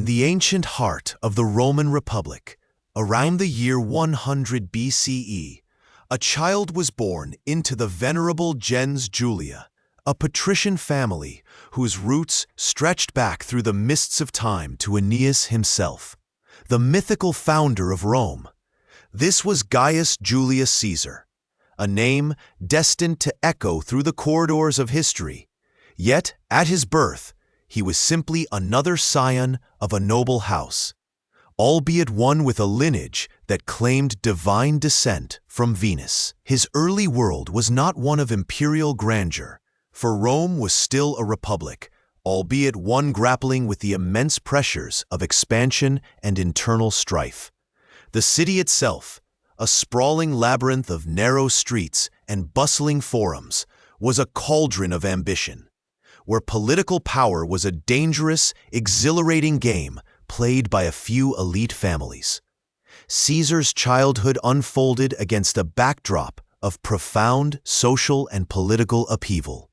the ancient heart of the Roman Republic, around the year 100 BCE, a child was born into the venerable gens Julia, a patrician family whose roots stretched back through the mists of time to Aeneas himself, the mythical founder of Rome. This was Gaius Julius Caesar, a name destined to echo through the corridors of history. Yet, at his birth, he was simply another scion of a noble house, albeit one with a lineage that claimed divine descent from Venus. His early world was not one of imperial grandeur, for Rome was still a republic, albeit one grappling with the immense pressures of expansion and internal strife. The city itself, a sprawling labyrinth of narrow streets and bustling forums, was a cauldron of ambition, where political power was a dangerous, exhilarating game played by a few elite families. Caesar's childhood unfolded against a backdrop of profound social and political upheaval.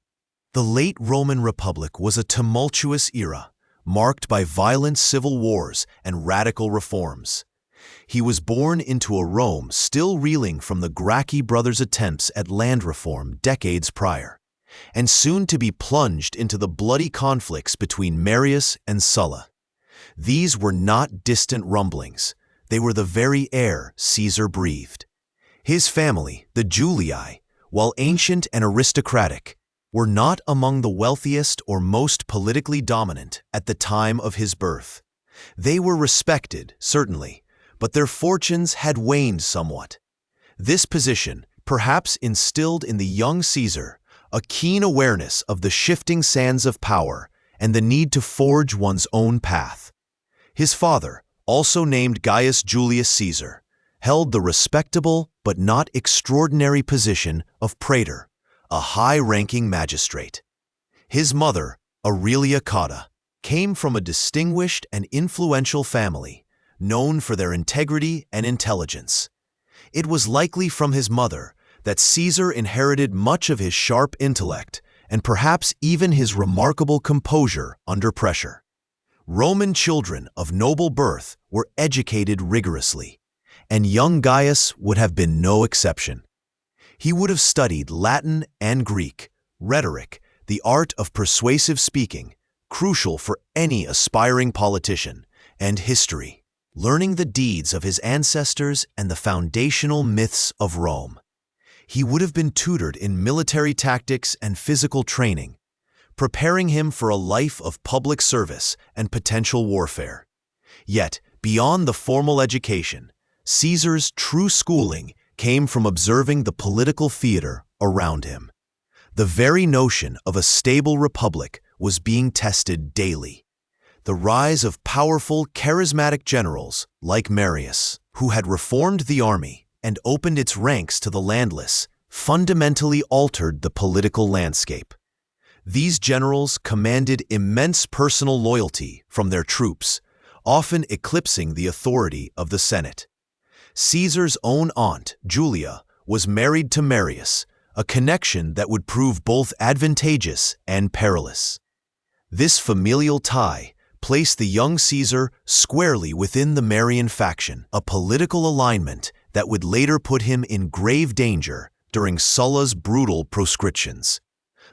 The late Roman Republic was a tumultuous era, marked by violent civil wars and radical reforms. He was born into a Rome still reeling from the Gracchi brothers' attempts at land reform decades prior, and soon to be plunged into the bloody conflicts between Marius and Sulla. These were not distant rumblings. They were the very air Caesar breathed. His family, the Julii, while ancient and aristocratic, were not among the wealthiest or most politically dominant at the time of his birth. They were respected, certainly, but their fortunes had waned somewhat. This position perhaps instilled in the young Caesar a keen awareness of the shifting sands of power and the need to forge one's own path. His father, also named Gaius Julius Caesar, held the respectable but not extraordinary position of praetor, a high-ranking magistrate. His mother, Aurelia Cotta, came from a distinguished and influential family, known for their integrity and intelligence. It was likely from his mother that Caesar inherited much of his sharp intellect and perhaps even his remarkable composure under pressure. Roman children of noble birth were educated rigorously, and young Gaius would have been no exception. He would have studied Latin and Greek, rhetoric, the art of persuasive speaking, crucial for any aspiring politician, and history, learning the deeds of his ancestors and the foundational myths of Rome. He would have been tutored in military tactics and physical training, preparing him for a life of public service and potential warfare. Yet, beyond the formal education, Caesar's true schooling came from observing the political theater around him. The very notion of a stable republic was being tested daily. The rise of powerful, charismatic generals like Marius, who had reformed the army and opened its ranks to the landless, fundamentally altered the political landscape. These generals commanded immense personal loyalty from their troops, often eclipsing the authority of the Senate. Caesar's own aunt, Julia, was married to Marius, a connection that would prove both advantageous and perilous. This familial tie placed the young Caesar squarely within the Marian faction, a political alignment that would later put him in grave danger during Sulla's brutal proscriptions.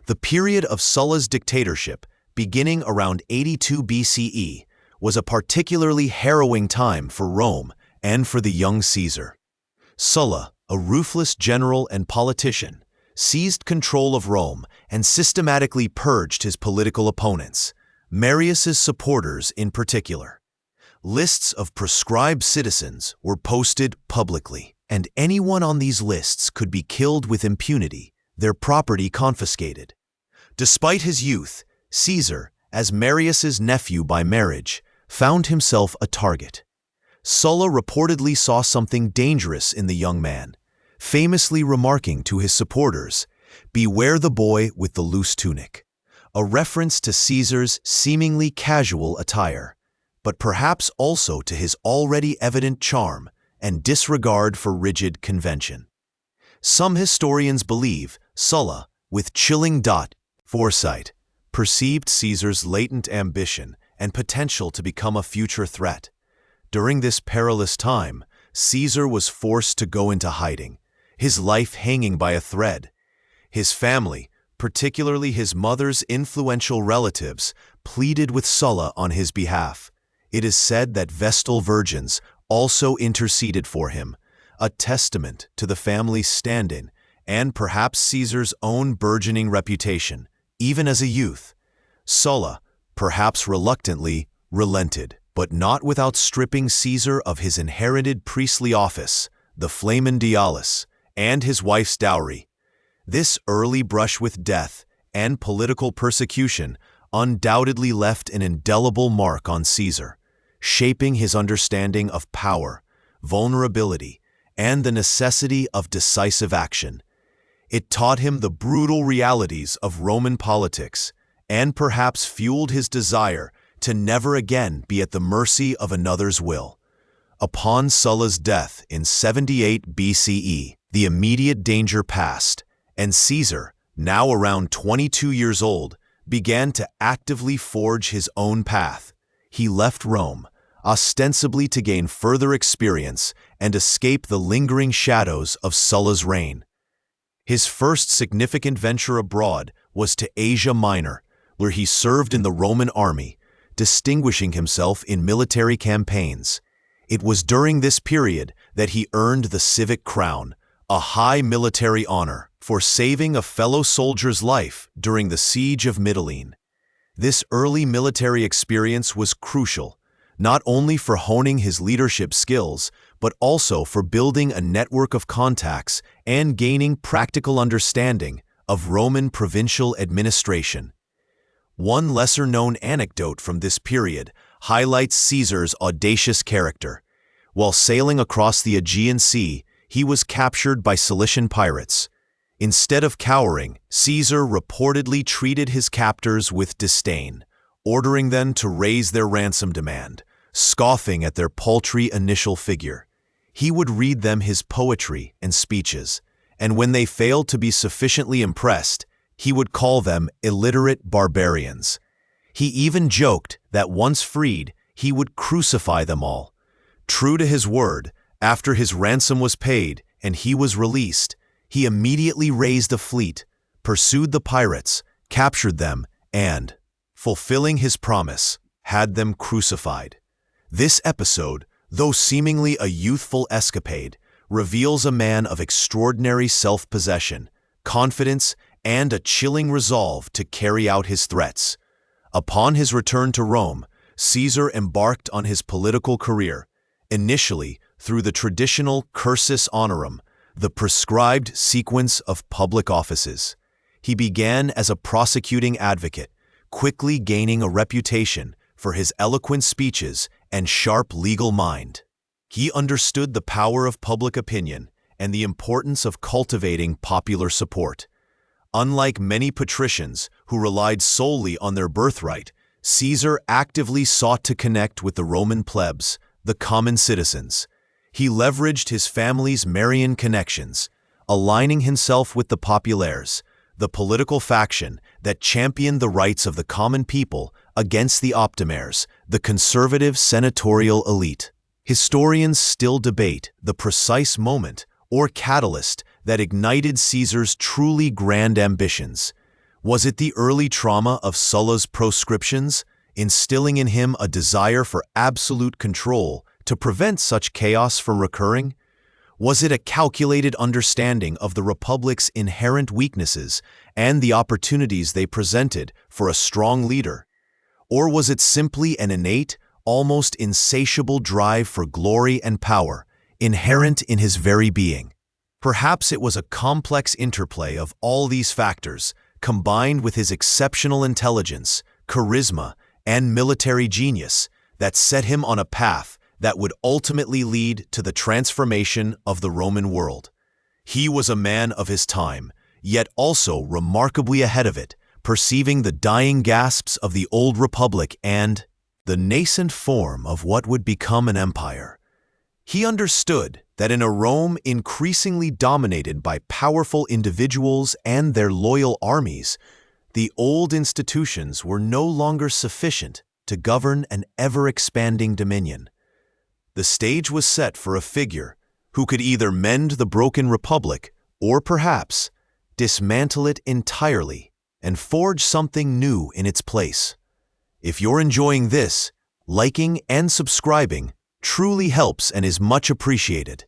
The period of Sulla's dictatorship, beginning around 82 BCE, was a particularly harrowing time for Rome and for the young Caesar. Sulla, a ruthless general and politician, seized control of Rome and systematically purged his political opponents, Marius's supporters in particular. Lists of proscribed citizens were posted publicly, and anyone on these lists could be killed with impunity, their property confiscated. Despite his youth, Caesar, as Marius's nephew by marriage, found himself a target. Sulla reportedly saw something dangerous in the young man, famously remarking to his supporters, "Beware the boy with the loose tunic," a reference to Caesar's seemingly casual attire, but perhaps also to his already evident charm and disregard for rigid convention. Some historians believe Sulla, with chilling foresight, perceived Caesar's latent ambition and potential to become a future threat. During this perilous time, Caesar was forced to go into hiding, his life hanging by a thread. His family, particularly his mother's influential relatives, pleaded with Sulla on his behalf. It is said that Vestal virgins also interceded for him, a testament to the family's stand-in and perhaps Caesar's own burgeoning reputation, even as a youth. Sulla, perhaps reluctantly, relented, but not without stripping Caesar of his inherited priestly office, the Flamen Dialis, and his wife's dowry. This early brush with death and political persecution undoubtedly left an indelible mark on Caesar, shaping his understanding of power, vulnerability, and the necessity of decisive action. It taught him the brutal realities of Roman politics and perhaps fueled his desire to never again be at the mercy of another's will. Upon Sulla's death in 78 BCE, the immediate danger passed, and Caesar, now around 22 years old, began to actively forge his own path. He left Rome, ostensibly to gain further experience and escape the lingering shadows of Sulla's reign. His first significant venture abroad was to Asia Minor, where he served in the Roman army, distinguishing himself in military campaigns. It was during this period that he earned the civic crown, a high military honor, for saving a fellow soldier's life during the siege of Mytilene. This early military experience was crucial, not only for honing his leadership skills, but also for building a network of contacts and gaining practical understanding of Roman provincial administration. One lesser-known anecdote from this period highlights Caesar's audacious character. While sailing across the Aegean Sea, he was captured by Cilician pirates. Instead of cowering, Caesar reportedly treated his captors with disdain, ordering them to raise their ransom demand, scoffing at their paltry initial figure. He would read them his poetry and speeches, and when they failed to be sufficiently impressed, he would call them illiterate barbarians. He even joked that once freed, he would crucify them all. True to his word, after his ransom was paid and he was released, he immediately raised a fleet, pursued the pirates, captured them, and, fulfilling his promise, had them crucified. This episode, though seemingly a youthful escapade, reveals a man of extraordinary self-possession, confidence, and a chilling resolve to carry out his threats. Upon his return to Rome, Caesar embarked on his political career, initially through the traditional cursus honorum, the prescribed sequence of public offices. He began as a prosecuting advocate, quickly gaining a reputation for his eloquent speeches and sharp legal mind. He understood the power of public opinion and the importance of cultivating popular support. Unlike many patricians who relied solely on their birthright, Caesar actively sought to connect with the Roman plebs, the common citizens. He leveraged his family's Marian connections, aligning himself with the populares, the political faction that championed the rights of the common people against the optimares, the conservative senatorial elite. Historians still debate the precise moment or catalyst that ignited Caesar's truly grand ambitions. Was it the early trauma of Sulla's proscriptions, instilling in him a desire for absolute control to prevent such chaos from recurring? Was it a calculated understanding of the Republic's inherent weaknesses and the opportunities they presented for a strong leader? Or was it simply an innate, almost insatiable drive for glory and power, inherent in his very being? Perhaps it was a complex interplay of all these factors, combined with his exceptional intelligence, charisma, and military genius, that set him on a path that would ultimately lead to the transformation of the Roman world. He was a man of his time, yet also remarkably ahead of it, perceiving the dying gasps of the old republic and the nascent form of what would become an empire. He understood that in a Rome increasingly dominated by powerful individuals and their loyal armies, the old institutions were no longer sufficient to govern an ever-expanding dominion. The stage was set for a figure who could either mend the broken republic or perhaps dismantle it entirely and forge something new in its place. If you're enjoying this, liking and subscribing truly helps and is much appreciated.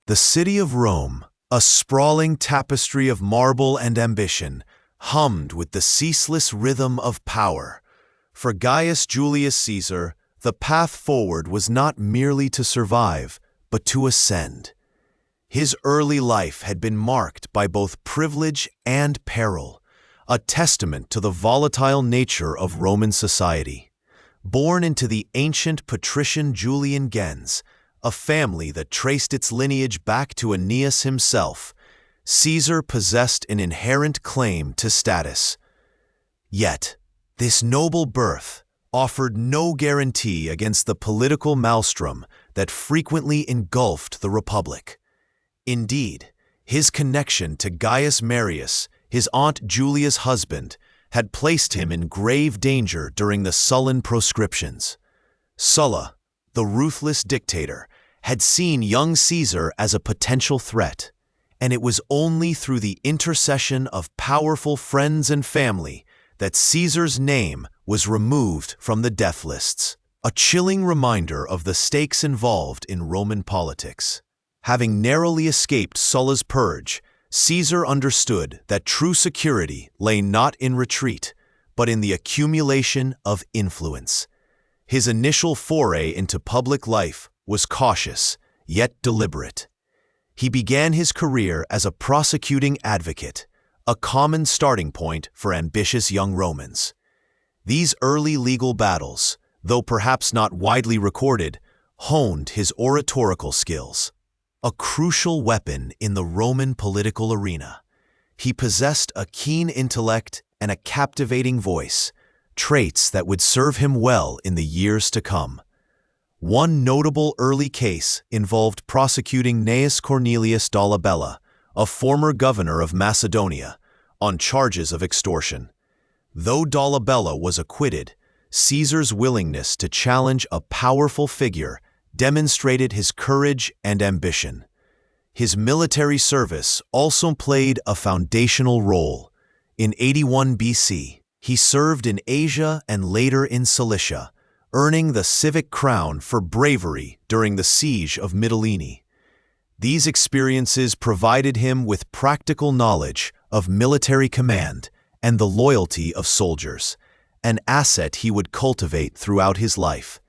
The city of Rome, a sprawling tapestry of marble and ambition, hummed with the ceaseless rhythm of power. For Gaius Julius Caesar, the path forward was not merely to survive, but to ascend. His early life had been marked by both privilege and peril, a testament to the volatile nature of Roman society. Born into the ancient patrician Julian gens, a family that traced its lineage back to Aeneas himself, Caesar possessed an inherent claim to status. Yet, this noble birth offered no guarantee against the political maelstrom that frequently engulfed the Republic. Indeed, his connection to Gaius Marius, his aunt Julia's husband, had placed him in grave danger during the Sullan proscriptions. Sulla, the ruthless dictator, had seen young Caesar as a potential threat, and it was only through the intercession of powerful friends and family that Caesar's name was removed from the death lists, a chilling reminder of the stakes involved in Roman politics. Having narrowly escaped Sulla's purge, Caesar understood that true security lay not in retreat, but in the accumulation of influence. His initial foray into public life was cautious, yet deliberate. He began his career as a prosecuting advocate, a common starting point for ambitious young Romans. These early legal battles, though perhaps not widely recorded, honed his oratorical skills. A crucial weapon in the Roman political arena, he possessed a keen intellect and a captivating voice, traits that would serve him well in the years to come. One notable early case involved prosecuting Gnaeus Cornelius Dolabella, a former governor of Macedonia, on charges of extortion. Though Dolabella was acquitted, Caesar's willingness to challenge a powerful figure demonstrated his courage and ambition. His military service also played a foundational role. In 81 BC, he served in Asia and later in Cilicia, earning the civic crown for bravery during the siege of Mytilene. These experiences provided him with practical knowledge of military command and the loyalty of soldiers, an asset he would cultivate throughout his life.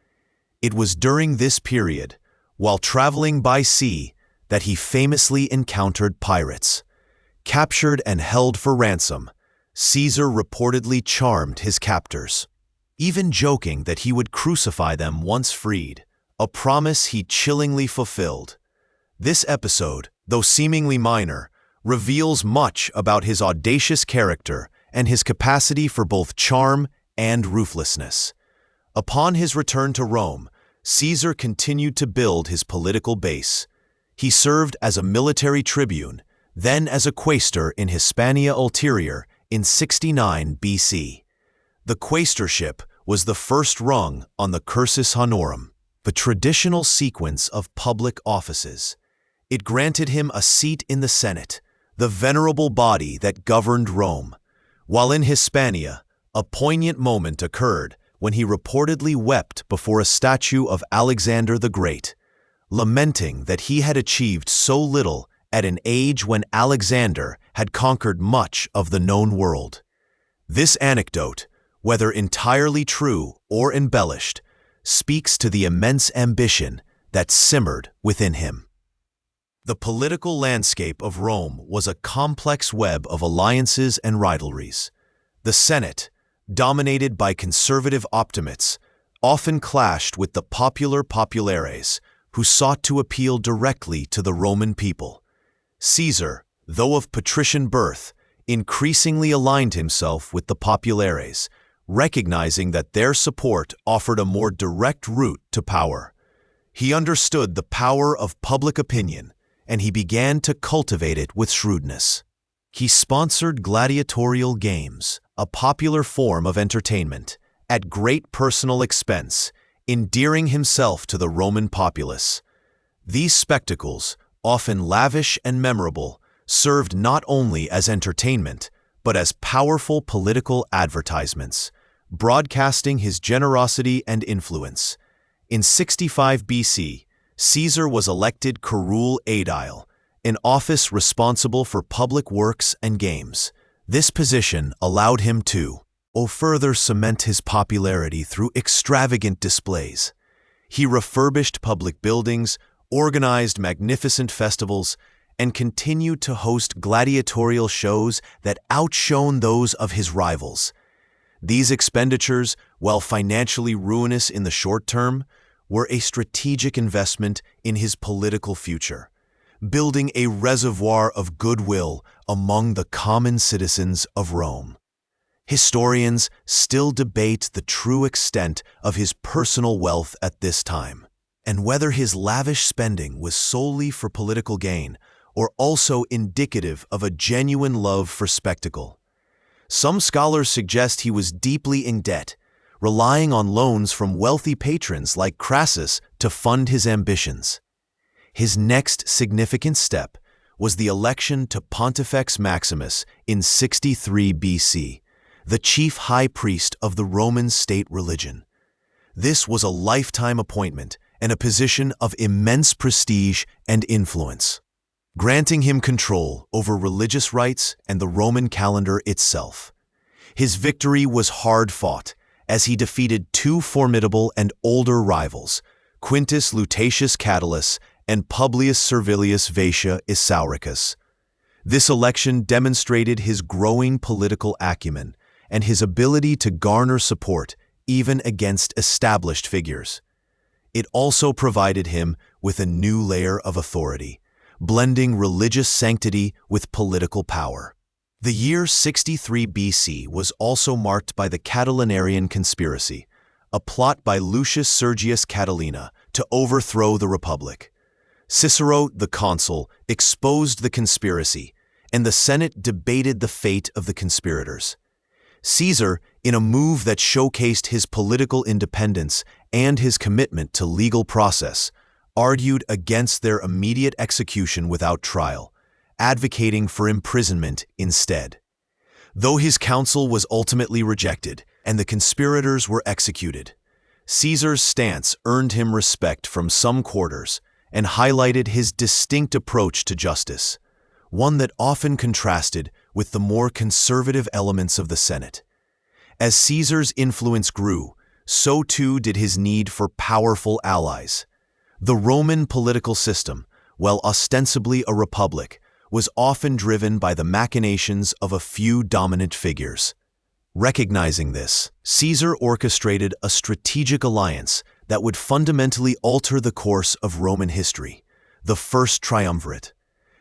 It was during this period, while traveling by sea, that he famously encountered pirates. Captured and held for ransom, Caesar reportedly charmed his captors, even joking that he would crucify them once freed, a promise he chillingly fulfilled. This episode, though seemingly minor, reveals much about his audacious character and his capacity for both charm and ruthlessness. Upon his return to Rome, Caesar continued to build his political base. He served as a military tribune, then as a quaestor in Hispania Ulterior in 69 BC. The quaestorship was the first rung on the cursus honorum, the traditional sequence of public offices. It granted him a seat in the Senate, the venerable body that governed Rome. While in Hispania, a poignant moment occurred when he reportedly wept before a statue of Alexander the Great, lamenting that he had achieved so little at an age when Alexander had conquered much of the known world. This anecdote, whether entirely true or embellished, speaks to the immense ambition that simmered within him. The political landscape of Rome was a complex web of alliances and rivalries. The Senate, dominated by conservative optimates, often clashed with the popular populares, who sought to appeal directly to the Roman people. Caesar, though of patrician birth, increasingly aligned himself with the populares, recognizing that their support offered a more direct route to power. He understood the power of public opinion, and he began to cultivate it with shrewdness. He sponsored gladiatorial games, a popular form of entertainment, at great personal expense, endearing himself to the Roman populace. These spectacles, often lavish and memorable, served not only as entertainment, but as powerful political advertisements, broadcasting his generosity and influence. In 65 BC, Caesar was elected curule aedile, an office responsible for public works and games. This position allowed him to further cement his popularity through extravagant displays. He refurbished public buildings, organized magnificent festivals, and continued to host gladiatorial shows that outshone those of his rivals. These expenditures, while financially ruinous in the short term, were a strategic investment in his political future, building a reservoir of goodwill among the common citizens of Rome. Historians still debate the true extent of his personal wealth at this time, and whether his lavish spending was solely for political gain or also indicative of a genuine love for spectacle. Some scholars suggest he was deeply in debt, relying on loans from wealthy patrons like Crassus to fund his ambitions. His next significant step was the election to Pontifex Maximus in 63 BC, the chief high priest of the Roman state religion. This was a lifetime appointment and a position of immense prestige and influence, granting him control over religious rites and the Roman calendar itself. His victory was hard-fought, as he defeated two formidable and older rivals, Quintus Lutatius Catulus and Publius Servilius Vatia Isauricus. This election demonstrated his growing political acumen and his ability to garner support even against established figures. It also provided him with a new layer of authority, blending religious sanctity with political power. The year 63 BC was also marked by the Catilinarian conspiracy, a plot by Lucius Sergius Catilina to overthrow the Republic. Cicero, the consul, exposed the conspiracy, and the Senate debated the fate of the conspirators. Caesar, in a move that showcased his political independence and his commitment to legal process, argued against their immediate execution without trial, advocating for imprisonment instead. Though his counsel was ultimately rejected and the conspirators were executed, Caesar's stance earned him respect from some quarters and highlighted his distinct approach to justice, one that often contrasted with the more conservative elements of the Senate. As Caesar's influence grew, so too did his need for powerful allies. The Roman political system, while ostensibly a republic, was often driven by the machinations of a few dominant figures. Recognizing this, Caesar orchestrated a strategic alliance that would fundamentally alter the course of Roman history, the First Triumvirate.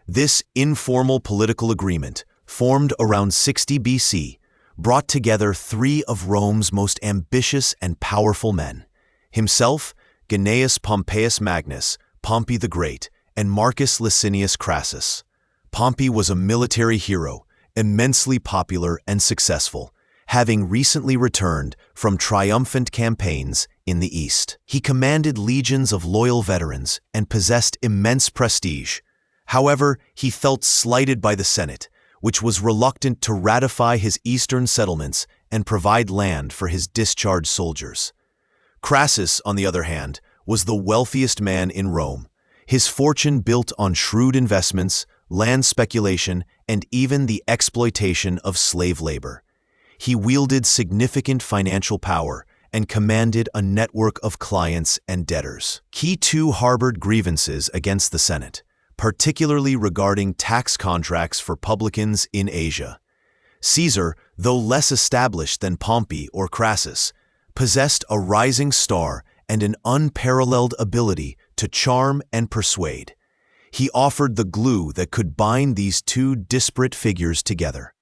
This informal political agreement, formed around 60 BC, brought together three of Rome's most ambitious and powerful men: himself, Gnaeus Pompeius Magnus, Pompey the Great, and Marcus Licinius Crassus. Pompey was a military hero, immensely popular and successful, having recently returned from triumphant campaigns in the East. He commanded legions of loyal veterans and possessed immense prestige. However, he felt slighted by the Senate, which was reluctant to ratify his eastern settlements and provide land for his discharged soldiers. Crassus, on the other hand, was the wealthiest man in Rome, his fortune built on shrewd investments, land speculation, and even the exploitation of slave labor. He wielded significant financial power and commanded a network of clients and debtors. He too harbored grievances against the Senate, particularly regarding tax contracts for publicans in Asia. Caesar, though less established than Pompey or Crassus, possessed a rising star and an unparalleled ability to charm and persuade. He offered the glue that could bind these two disparate figures together.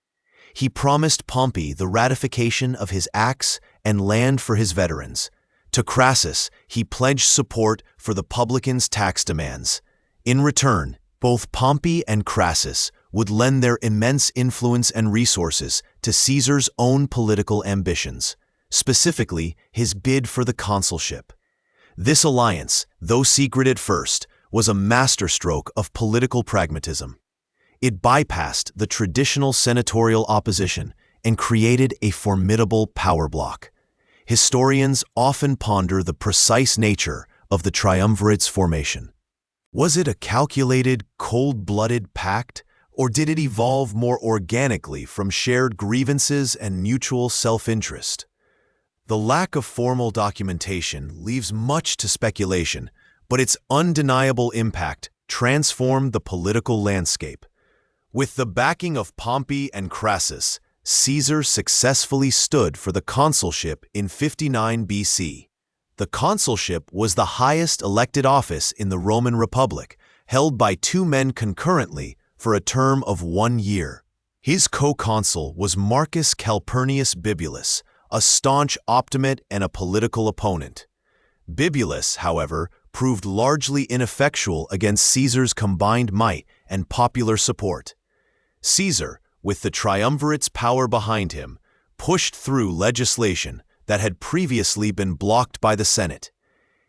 He promised Pompey the ratification of his acts and land for his veterans. To Crassus, he pledged support for the publicans' tax demands. In return, both Pompey and Crassus would lend their immense influence and resources to Caesar's own political ambitions. specifically his bid for the consulship. This alliance, though secret at first, was a masterstroke of political pragmatism. It bypassed the traditional senatorial opposition and created a formidable power bloc. Historians often ponder the precise nature of the triumvirate's formation. Was it a calculated, cold-blooded pact, or did it evolve more organically from shared grievances and mutual self-interest? The lack of formal documentation leaves much to speculation, but its undeniable impact transformed the political landscape. With the backing of Pompey and Crassus, Caesar successfully stood for the consulship in 59 BC. The consulship was the highest elected office in the Roman Republic, held by two men concurrently for a term of 1 year. His co-consul was Marcus Calpurnius Bibulus, a staunch optimate and a political opponent. Bibulus, however, proved largely ineffectual against Caesar's combined might and popular support. Caesar, with the triumvirate's power behind him, pushed through legislation that had previously been blocked by the Senate.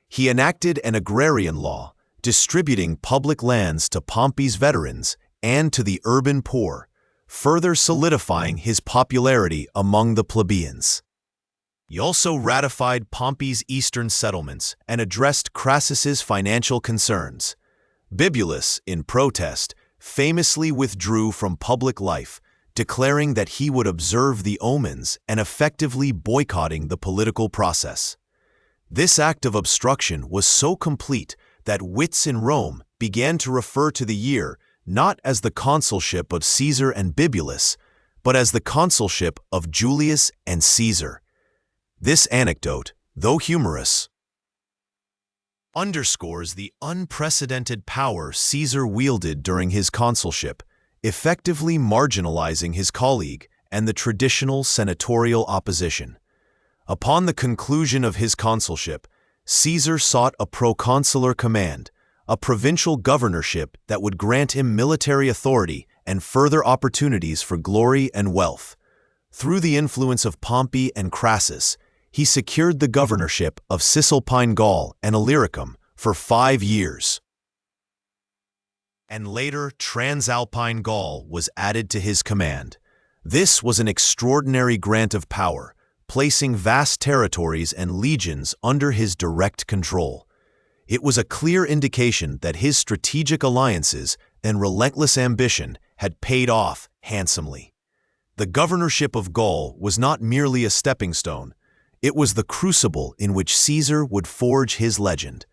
He enacted an agrarian law, distributing public lands to Pompey's veterans and to the urban poor, further solidifying his popularity among the plebeians. He also ratified Pompey's eastern settlements and addressed Crassus's financial concerns. Bibulus, in protest, famously withdrew from public life, declaring that he would observe the omens and effectively boycotting the political process. This act of obstruction was so complete that wits in Rome began to refer to the year not as the consulship of Caesar and Bibulus, but as the consulship of Julius and Caesar. This anecdote, though humorous, underscores the unprecedented power Caesar wielded during his consulship, effectively marginalizing his colleague and the traditional senatorial opposition. Upon the conclusion of his consulship, Caesar sought a proconsular command, a provincial governorship that would grant him military authority and further opportunities for glory and wealth. Through the influence of Pompey and Crassus, he secured the governorship of Cisalpine Gaul and Illyricum for 5 years. And later, Transalpine Gaul was added to his command. This was an extraordinary grant of power, placing vast territories and legions under his direct control. It was a clear indication that his strategic alliances and relentless ambition had paid off handsomely. The governorship of Gaul was not merely a stepping stone. It was the crucible in which Caesar would forge his legend.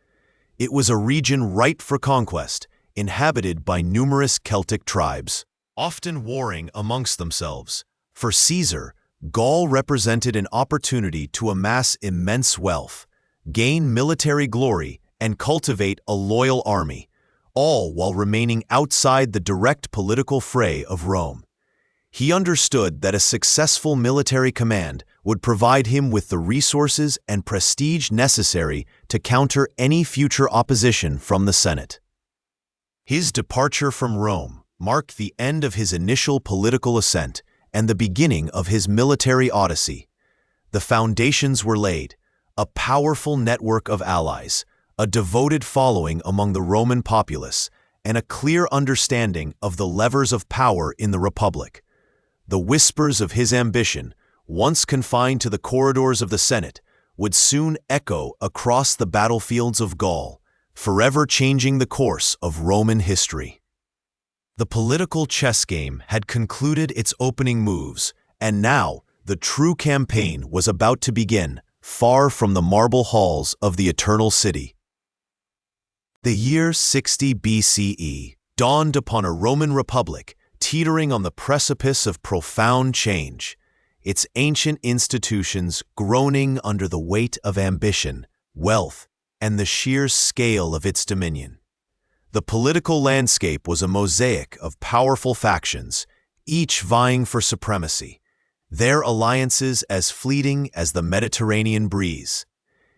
It was a region ripe for conquest, inhabited by numerous Celtic tribes, often warring amongst themselves. For Caesar, Gaul represented an opportunity to amass immense wealth, gain military glory, and cultivate a loyal army, all while remaining outside the direct political fray of Rome. He understood that a successful military command would provide him with the resources and prestige necessary to counter any future opposition from the Senate. His departure from Rome marked the end of his initial political ascent and the beginning of his military odyssey. The foundations were laid, a powerful network of allies, a devoted following among the Roman populace, and a clear understanding of the levers of power in the Republic. The whispers of his ambition, once confined to the corridors of the Senate, would soon echo across the battlefields of Gaul, forever changing the course of Roman history. The political chess game had concluded its opening moves, and now the true campaign was about to begin, far from the marble halls of the Eternal City. The year 60 BCE dawned upon a Roman Republic teetering on the precipice of profound change, its ancient institutions groaning under the weight of ambition, wealth, and the sheer scale of its dominion. The political landscape was a mosaic of powerful factions, each vying for supremacy, their alliances as fleeting as the Mediterranean breeze.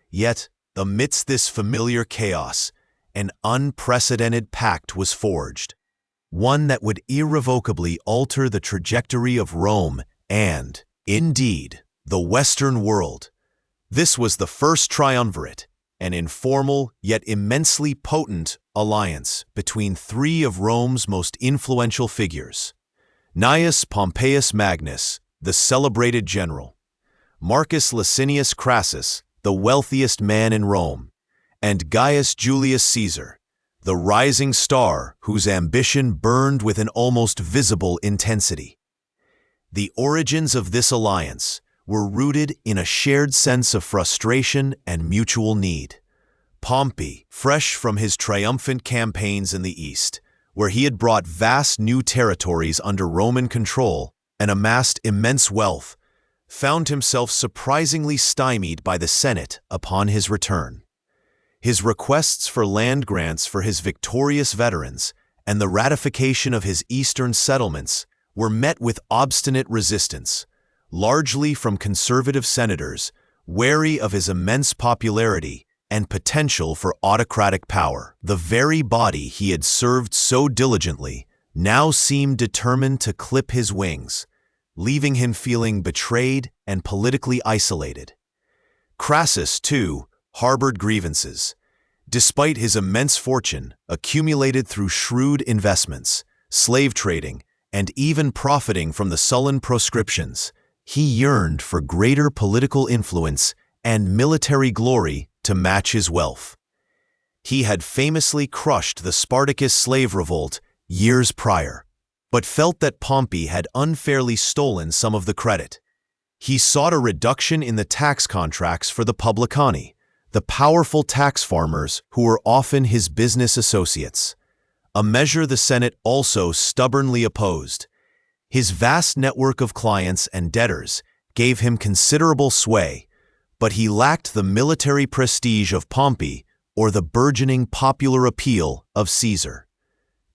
Yet, amidst this familiar chaos, an unprecedented pact was forged, one that would irrevocably alter the trajectory of Rome and, indeed, the Western world. This was the First Triumvirate, an informal yet immensely potent alliance between three of Rome's most influential figures: Gnaeus Pompeius Magnus, the celebrated general; Marcus Licinius Crassus, the wealthiest man in Rome; and Gaius Julius Caesar, the rising star whose ambition burned with an almost visible intensity. The origins of this alliance were rooted in a shared sense of frustration and mutual need. Pompey, fresh from his triumphant campaigns in the East, where he had brought vast new territories under Roman control and amassed immense wealth, found himself surprisingly stymied by the Senate upon his return. His requests for land grants for his victorious veterans and the ratification of his eastern settlements were met with obstinate resistance, largely from conservative senators wary of his immense popularity and potential for autocratic power. The very body he had served so diligently now seemed determined to clip his wings, leaving him feeling betrayed and politically isolated. Crassus, too, harbored grievances. Despite his immense fortune, accumulated through shrewd investments, slave trading, and even profiting from the Sullan proscriptions, he yearned for greater political influence and military glory to match his wealth. He had famously crushed the Spartacus slave revolt years prior, but felt that Pompey had unfairly stolen some of the credit. He sought a reduction in the tax contracts for the publicani, the powerful tax farmers who were often his business associates, a measure the Senate also stubbornly opposed. His vast network of clients and debtors gave him considerable sway, but he lacked the military prestige of Pompey or the burgeoning popular appeal of Caesar.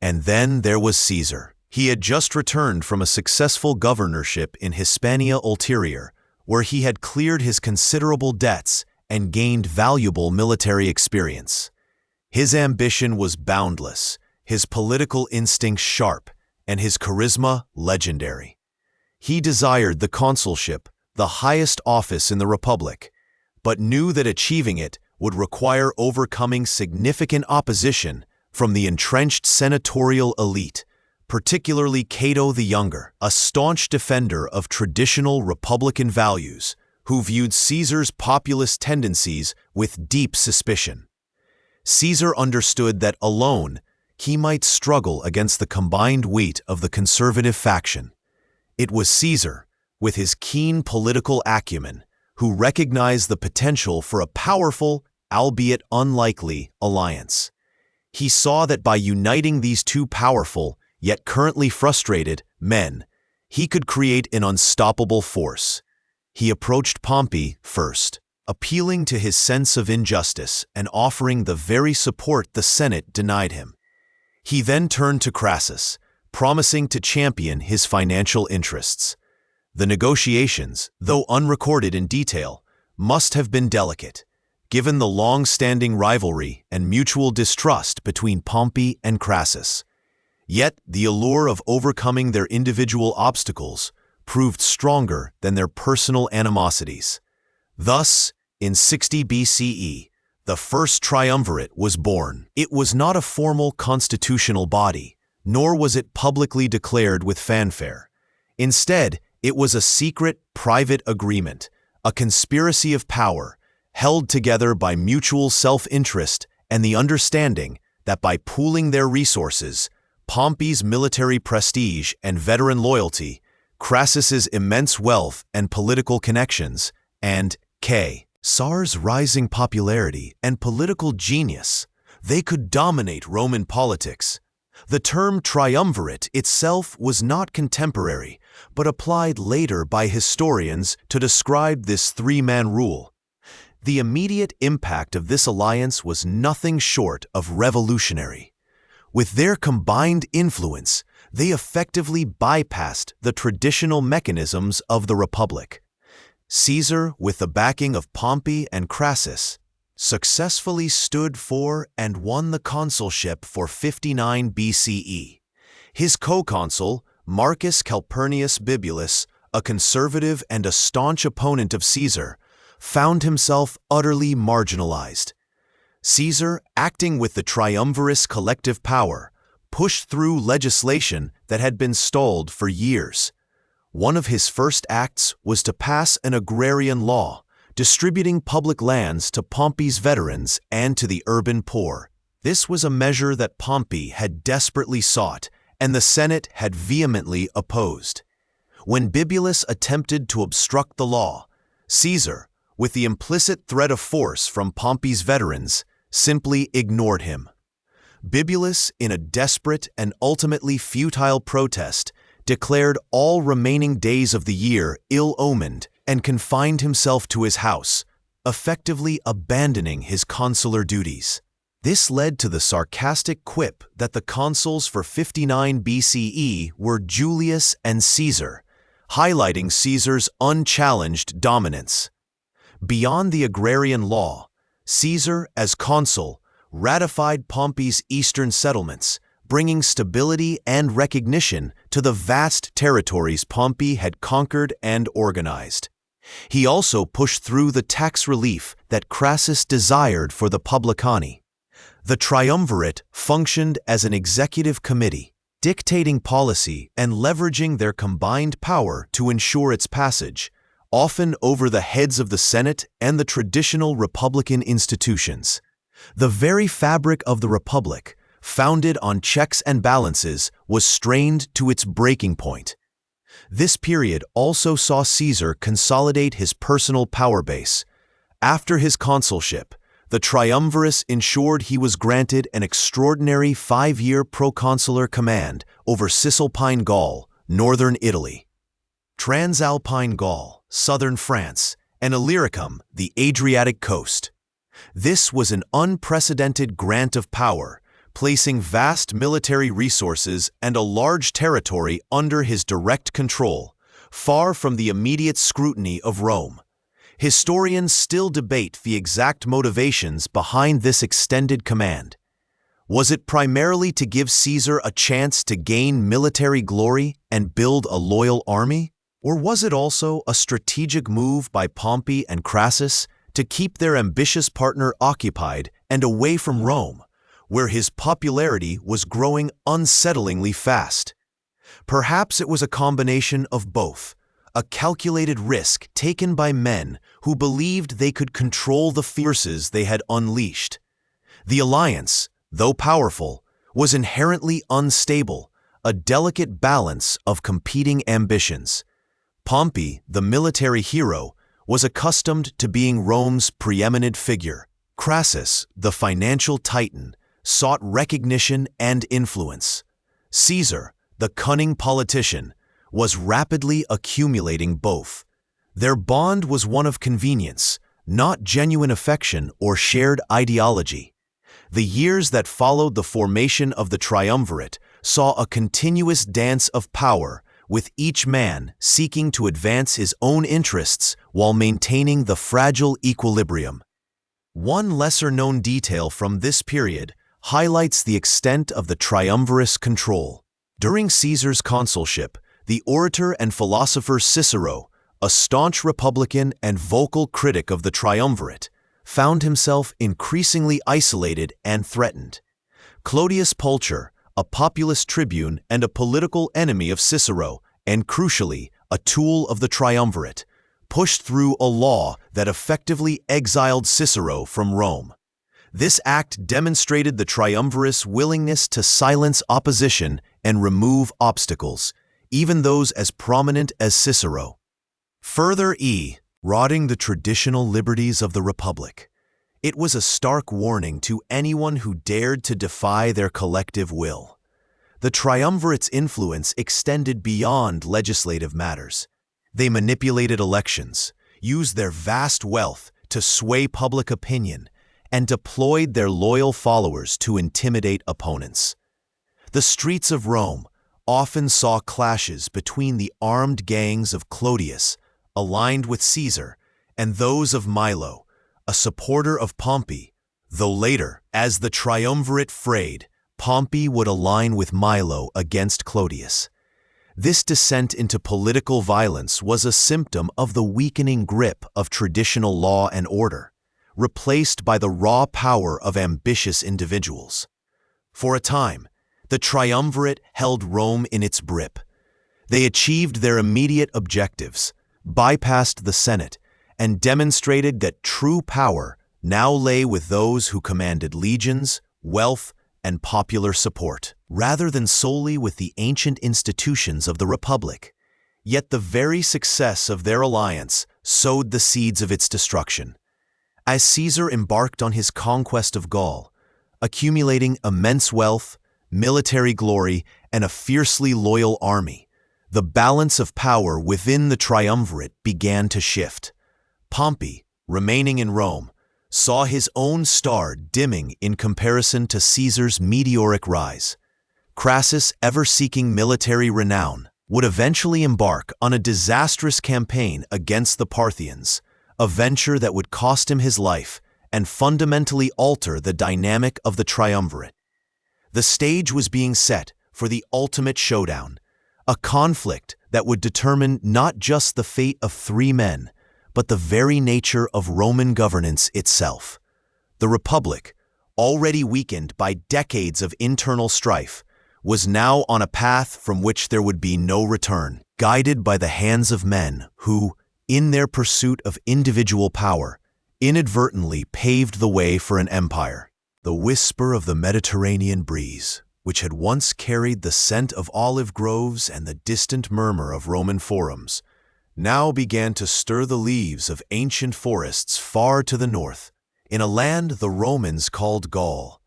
And then there was Caesar. He had just returned from a successful governorship in Hispania Ulterior, where he had cleared his considerable debts and gained valuable military experience. His ambition was boundless, his political instincts sharp, and his charisma legendary. He desired the consulship, the highest office in the Republic, but knew that achieving it would require overcoming significant opposition from the entrenched senatorial elite, particularly Cato the Younger, a staunch defender of traditional Republican values, who viewed Caesar's populist tendencies with deep suspicion. Caesar understood that alone he might struggle against the combined weight of the conservative faction. It was Caesar, with his keen political acumen, who recognized the potential for a powerful, albeit unlikely, alliance. He saw that by uniting these two powerful, yet currently frustrated, men, he could create an unstoppable force. He approached Pompey first, appealing to his sense of injustice and offering the very support the Senate denied him. He then turned to Crassus, promising to champion his financial interests. The negotiations, though unrecorded in detail, must have been delicate, given the long-standing rivalry and mutual distrust between Pompey and Crassus. Yet the allure of overcoming their individual obstacles proved stronger than their personal animosities. Thus, in 60 BCE, the First Triumvirate was born. It was not a formal constitutional body, nor was it publicly declared with fanfare. Instead, it was a secret, private agreement, a conspiracy of power, held together by mutual self-interest and the understanding that by pooling their resources, Pompey's military prestige and veteran loyalty, Crassus's immense wealth and political connections, and Caesar's rising popularity and political genius, they could dominate Roman politics. The term triumvirate itself was not contemporary, but applied later by historians to describe this three-man rule. The immediate impact of this alliance was nothing short of revolutionary. With their combined influence, they effectively bypassed the traditional mechanisms of the Republic. Caesar, with the backing of Pompey and Crassus, successfully stood for and won the consulship for 59 BCE. His co-consul, Marcus Calpurnius Bibulus, a conservative and a staunch opponent of Caesar, found himself utterly marginalized. Caesar, acting with the triumvirate collective power, pushed through legislation that had been stalled for years. One of his first acts was to pass an agrarian law, distributing public lands to Pompey's veterans and to the urban poor. This was a measure that Pompey had desperately sought, and the Senate had vehemently opposed. When Bibulus attempted to obstruct the law, Caesar, with the implicit threat of force from Pompey's veterans, simply ignored him. Bibulus, in a desperate and ultimately futile protest, declared all remaining days of the year ill-omened and confined himself to his house, effectively abandoning his consular duties. This led to the sarcastic quip that the consuls for 59 BCE were Julius and Caesar, highlighting Caesar's unchallenged dominance. Beyond the agrarian law, Caesar, as consul, ratified Pompey's eastern settlements, bringing stability and recognition to the vast territories Pompey had conquered and organized. He also pushed through the tax relief that Crassus desired for the publicani. The triumvirate functioned as an executive committee, dictating policy and leveraging their combined power to ensure its passage, often over the heads of the Senate and the traditional republican institutions. The very fabric of the republic, founded on checks and balances, was strained to its breaking point. This period also saw Caesar consolidate his personal power base. After his consulship, the triumvirate ensured he was granted an extraordinary 5-year proconsular command over Cisalpine Gaul, northern Italy, Transalpine Gaul, southern France, and Illyricum, the Adriatic coast. This was an unprecedented grant of power, placing vast military resources and a large territory under his direct control, far from the immediate scrutiny of Rome. Historians still debate the exact motivations behind this extended command. Was it primarily to give Caesar a chance to gain military glory and build a loyal army? Or was it also a strategic move by Pompey and Crassus to keep their ambitious partner occupied and away from Rome, where his popularity was growing unsettlingly fast? Perhaps it was a combination of both, a calculated risk taken by men who believed they could control the forces they had unleashed. The alliance, though powerful, was inherently unstable, a delicate balance of competing ambitions. Pompey, the military hero, was accustomed to being Rome's preeminent figure. Crassus, the financial titan, sought recognition and influence. Caesar, the cunning politician, was rapidly accumulating both. Their bond was one of convenience, not genuine affection or shared ideology. The years that followed the formation of the triumvirate saw a continuous dance of power, with each man seeking to advance his own interests while maintaining the fragile equilibrium. One lesser-known detail from this period highlights the extent of the triumvirate's control. During Caesar's consulship, the orator and philosopher Cicero, a staunch Republican and vocal critic of the triumvirate, found himself increasingly isolated and threatened. Clodius Pulcher, a populist tribune and a political enemy of Cicero, and crucially, a tool of the triumvirate, pushed through a law that effectively exiled Cicero from Rome. This act demonstrated the triumvirate's willingness to silence opposition and remove obstacles, even those as prominent as Cicero. Further rotting the traditional liberties of the Republic. It was a stark warning to anyone who dared to defy their collective will. The triumvirate's influence extended beyond legislative matters. They manipulated elections, used their vast wealth to sway public opinion, and deployed their loyal followers to intimidate opponents. The streets of Rome often saw clashes between the armed gangs of Clodius, aligned with Caesar, and those of Milo, a supporter of Pompey, though later, as the triumvirate frayed, Pompey would align with Milo against Clodius. This descent into political violence was a symptom of the weakening grip of traditional law and order, replaced by the raw power of ambitious individuals. For a time, the Triumvirate held Rome in its grip. They achieved their immediate objectives, bypassed the Senate, and demonstrated that true power now lay with those who commanded legions, wealth, and popular support, rather than solely with the ancient institutions of the Republic. Yet the very success of their alliance sowed the seeds of its destruction. As Caesar embarked on his conquest of Gaul, accumulating immense wealth, military glory, and a fiercely loyal army, the balance of power within the Triumvirate began to shift. Pompey, remaining in Rome, saw his own star dimming in comparison to Caesar's meteoric rise. Crassus, ever seeking military renown, would eventually embark on a disastrous campaign against the Parthians, a venture that would cost him his life and fundamentally alter the dynamic of the Triumvirate. The stage was being set for the ultimate showdown, a conflict that would determine not just the fate of three men, but the very nature of Roman governance itself. The Republic, already weakened by decades of internal strife, was now on a path from which there would be no return, guided by the hands of men who, in their pursuit of individual power, inadvertently paved the way for an empire. The whisper of the Mediterranean breeze, which had once carried the scent of olive groves and the distant murmur of Roman forums, now began to stir the leaves of ancient forests far to the north, in a land the Romans called Gaul.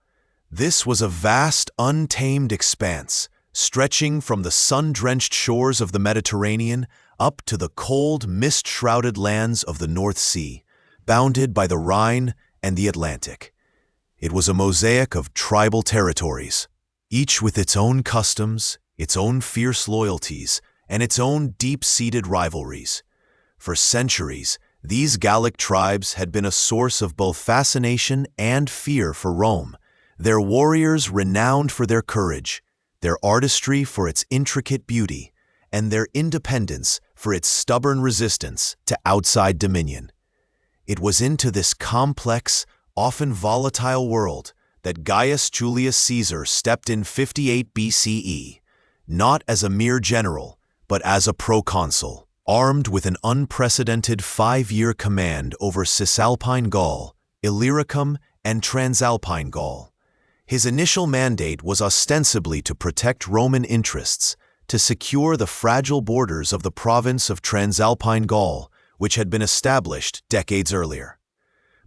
This was a vast, untamed expanse, stretching from the sun-drenched shores of the Mediterranean up to the cold, mist-shrouded lands of the North Sea, bounded by the Rhine and the Atlantic. It was a mosaic of tribal territories, each with its own customs, its own fierce loyalties, and its own deep-seated rivalries. For centuries, these Gallic tribes had been a source of both fascination and fear for Rome, their warriors renowned for their courage, their artistry for its intricate beauty, and their independence for its stubborn resistance to outside dominion. It was into this complex, often volatile world that Gaius Julius Caesar stepped in 58 BCE, not as a mere general, but as a proconsul, armed with an unprecedented 5-year command over Cisalpine Gaul, Illyricum, and Transalpine Gaul. His initial mandate was ostensibly to protect Roman interests, to secure the fragile borders of the province of Transalpine Gaul, which had been established decades earlier.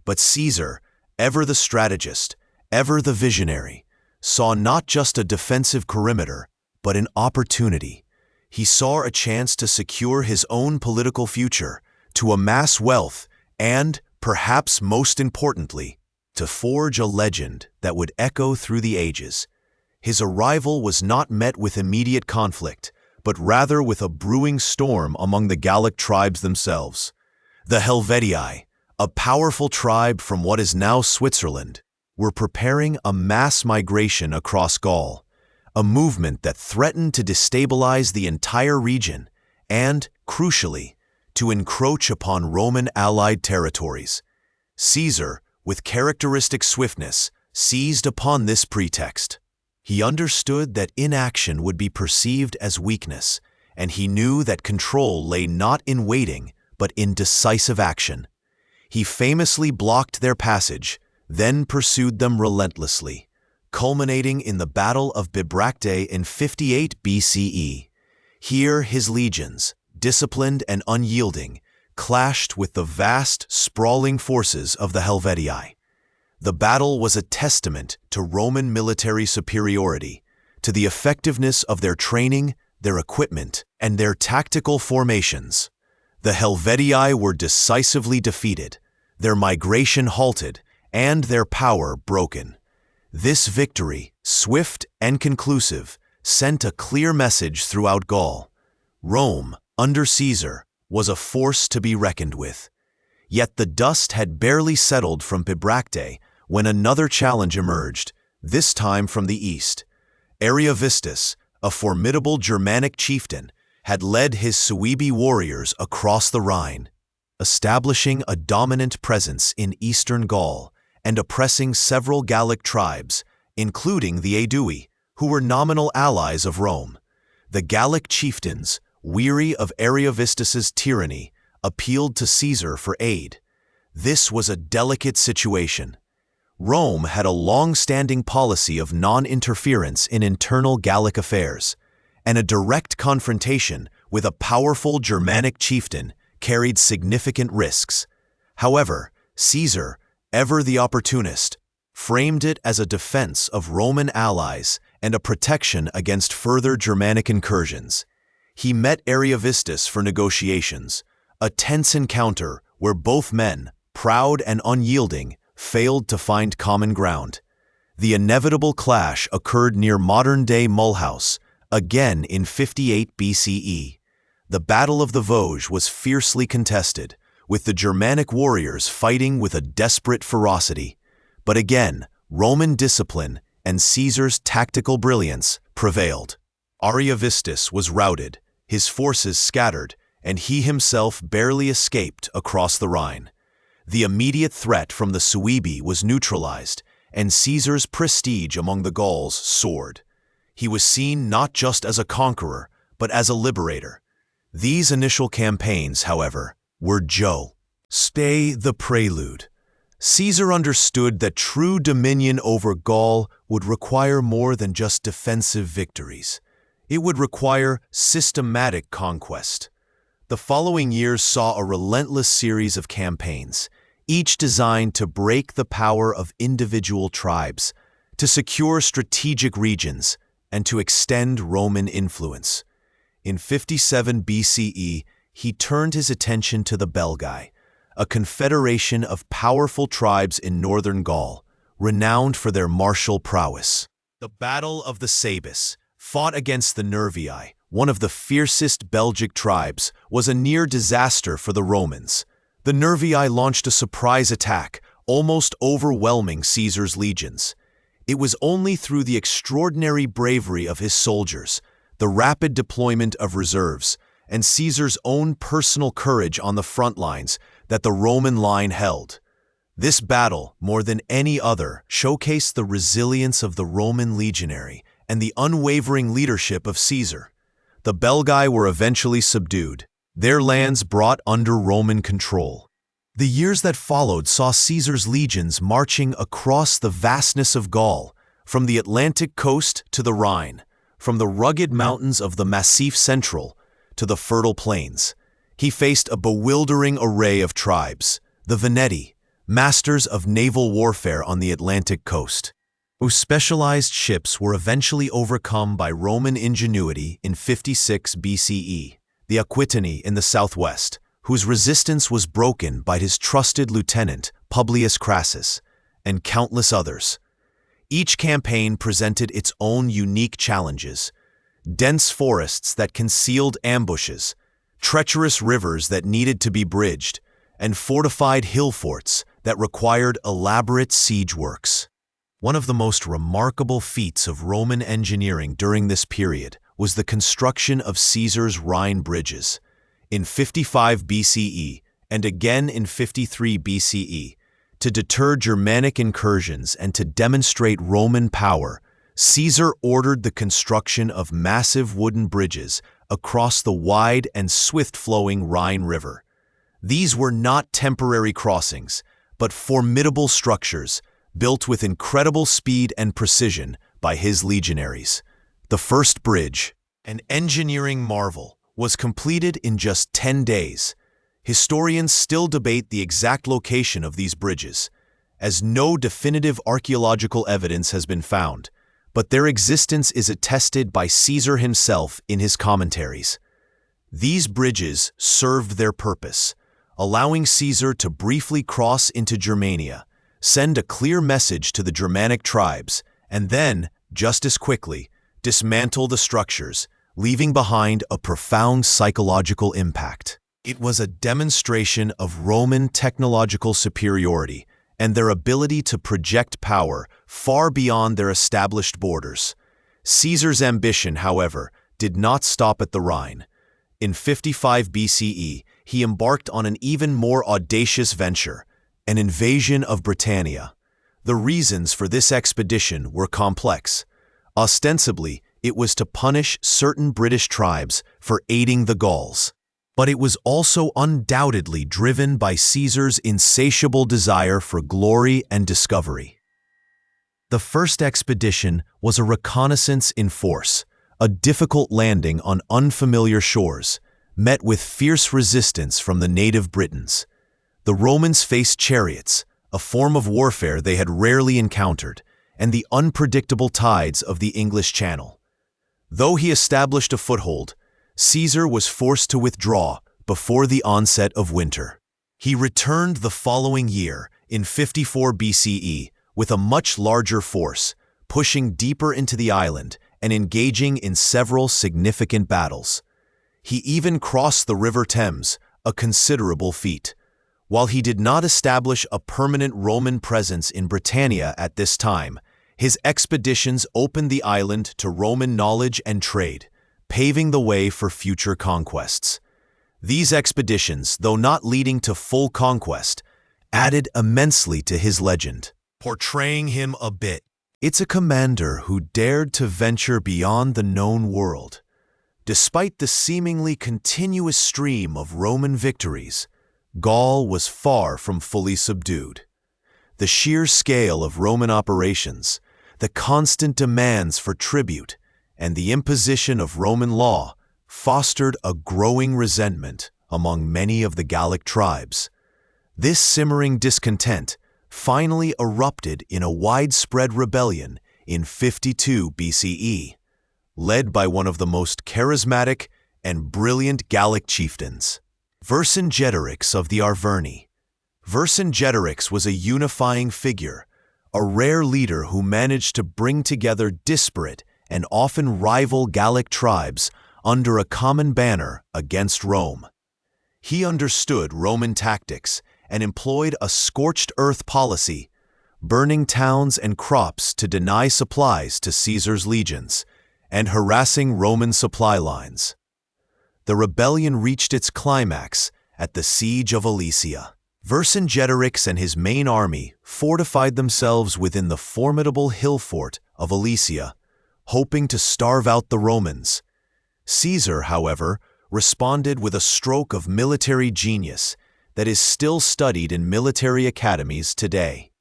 But Caesar, ever the strategist, ever the visionary, saw not just a defensive perimeter, but an opportunity. He saw a chance to secure his own political future, to amass wealth, and, perhaps most importantly, to forge a legend that would echo through the ages. His arrival was not met with immediate conflict, but rather with a brewing storm among the Gallic tribes themselves. The Helvetii, a powerful tribe from what is now Switzerland, were preparing a mass migration across Gaul, a movement that threatened to destabilize the entire region and, crucially, to encroach upon Roman allied territories. Caesar, with characteristic swiftness, seized upon this pretext. He understood that inaction would be perceived as weakness, and he knew that control lay not in waiting, but in decisive action. He famously blocked their passage, then pursued them relentlessly, culminating in the Battle of Bibracte in 58 BCE. Here his legions, disciplined and unyielding, clashed with the vast, sprawling forces of the Helvetii. The battle was a testament to Roman military superiority, to the effectiveness of their training, their equipment, and their tactical formations. The Helvetii were decisively defeated, their migration halted, and their power broken. This victory, swift and conclusive, sent a clear message throughout Gaul. Rome, under Caesar, was a force to be reckoned with. Yet the dust had barely settled from Bibracte when another challenge emerged, this time from the east. Ariovistus, a formidable Germanic chieftain, had led his Suebi warriors across the Rhine, establishing a dominant presence in eastern Gaul and oppressing several Gallic tribes, including the Aedui, who were nominal allies of Rome. The Gallic chieftains, weary of Ariovistus's tyranny, appealed to Caesar for aid. This was a delicate situation. Rome had a long-standing policy of non-interference in internal Gallic affairs, and a direct confrontation with a powerful Germanic chieftain carried significant risks. However, Caesar, ever the opportunist, framed it as a defense of Roman allies and a protection against further Germanic incursions. He met Ariovistus for negotiations, a tense encounter where both men, proud and unyielding, failed to find common ground. The inevitable clash occurred near modern-day Mulhouse, again in 58 BCE. The Battle of the Vosges was fiercely contested, with the Germanic warriors fighting with a desperate ferocity. But again, Roman discipline and Caesar's tactical brilliance prevailed. Ariovistus was routed, his forces scattered, and he himself barely escaped across the Rhine. The immediate threat from the Suebi was neutralized, and Caesar's prestige among the Gauls soared. He was seen not just as a conqueror, but as a liberator. These initial campaigns, however, were the prelude. Caesar understood that true dominion over Gaul would require more than just defensive victories. It would require systematic conquest. The following years saw a relentless series of campaigns, each designed to break the power of individual tribes, to secure strategic regions, and to extend Roman influence. In 57 BCE, he turned his attention to the Belgae, a confederation of powerful tribes in northern Gaul, renowned for their martial prowess. The Battle of the Sabis, fought against the Nervii, one of the fiercest Belgic tribes, was a near disaster for the Romans. The Nervii launched a surprise attack, almost overwhelming Caesar's legions. It was only through the extraordinary bravery of his soldiers, the rapid deployment of reserves, and Caesar's own personal courage on the front lines that the Roman line held. This battle, more than any other, showcased the resilience of the Roman legionary and the unwavering leadership of Caesar. The Belgae were eventually subdued, their lands brought under Roman control. The years that followed saw Caesar's legions marching across the vastness of Gaul, from the Atlantic coast to the Rhine, from the rugged mountains of the Massif Central to the fertile plains. He faced a bewildering array of tribes, the Veneti, masters of naval warfare on the Atlantic coast, whose specialized ships were eventually overcome by Roman ingenuity in 56 BCE, the Aquitani in the southwest, whose resistance was broken by his trusted lieutenant, Publius Crassus, and countless others. Each campaign presented its own unique challenges: dense forests that concealed ambushes, treacherous rivers that needed to be bridged, and fortified hill forts that required elaborate siege works. One of the most remarkable feats of Roman engineering during this period was the construction of Caesar's Rhine bridges. In 55 BCE, and again in 53 BCE, to deter Germanic incursions and to demonstrate Roman power, Caesar ordered the construction of massive wooden bridges across the wide and swift-flowing Rhine River. These were not temporary crossings, but formidable structures built with incredible speed and precision by his legionaries. The first bridge, an engineering marvel, was completed in just 10 days. Historians still debate the exact location of these bridges, as no definitive archaeological evidence has been found, but their existence is attested by Caesar himself in his commentaries. These bridges served their purpose, allowing Caesar to briefly cross into Germania, send a clear message to the Germanic tribes, and then, just as quickly, dismantle the structures, leaving behind a profound psychological impact. It was a demonstration of Roman technological superiority and their ability to project power far beyond their established borders. Caesar's ambition, however, did not stop at the Rhine. In 55 BCE, he embarked on an even more audacious venture, an invasion of Britannia. The reasons for this expedition were complex. Ostensibly, it was to punish certain British tribes for aiding the Gauls. But it was also undoubtedly driven by Caesar's insatiable desire for glory and discovery. The first expedition was a reconnaissance in force, a difficult landing on unfamiliar shores, met with fierce resistance from the native Britons. The Romans faced chariots, a form of warfare they had rarely encountered, and the unpredictable tides of the English Channel. Though he established a foothold, Caesar was forced to withdraw before the onset of winter. He returned the following year, in 54 BCE, with a much larger force, pushing deeper into the island and engaging in several significant battles. He even crossed the River Thames, a considerable feat. While he did not establish a permanent Roman presence in Britannia at this time, his expeditions opened the island to Roman knowledge and trade, paving the way for future conquests. These expeditions, though not leading to full conquest, added immensely to his legend, portraying him a bit. It's a commander who dared to venture beyond the known world. Despite the seemingly continuous stream of Roman victories, Gaul was far from fully subdued. The sheer scale of Roman operations, the constant demands for tribute, and the imposition of Roman law fostered a growing resentment among many of the Gallic tribes. This simmering discontent finally erupted in a widespread rebellion in 52 BCE, led by one of the most charismatic and brilliant Gallic chieftains, Vercingetorix of the Arverni. Vercingetorix was a unifying figure, a rare leader who managed to bring together disparate and often rival Gallic tribes under a common banner against Rome. He understood Roman tactics and employed a scorched earth policy, burning towns and crops to deny supplies to Caesar's legions, and harassing Roman supply lines. The rebellion reached its climax at the Siege of Alesia. Vercingetorix and his main army fortified themselves within the formidable hill fort of Alesia, hoping to starve out the Romans. Caesar, however, responded with a stroke of military genius that is still studied in military academies today.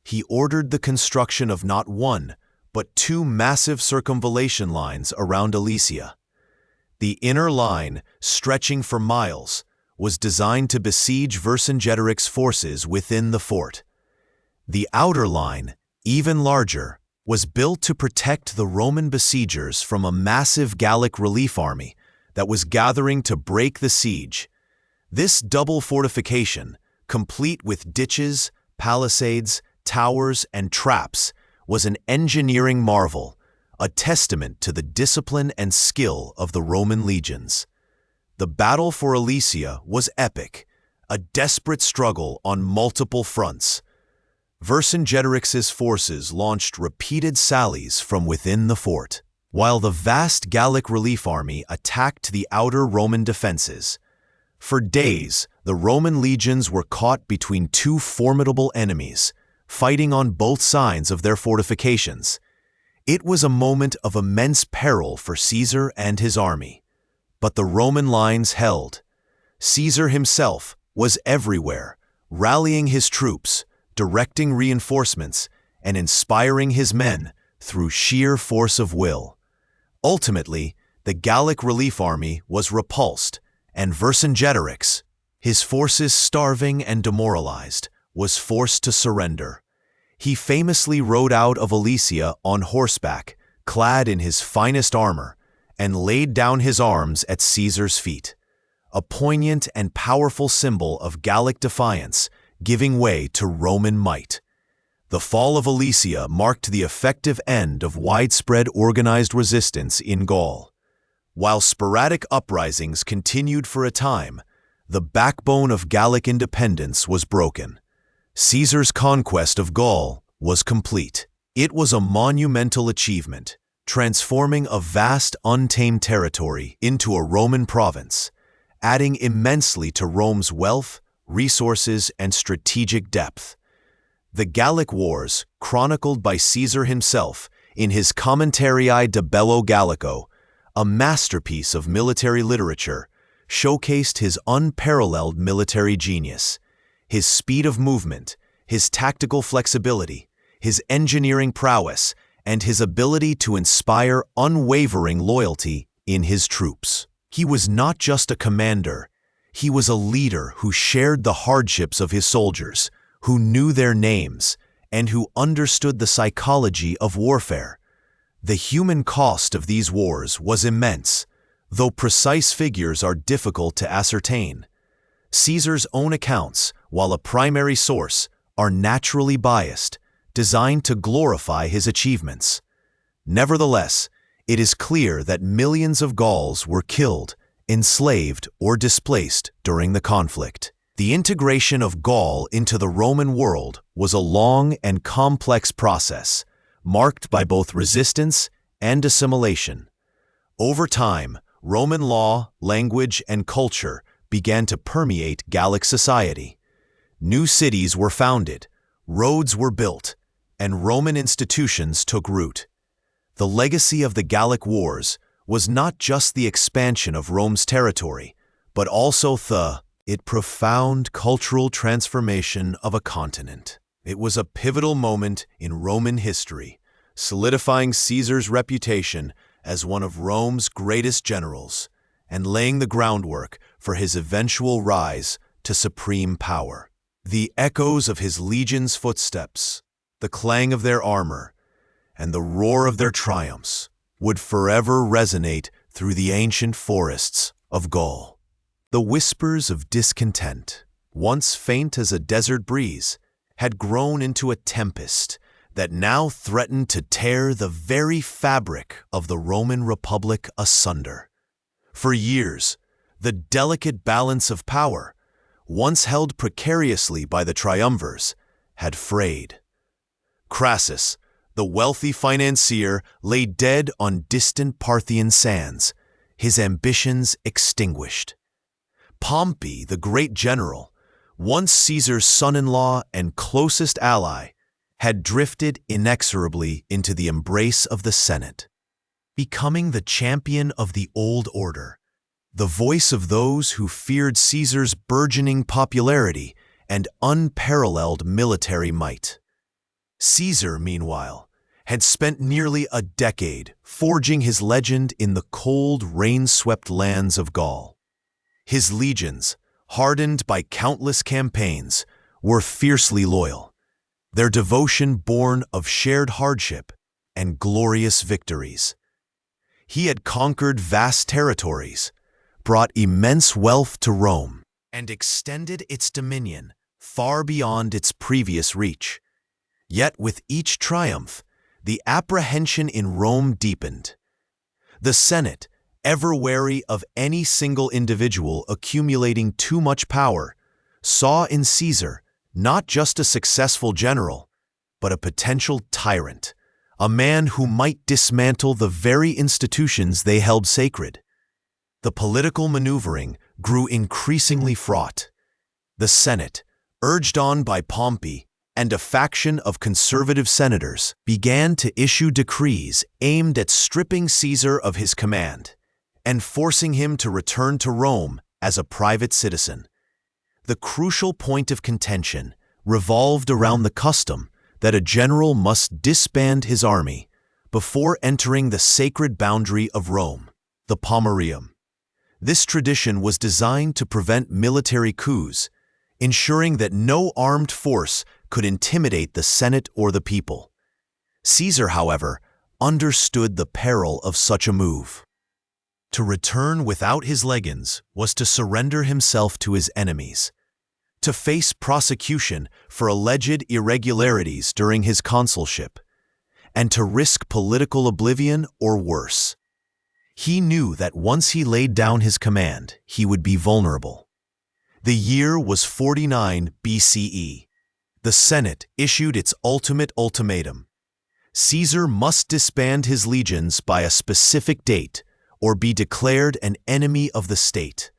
He ordered the construction of not one, but two massive circumvallation lines around Alesia. The inner line, stretching for miles, was designed to besiege Vercingetorix's forces within the fort. The outer line, even larger, was built to protect the Roman besiegers from a massive Gallic relief army that was gathering to break the siege. This double fortification, complete with ditches, palisades, towers, and traps, was an engineering marvel, a testament to the discipline and skill of the Roman legions. The battle for Alesia was epic, a desperate struggle on multiple fronts. Vercingetorix's forces launched repeated sallies from within the fort, while the vast Gallic relief army attacked the outer Roman defenses. For days, the Roman legions were caught between two formidable enemies, fighting on both sides of their fortifications. It was a moment of immense peril for Caesar and his army. But the Roman lines held. Caesar himself was everywhere, rallying his troops, directing reinforcements, and inspiring his men through sheer force of will. Ultimately, the Gallic relief army was repulsed, and Vercingetorix, his forces starving and demoralized, was forced to surrender. He famously rode out of Alesia on horseback, clad in his finest armor, and laid down his arms at Caesar's feet, a poignant and powerful symbol of Gallic defiance giving way to Roman might. The fall of Alesia marked the effective end of widespread organized resistance in Gaul. While sporadic uprisings continued for a time, the backbone of Gallic independence was broken. Caesar's conquest of Gaul was complete. It was a monumental achievement, transforming a vast untamed territory into a Roman province, adding immensely to Rome's wealth, resources, and strategic depth. The Gallic Wars, chronicled by Caesar himself in his Commentarii de Bello Gallico, a masterpiece of military literature, showcased his unparalleled military genius, his speed of movement, his tactical flexibility, his engineering prowess, and his ability to inspire unwavering loyalty in his troops. He was not just a commander, he was a leader who shared the hardships of his soldiers, who knew their names, and who understood the psychology of warfare. The human cost of these wars was immense, though precise figures are difficult to ascertain. Caesar's own accounts, while a primary source, are naturally biased, designed to glorify his achievements. Nevertheless, it is clear that millions of Gauls were killed, enslaved, or displaced during the conflict. The integration of Gaul into the Roman world was a long and complex process, marked by both resistance and assimilation. Over time, Roman law, language, and culture began to permeate Gallic society. New cities were founded, roads were built, and Roman institutions took root. The legacy of the Gallic Wars was not just the expansion of Rome's territory, but also the profound cultural transformation of a continent. It was a pivotal moment in Roman history, solidifying Caesar's reputation as one of Rome's greatest generals and laying the groundwork for his eventual rise to supreme power. The echoes of his legion's footsteps, the clang of their armor, and the roar of their triumphs would forever resonate through the ancient forests of Gaul. The whispers of discontent, once faint as a desert breeze, had grown into a tempest that now threatened to tear the very fabric of the Roman Republic asunder. For years, the delicate balance of power, once held precariously by the triumvirs, had frayed. Crassus, the wealthy financier, lay dead on distant Parthian sands, his ambitions extinguished. Pompey, the great general, once Caesar's son-in-law and closest ally, had drifted inexorably into the embrace of the Senate, becoming the champion of the old order, the voice of those who feared Caesar's burgeoning popularity and unparalleled military might. Caesar, meanwhile, had spent nearly a decade forging his legend in the cold, rain-swept lands of Gaul. His legions, hardened by countless campaigns, were fiercely loyal, their devotion born of shared hardship and glorious victories. He had conquered vast territories, brought immense wealth to Rome, and extended its dominion far beyond its previous reach. Yet with each triumph, the apprehension in Rome deepened. The Senate, ever wary of any single individual accumulating too much power, saw in Caesar not just a successful general, but a potential tyrant, a man who might dismantle the very institutions they held sacred. The political maneuvering grew increasingly fraught. The Senate, urged on by Pompey and a faction of conservative senators, began to issue decrees aimed at stripping Caesar of his command and forcing him to return to Rome as a private citizen. The crucial point of contention revolved around the custom that a general must disband his army before entering the sacred boundary of Rome, the Pomerium. This tradition was designed to prevent military coups, ensuring that no armed force could intimidate the Senate or the people. Caesar, however, understood the peril of such a move. To return without his legions was to surrender himself to his enemies, to face prosecution for alleged irregularities during his consulship, and to risk political oblivion or worse. He knew that once he laid down his command, he would be vulnerable. The year was 49 BCE. The Senate issued its ultimate ultimatum. Caesar must disband his legions by a specific date or be declared an enemy of the state.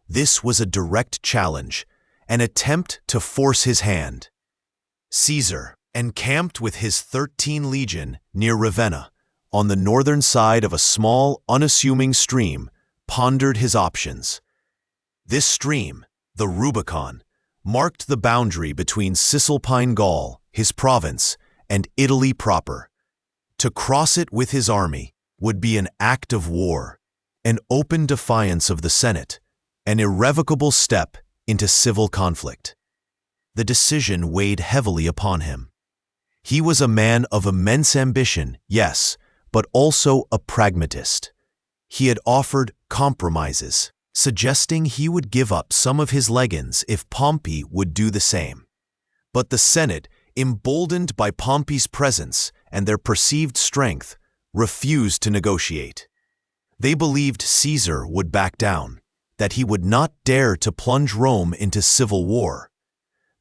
This was a direct challenge, an attempt to force his hand. Caesar, encamped with his 13 legion near Ravenna, on the northern side of a small, unassuming stream, pondered his options. This stream, the Rubicon, marked the boundary between Cisalpine Gaul, his province, and Italy proper. To cross it with his army would be an act of war, an open defiance of the Senate, an irrevocable step into civil conflict. The decision weighed heavily upon him. He was a man of immense ambition, yes, but also a pragmatist. He had offered compromises, suggesting he would give up some of his legions if Pompey would do the same. But the Senate, emboldened by Pompey's presence and their perceived strength, refused to negotiate. They believed Caesar would back down, that he would not dare to plunge Rome into civil war.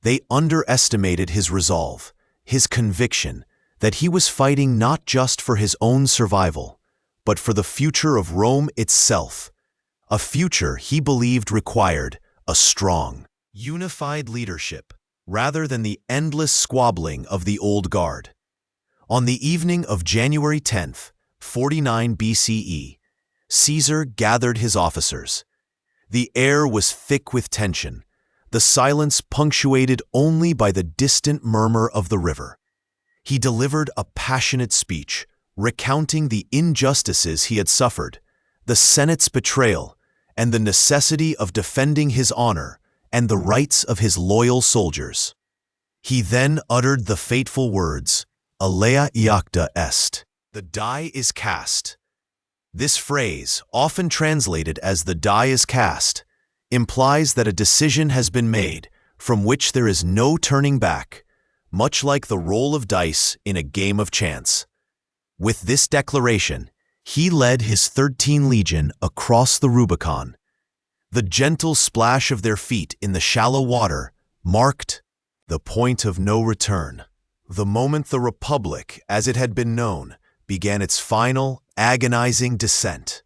They underestimated his resolve, his conviction that he was fighting not just for his own survival, but for the future of Rome itself, a future he believed required a strong, unified leadership rather than the endless squabbling of the old guard. On the evening of January 10th, 49 BCE, Caesar gathered his officers. The air was thick with tension, the silence punctuated only by the distant murmur of the river. He delivered a passionate speech, recounting the injustices he had suffered, the Senate's betrayal, and the necessity of defending his honor and the rights of his loyal soldiers. He then uttered the fateful words, "Alea iacta est," the die is cast. This phrase, often translated as "the die is cast," implies that a decision has been made from which there is no turning back, much like the roll of dice in a game of chance. With this declaration, he led his 13 legion across the Rubicon. The gentle splash of their feet in the shallow water marked the point of no return, the moment the Republic, as it had been known, began its final, agonizing descent.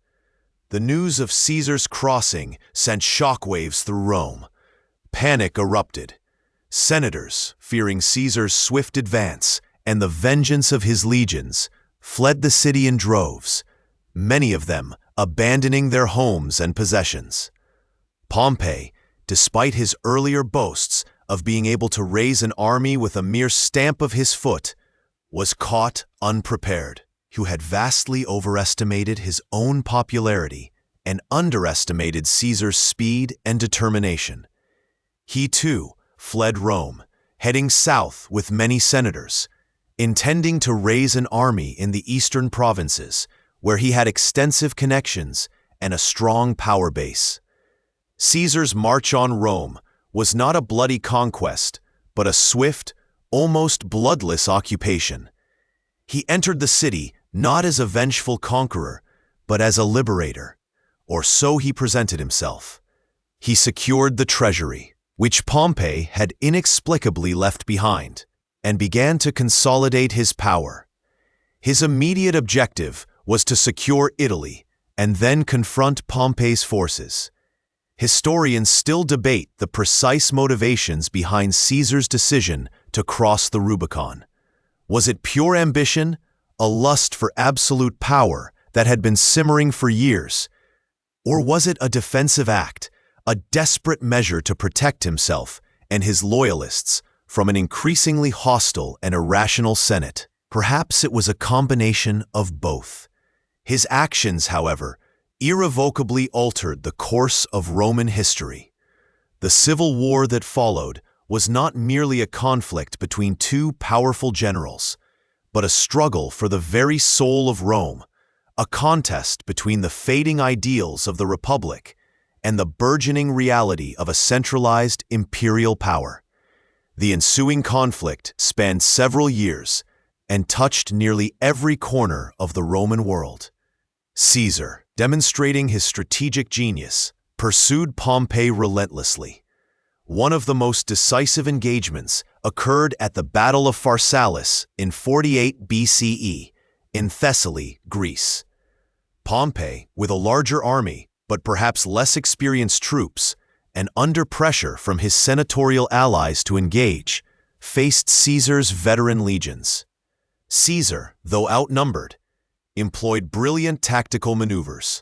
The news of Caesar's crossing sent shockwaves through Rome. Panic erupted. Senators, fearing Caesar's swift advance and the vengeance of his legions, fled the city in droves, many of them abandoning their homes and possessions. Pompey, despite his earlier boasts of being able to raise an army with a mere stamp of his foot, was caught unprepared, who had vastly overestimated his own popularity and underestimated Caesar's speed and determination. He, too, fled Rome, heading south with many senators, intending to raise an army in the eastern provinces, where he had extensive connections and a strong power base. Caesar's march on Rome was not a bloody conquest, but a swift, almost bloodless occupation. He entered the city not as a vengeful conqueror, but as a liberator, or so he presented himself. He secured the treasury, which Pompey had inexplicably left behind, and began to consolidate his power. His immediate objective was to secure Italy and then confront Pompey's forces. Historians still debate the precise motivations behind Caesar's decision to cross the Rubicon. Was it pure ambition, a lust for absolute power that had been simmering for years? Or was it a defensive act, a desperate measure to protect himself and his loyalists from an increasingly hostile and irrational Senate? Perhaps it was a combination of both. His actions, however, irrevocably altered the course of Roman history. The civil war that followed was not merely a conflict between two powerful generals, but a struggle for the very soul of Rome, a contest between the fading ideals of the Republic and the burgeoning reality of a centralized imperial power. The ensuing conflict spanned several years and touched nearly every corner of the Roman world. Caesar, demonstrating his strategic genius, pursued Pompey relentlessly. One of the most decisive engagements occurred at the Battle of Pharsalus in 48 BCE in Thessaly, Greece. Pompey, with a larger army but perhaps less experienced troops, and under pressure from his senatorial allies to engage, faced Caesar's veteran legions. Caesar, though outnumbered, employed brilliant tactical maneuvers.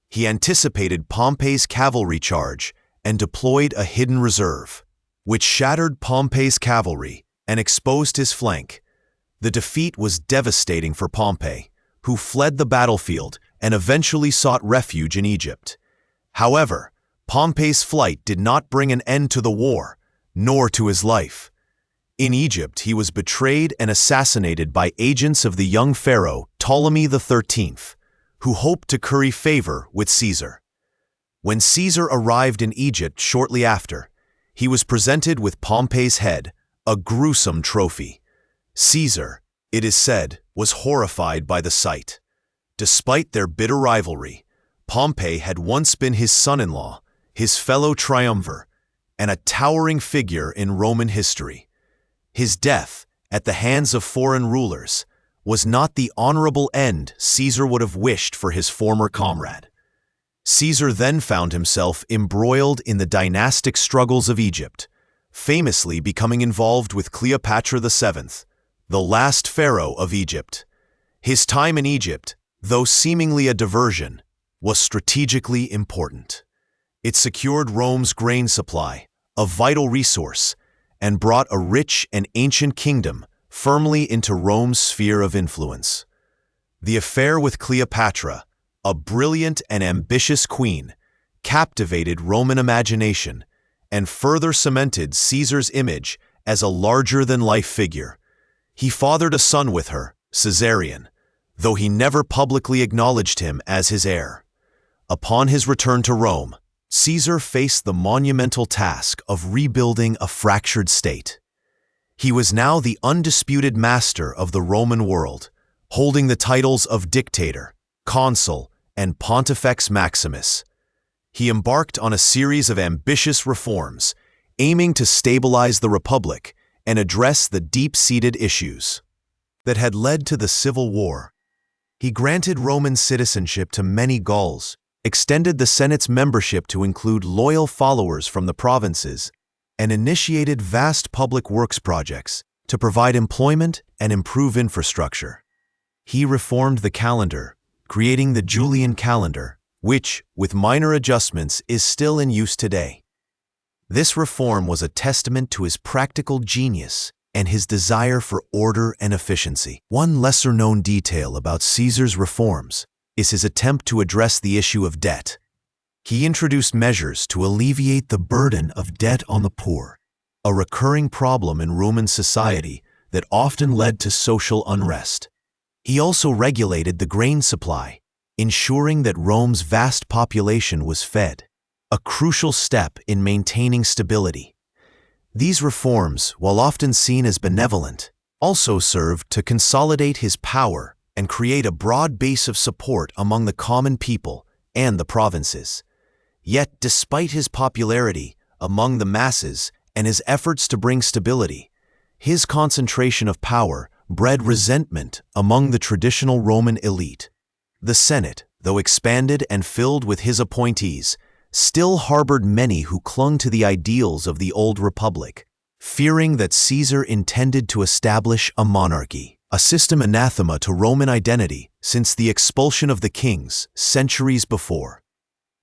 He anticipated Pompey's cavalry charge and deployed a hidden reserve, which shattered Pompey's cavalry and exposed his flank. The defeat was devastating for Pompey, who fled the battlefield and eventually sought refuge in Egypt. However, Pompey's flight did not bring an end to the war, nor to his life. In Egypt, he was betrayed and assassinated by agents of the young pharaoh Ptolemy XIII, who hoped to curry favor with Caesar. When Caesar arrived in Egypt shortly after, he was presented with Pompey's head, a gruesome trophy. Caesar, it is said, was horrified by the sight. Despite their bitter rivalry, Pompey had once been his son-in-law, his fellow triumvir, and a towering figure in Roman history. His death, at the hands of foreign rulers, was not the honorable end Caesar would have wished for his former comrade. Caesar then found himself embroiled in the dynastic struggles of Egypt, famously becoming involved with Cleopatra VII, the last pharaoh of Egypt. His time in Egypt, though seemingly a diversion, was strategically important. It secured Rome's grain supply, a vital resource, and brought a rich and ancient kingdom firmly into Rome's sphere of influence. The affair with Cleopatra, a brilliant and ambitious queen, captivated Roman imagination and further cemented Caesar's image as a larger-than-life figure. He fathered a son with her, Caesarion, though he never publicly acknowledged him as his heir. Upon his return to Rome, Caesar faced the monumental task of rebuilding a fractured state. He was now the undisputed master of the Roman world, holding the titles of Dictator, Consul, and Pontifex Maximus. He embarked on a series of ambitious reforms, aiming to stabilize the Republic and address the deep-seated issues that had led to the Civil War. He granted Roman citizenship to many Gauls, extended the Senate's membership to include loyal followers from the provinces, and initiated vast public works projects to provide employment and improve infrastructure. He reformed the calendar, creating the Julian calendar, which, with minor adjustments, is still in use today. This reform was a testament to his practical genius and his desire for order and efficiency. One lesser-known detail about Caesar's reforms is his attempt to address the issue of debt. He introduced measures to alleviate the burden of debt on the poor, a recurring problem in Roman society that often led to social unrest. He also regulated the grain supply, ensuring that Rome's vast population was fed, a crucial step in maintaining stability. These reforms, while often seen as benevolent, also served to consolidate his power and create a broad base of support among the common people and the provinces. Yet, despite his popularity among the masses and his efforts to bring stability, his concentration of power bred resentment among the traditional Roman elite. The Senate, though expanded and filled with his appointees, still harbored many who clung to the ideals of the old republic, fearing that Caesar intended to establish a monarchy, a system anathema to Roman identity since the expulsion of the kings centuries before.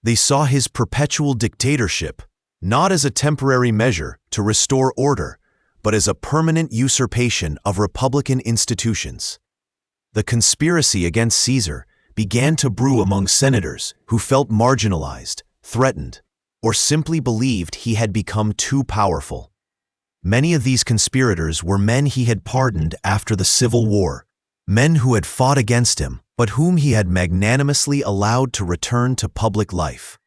They saw his perpetual dictatorship not as a temporary measure to restore order, but as a permanent usurpation of republican institutions. The conspiracy against Caesar began to brew among senators who felt marginalized, threatened, or simply believed he had become too powerful. Many of these conspirators were men he had pardoned after the Civil War, men who had fought against him, but whom he had magnanimously allowed to return to public life.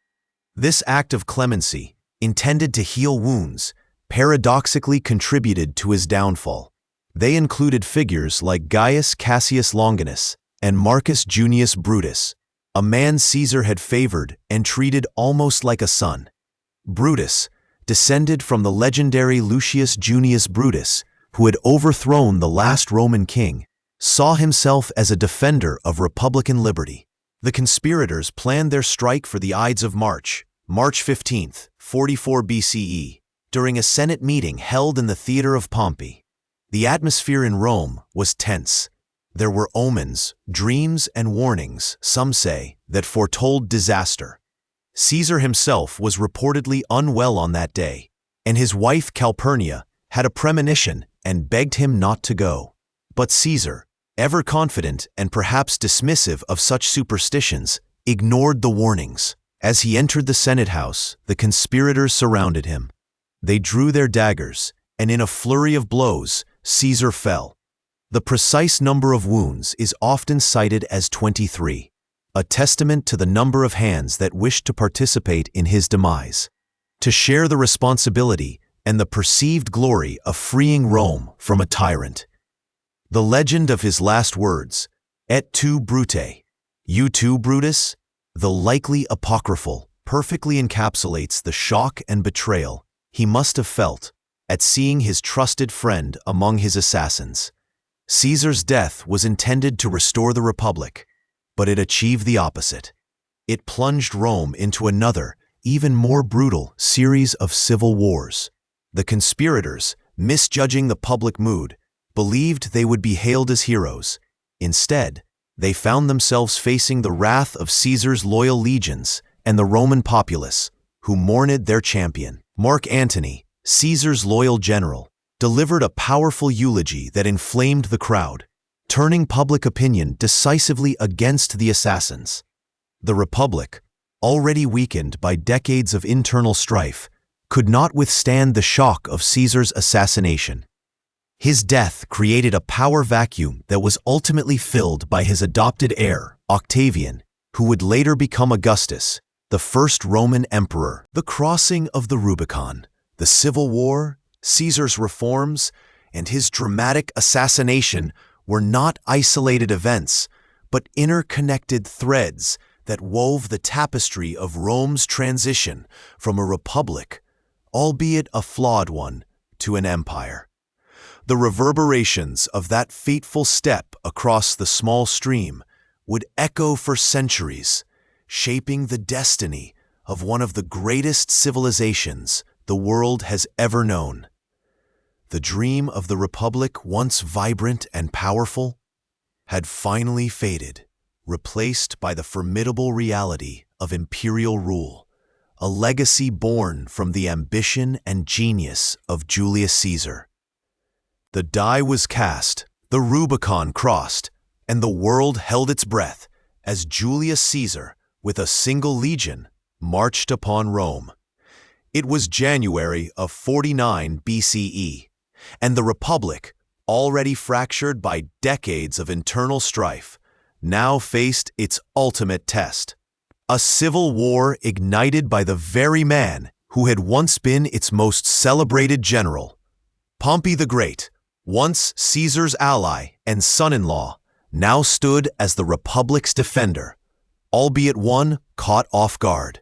This act of clemency, intended to heal wounds, paradoxically contributed to his downfall. They included figures like Gaius Cassius Longinus and Marcus Junius Brutus, a man Caesar had favored and treated almost like a son. Brutus, descended from the legendary Lucius Junius Brutus, who had overthrown the last Roman king, saw himself as a defender of republican liberty. The conspirators planned their strike for the Ides of March, March 15th, 44 BCE, during a Senate meeting held in the Theater of Pompey. The atmosphere in Rome was tense. There were omens, dreams, and warnings, some say, that foretold disaster. Caesar himself was reportedly unwell on that day, and his wife Calpurnia had a premonition and begged him not to go. But Caesar, ever confident and perhaps dismissive of such superstitions, ignored the warnings. As he entered the Senate house, the conspirators surrounded him. They drew their daggers, and in a flurry of blows, Caesar fell. The precise number of wounds is often cited as 23, a testament to the number of hands that wished to participate in his demise, to share the responsibility and the perceived glory of freeing Rome from a tyrant. The legend of his last words, "Et tu, Brute," "You too, Brutus," the likely apocryphal, perfectly encapsulates the shock and betrayal he must have felt at seeing his trusted friend among his assassins. Caesar's death was intended to restore the Republic, but it achieved the opposite. It plunged Rome into another, even more brutal, series of civil wars. The conspirators, misjudging the public mood, believed they would be hailed as heroes. Instead, they found themselves facing the wrath of Caesar's loyal legions and the Roman populace, who mourned their champion. Mark Antony, Caesar's loyal general, delivered a powerful eulogy that inflamed the crowd, turning public opinion decisively against the assassins. The Republic, already weakened by decades of internal strife, could not withstand the shock of Caesar's assassination. His death created a power vacuum that was ultimately filled by his adopted heir, Octavian, who would later become Augustus, the first Roman emperor. The crossing of the Rubicon, the Civil War, Caesar's reforms, and his dramatic assassination were not isolated events, but interconnected threads that wove the tapestry of Rome's transition from a republic, albeit a flawed one, to an empire. The reverberations of that fateful step across the small stream would echo for centuries, shaping the destiny of one of the greatest civilizations the world has ever known. The dream of the Republic, once vibrant and powerful, had finally faded, replaced by the formidable reality of imperial rule, a legacy born from the ambition and genius of Julius Caesar. The die was cast, the Rubicon crossed, and the world held its breath as Julius Caesar, with a single legion, marched upon Rome. It was January of 49 BCE, and the Republic, already fractured by decades of internal strife, now faced its ultimate test. A civil war ignited by the very man who had once been its most celebrated general. Pompey the Great, once Caesar's ally and son-in-law, now stood as the Republic's defender, albeit one caught off guard.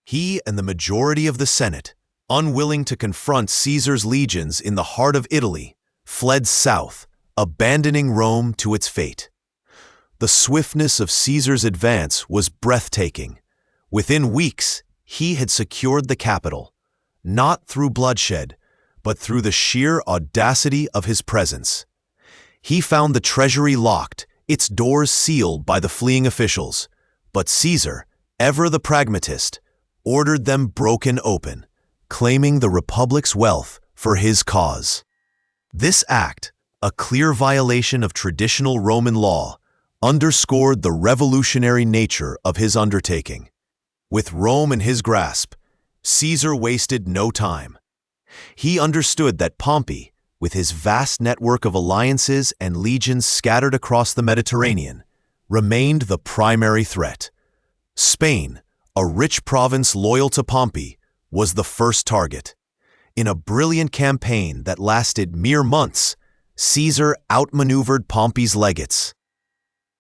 He and the majority of the Senate, unwilling to confront Caesar's legions in the heart of Italy, fled south, abandoning Rome to its fate. The swiftness of Caesar's advance was breathtaking. Within weeks, he had secured the capital, not through bloodshed, but through the sheer audacity of his presence. He found the treasury locked, its doors sealed by the fleeing officials, but Caesar, ever the pragmatist, ordered them broken open, claiming the Republic's wealth for his cause. This act, a clear violation of traditional Roman law, underscored the revolutionary nature of his undertaking. With Rome in his grasp, Caesar wasted no time. He understood that Pompey, with his vast network of alliances and legions scattered across the Mediterranean, remained the primary threat. Spain, a rich province loyal to Pompey, was the first target. In a brilliant campaign that lasted mere months, Caesar outmaneuvered Pompey's legates,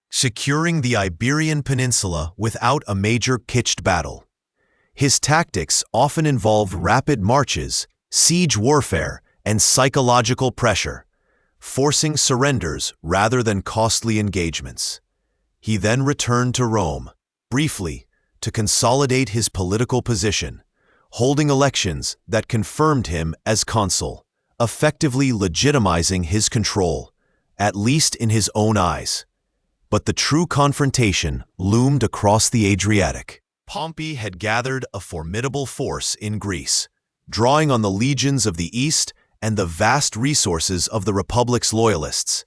securing the Iberian Peninsula without a major pitched battle. His tactics often involved rapid marches, siege warfare, and psychological pressure, forcing surrenders rather than costly engagements. He then returned to Rome, briefly, to consolidate his political position, holding elections that confirmed him as consul, effectively legitimizing his control, at least in his own eyes. But the true confrontation loomed across the Adriatic. Pompey had gathered a formidable force in Greece, drawing on the legions of the East and the vast resources of the Republic's loyalists.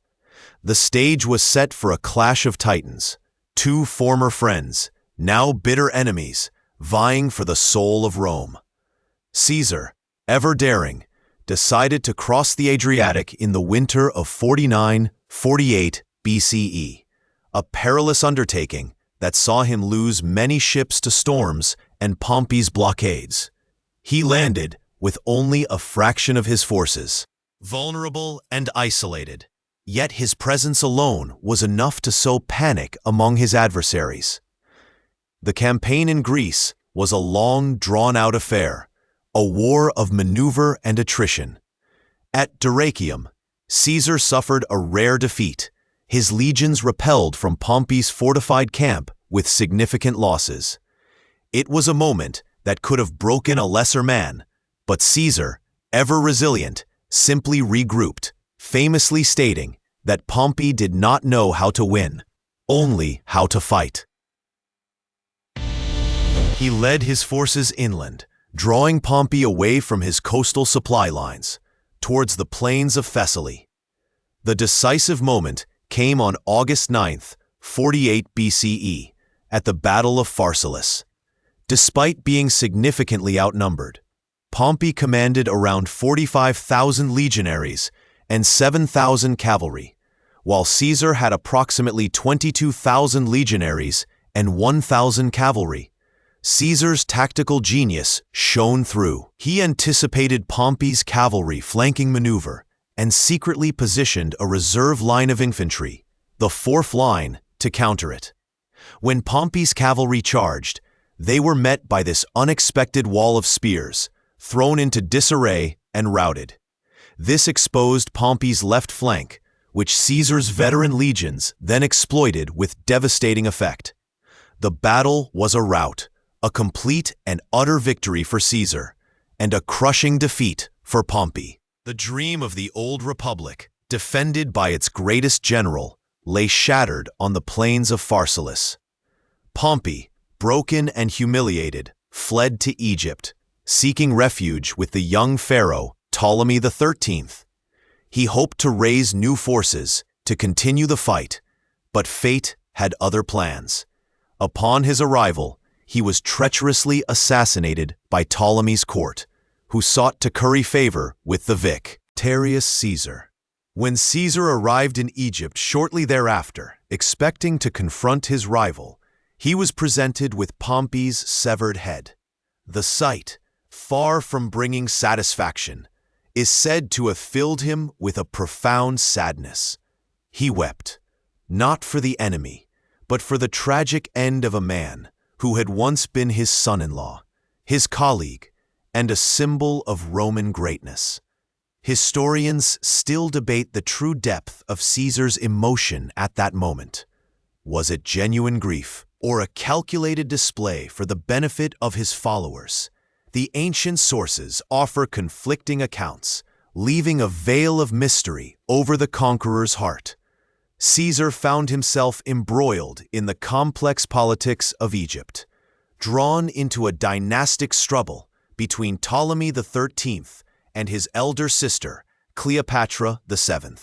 The stage was set for a clash of titans, two former friends, now bitter enemies, vying for the soul of Rome. Caesar, ever daring, decided to cross the Adriatic in the winter of 49-48 BCE, a perilous undertaking that saw him lose many ships to storms and Pompey's blockades. He landed with only a fraction of his forces, vulnerable and isolated. Yet his presence alone was enough to sow panic among his adversaries. The campaign in Greece was a long, drawn-out affair, a war of maneuver and attrition. At Dyrrhachium, Caesar suffered a rare defeat. His legions repelled from Pompey's fortified camp with significant losses. It was a moment that could have broken a lesser man, but Caesar, ever resilient, simply regrouped, famously stating that Pompey did not know how to win, only how to fight. He led his forces inland, drawing Pompey away from his coastal supply lines, towards the plains of Thessaly. The decisive moment came on August 9th, 48 BCE, at the Battle of Pharsalus. Despite being significantly outnumbered, Pompey commanded around 45,000 legionaries and 7,000 cavalry, while Caesar had approximately 22,000 legionaries and 1,000 cavalry. Caesar's tactical genius shone through. He anticipated Pompey's cavalry flanking maneuver and secretly positioned a reserve line of infantry, the fourth line, to counter it. When Pompey's cavalry charged, they were met by this unexpected wall of spears, thrown into disarray and routed. This exposed Pompey's left flank, which Caesar's veteran legions then exploited with devastating effect. The battle was a rout, a complete and utter victory for Caesar, and a crushing defeat for Pompey. The dream of the old Republic, defended by its greatest general, lay shattered on the plains of Pharsalus. Pompey, broken and humiliated, fled to Egypt, seeking refuge with the young pharaoh Ptolemy XIII. He hoped to raise new forces to continue the fight, but fate had other plans. Upon his arrival, he was treacherously assassinated by Ptolemy's court, who sought to curry favor with the victorious Caesar. When Caesar arrived in Egypt shortly thereafter, expecting to confront his rival, he was presented with Pompey's severed head. The sight, far from bringing satisfaction, is said to have filled him with a profound sadness. He wept, not for the enemy, but for the tragic end of a man who had once been his son-in-law, his colleague, and a symbol of Roman greatness. Historians still debate the true depth of Caesar's emotion at that moment. Was it genuine grief, or a calculated display for the benefit of his followers? The ancient sources offer conflicting accounts, leaving a veil of mystery over the conqueror's heart. Caesar found himself embroiled in the complex politics of Egypt, drawn into a dynastic struggle between Ptolemy XIII and his elder sister, Cleopatra VII.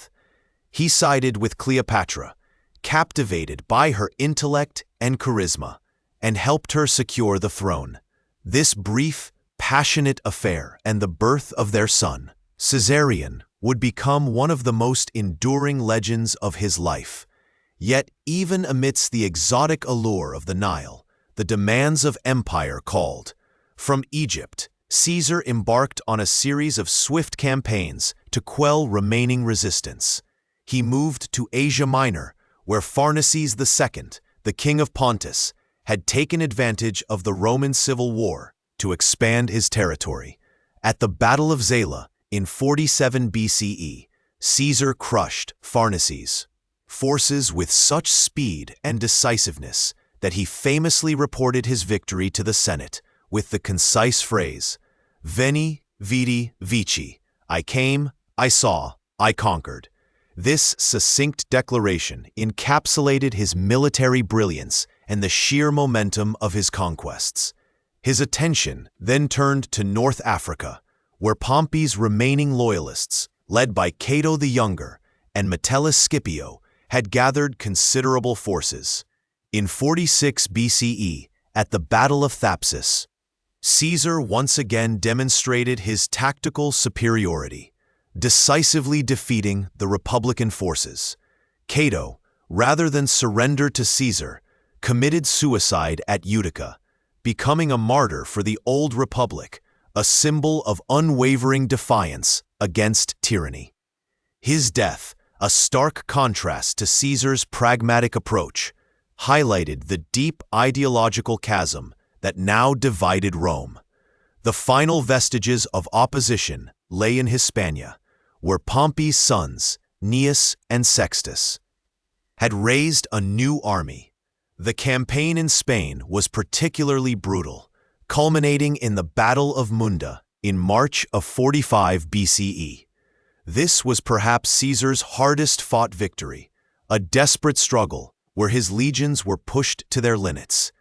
He sided with Cleopatra, captivated by her intellect and charisma, and helped her secure the throne. This brief, passionate affair and the birth of their son, Caesarion, would become one of the most enduring legends of his life. Yet, even amidst the exotic allure of the Nile, the demands of empire called. From Egypt, Caesar embarked on a series of swift campaigns to quell remaining resistance. He moved to Asia Minor, where Pharnaces II, the king of Pontus, had taken advantage of the Roman civil war to expand his territory. At the Battle of Zela in 47 BCE, Caesar crushed Pharnaces' forces with such speed and decisiveness that he famously reported his victory to the Senate with the concise phrase, "Veni, vidi, vici," I came, I saw, I conquered. This succinct declaration encapsulated his military brilliance and the sheer momentum of his conquests. His attention then turned to North Africa, where Pompey's remaining loyalists, led by Cato the Younger and Metellus Scipio, had gathered considerable forces. In 46 BCE, at the Battle of Thapsus, Caesar once again demonstrated his tactical superiority, decisively defeating the Republican forces. Cato, rather than surrender to Caesar, committed suicide at Utica, becoming a martyr for the old Republic, a symbol of unwavering defiance against tyranny. His death, a stark contrast to Caesar's pragmatic approach, highlighted the deep ideological chasm that now divided Rome. The final vestiges of opposition lay in Hispania, where Pompey's sons, Gnaeus and Sextus, had raised a new army. The campaign in Spain was particularly brutal, culminating in the Battle of Munda in March of 45 BCE. This was perhaps Caesar's hardest-fought victory, a desperate struggle where his legions were pushed to their limits.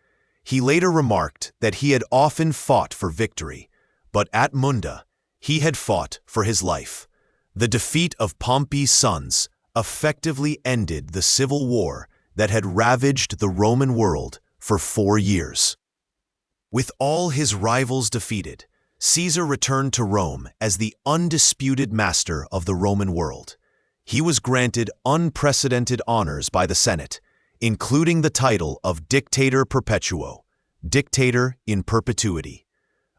He later remarked that he had often fought for victory, but at Munda, he had fought for his life. The defeat of Pompey's sons effectively ended the civil war that had ravaged the Roman world for 4 years. With all his rivals defeated, Caesar returned to Rome as the undisputed master of the Roman world. He was granted unprecedented honors by the Senate, including the title of Dictator Perpetuo, Dictator in perpetuity,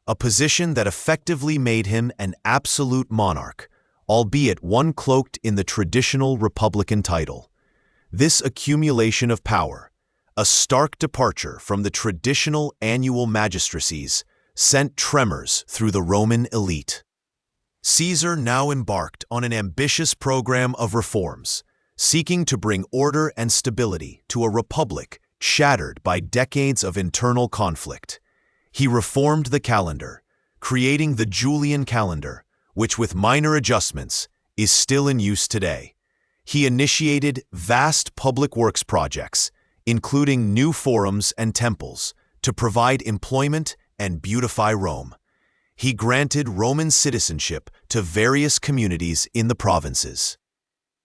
a position that effectively made him an absolute monarch, albeit one cloaked in the traditional republican title. This accumulation of power, a stark departure from the traditional annual magistracies, sent tremors through the Roman elite. Caesar now embarked on an ambitious program of reforms, seeking to bring order and stability to a republic shattered by decades of internal conflict. He reformed the calendar, creating the Julian calendar, which with minor adjustments is still in use today. He initiated vast public works projects, including new forums and temples, to provide employment and beautify Rome. He granted Roman citizenship to various communities in the provinces,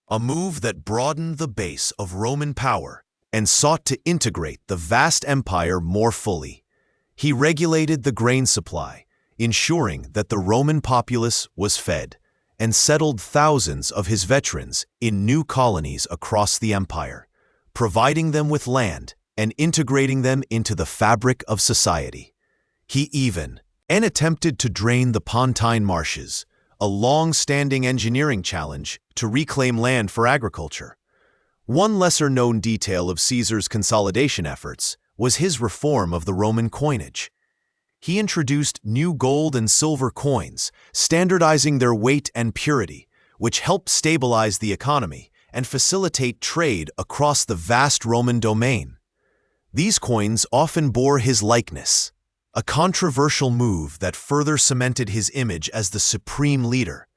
a move that broadened the base of Roman power and sought to integrate the vast empire more fully. He regulated the grain supply, ensuring that the Roman populace was fed, and settled thousands of his veterans in new colonies across the empire, providing them with land and integrating them into the fabric of society. He even attempted to drain the Pontine marshes, a long-standing engineering challenge to reclaim land for agriculture. One lesser-known detail of Caesar's consolidation efforts was his reform of the Roman coinage. He introduced new gold and silver coins, standardizing their weight and purity, which helped stabilize the economy and facilitate trade across the vast Roman domain. These coins often bore his likeness, a controversial move that further cemented his image as the supreme leader,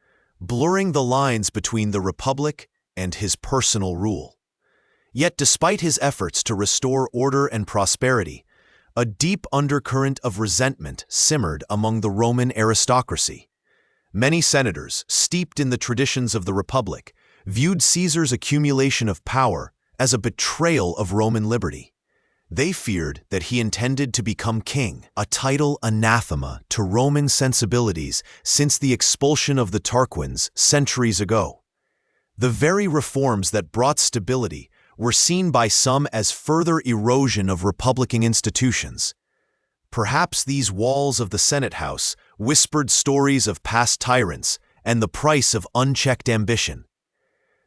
blurring the lines between the republic and his personal rule. Yet despite his efforts to restore order and prosperity, a deep undercurrent of resentment simmered among the Roman aristocracy. Many senators, steeped in the traditions of the Republic, viewed Caesar's accumulation of power as a betrayal of Roman liberty. They feared that he intended to become king, a title anathema to Roman sensibilities since the expulsion of the Tarquins centuries ago. The very reforms that brought stability were seen by some as further erosion of republican institutions. Perhaps these walls of the Senate House whispered stories of past tyrants and the price of unchecked ambition.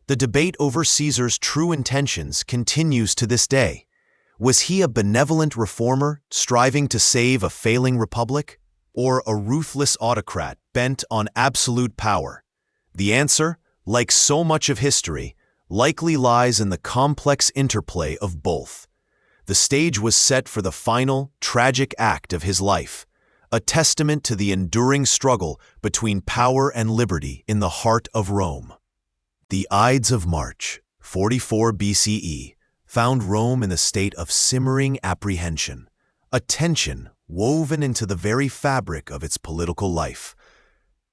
The debate over Caesar's true intentions continues to this day. Was he a benevolent reformer striving to save a failing republic? or a ruthless autocrat bent on absolute power? The answer, like so much of history, likely lies in the complex interplay of both. The stage was set for the final, tragic act of his life, a testament to the enduring struggle between power and liberty in the heart of Rome. The Ides of March, 44 BCE, found Rome in a state of simmering apprehension, a tension woven into the very fabric of its political life.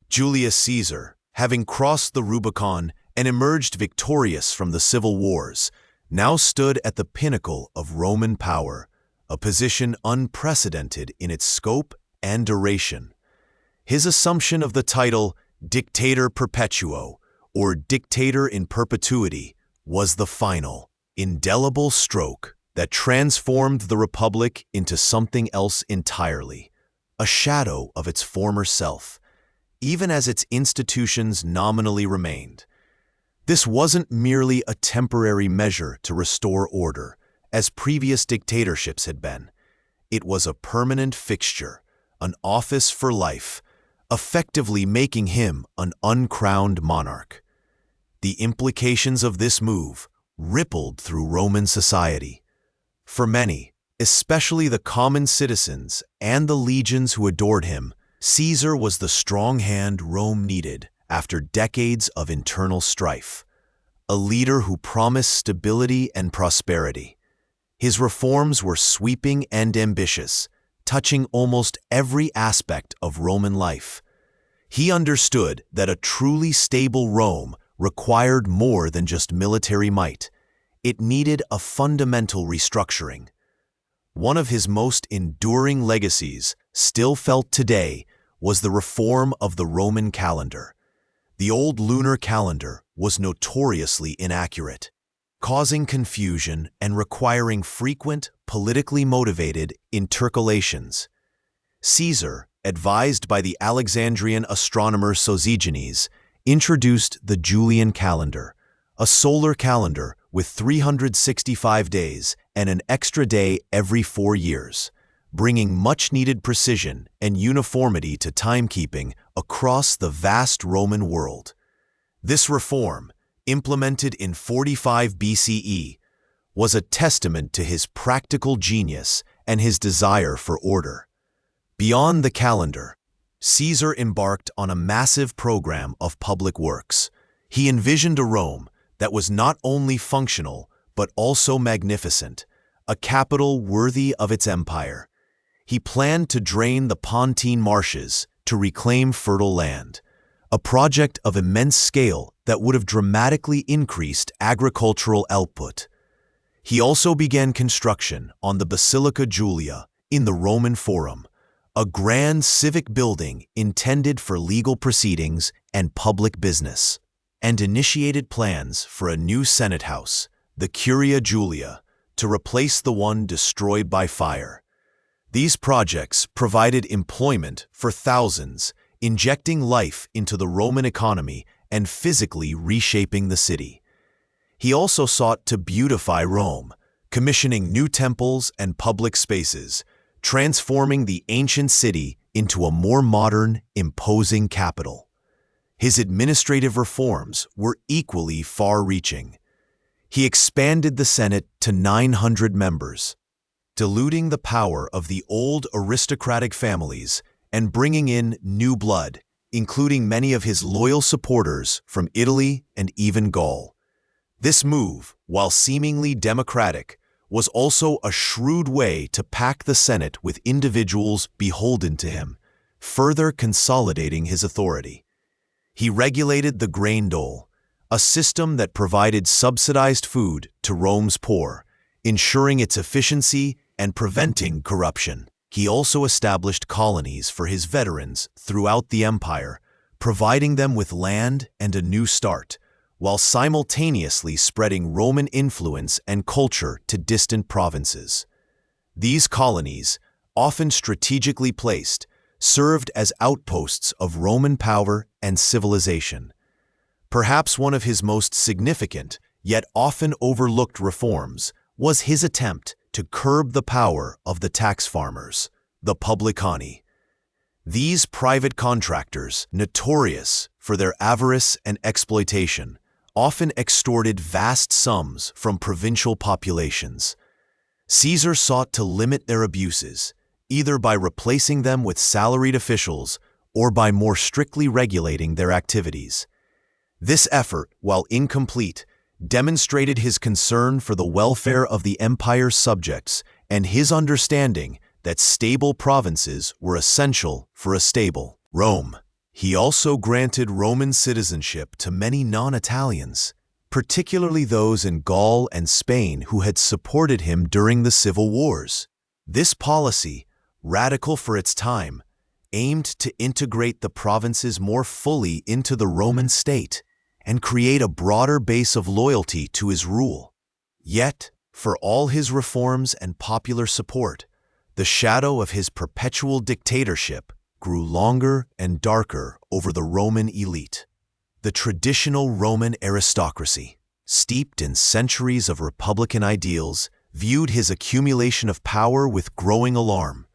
Julius Caesar, having crossed the Rubicon and emerged victorious from the civil wars, now stood at the pinnacle of Roman power, a position unprecedented in its scope and duration. His assumption of the title Dictator Perpetuo, or Dictator in Perpetuity, was the final, indelible stroke that transformed the Republic into something else entirely, a shadow of its former self, even as its institutions nominally remained. This wasn't merely a temporary measure to restore order, as previous dictatorships had been. It was a permanent fixture, an office for life, effectively making him an uncrowned monarch. The implications of this move rippled through Roman society. For many, especially the common citizens and the legions who adored him, Caesar was the strong hand Rome needed after decades of internal strife, a leader who promised stability and prosperity. His reforms were sweeping and ambitious, touching almost every aspect of Roman life. He understood that a truly stable Rome required more than just military might. It needed a fundamental restructuring. One of his most enduring legacies, still felt today, was the reform of the Roman calendar. The old lunar calendar was notoriously inaccurate, causing confusion and requiring frequent, politically motivated intercalations. Caesar, advised by the Alexandrian astronomer Sosigenes, introduced the Julian calendar, a solar calendar with 365 days and an extra day every 4 years, bringing much-needed precision and uniformity to timekeeping across the vast Roman world. This reform, implemented in 45 BCE, was a testament to his practical genius and his desire for order. Beyond the calendar, Caesar embarked on a massive program of public works. He envisioned a Rome that was not only functional but also magnificent, a capital worthy of its empire. He planned to drain the Pontine marshes to reclaim fertile land, a project of immense scale that would have dramatically increased agricultural output. He also began construction on the Basilica Julia in the Roman Forum, a grand civic building intended for legal proceedings and public business, and initiated plans for a new Senate house, the Curia Julia, to replace the one destroyed by fire. These projects provided employment for thousands, injecting life into the Roman economy and physically reshaping the city. He also sought to beautify Rome, commissioning new temples and public spaces, transforming the ancient city into a more modern, imposing capital. His administrative reforms were equally far-reaching. He expanded the Senate to 900 members, diluting the power of the old aristocratic families and bringing in new blood, including many of his loyal supporters from Italy and even Gaul. This move, while seemingly democratic, was also a shrewd way to pack the Senate with individuals beholden to him, further consolidating his authority. He regulated the grain dole, a system that provided subsidized food to Rome's poor, ensuring its efficiency and preventing corruption. He also established colonies for his veterans throughout the empire, providing them with land and a new start, while simultaneously spreading Roman influence and culture to distant provinces. These colonies, often strategically placed, served as outposts of Roman power and civilization. Perhaps one of his most significant, yet often overlooked reforms was his attempt to curb the power of the tax farmers, the publicani. These private contractors, notorious for their avarice and exploitation, often extorted vast sums from provincial populations. Caesar sought to limit their abuses, either by replacing them with salaried officials or by more strictly regulating their activities. This effort, while incomplete, demonstrated his concern for the welfare of the empire's subjects and his understanding that stable provinces were essential for a stable Rome. He also granted Roman citizenship to many non-Italians, particularly those in Gaul and Spain who had supported him during the civil wars. This policy, radical for its time, aimed to integrate the provinces more fully into the Roman state and create a broader base of loyalty to his rule. Yet, for all his reforms and popular support, the shadow of his perpetual dictatorship grew longer and darker over the Roman elite. The traditional Roman aristocracy, steeped in centuries of republican ideals, viewed his accumulation of power with growing alarm.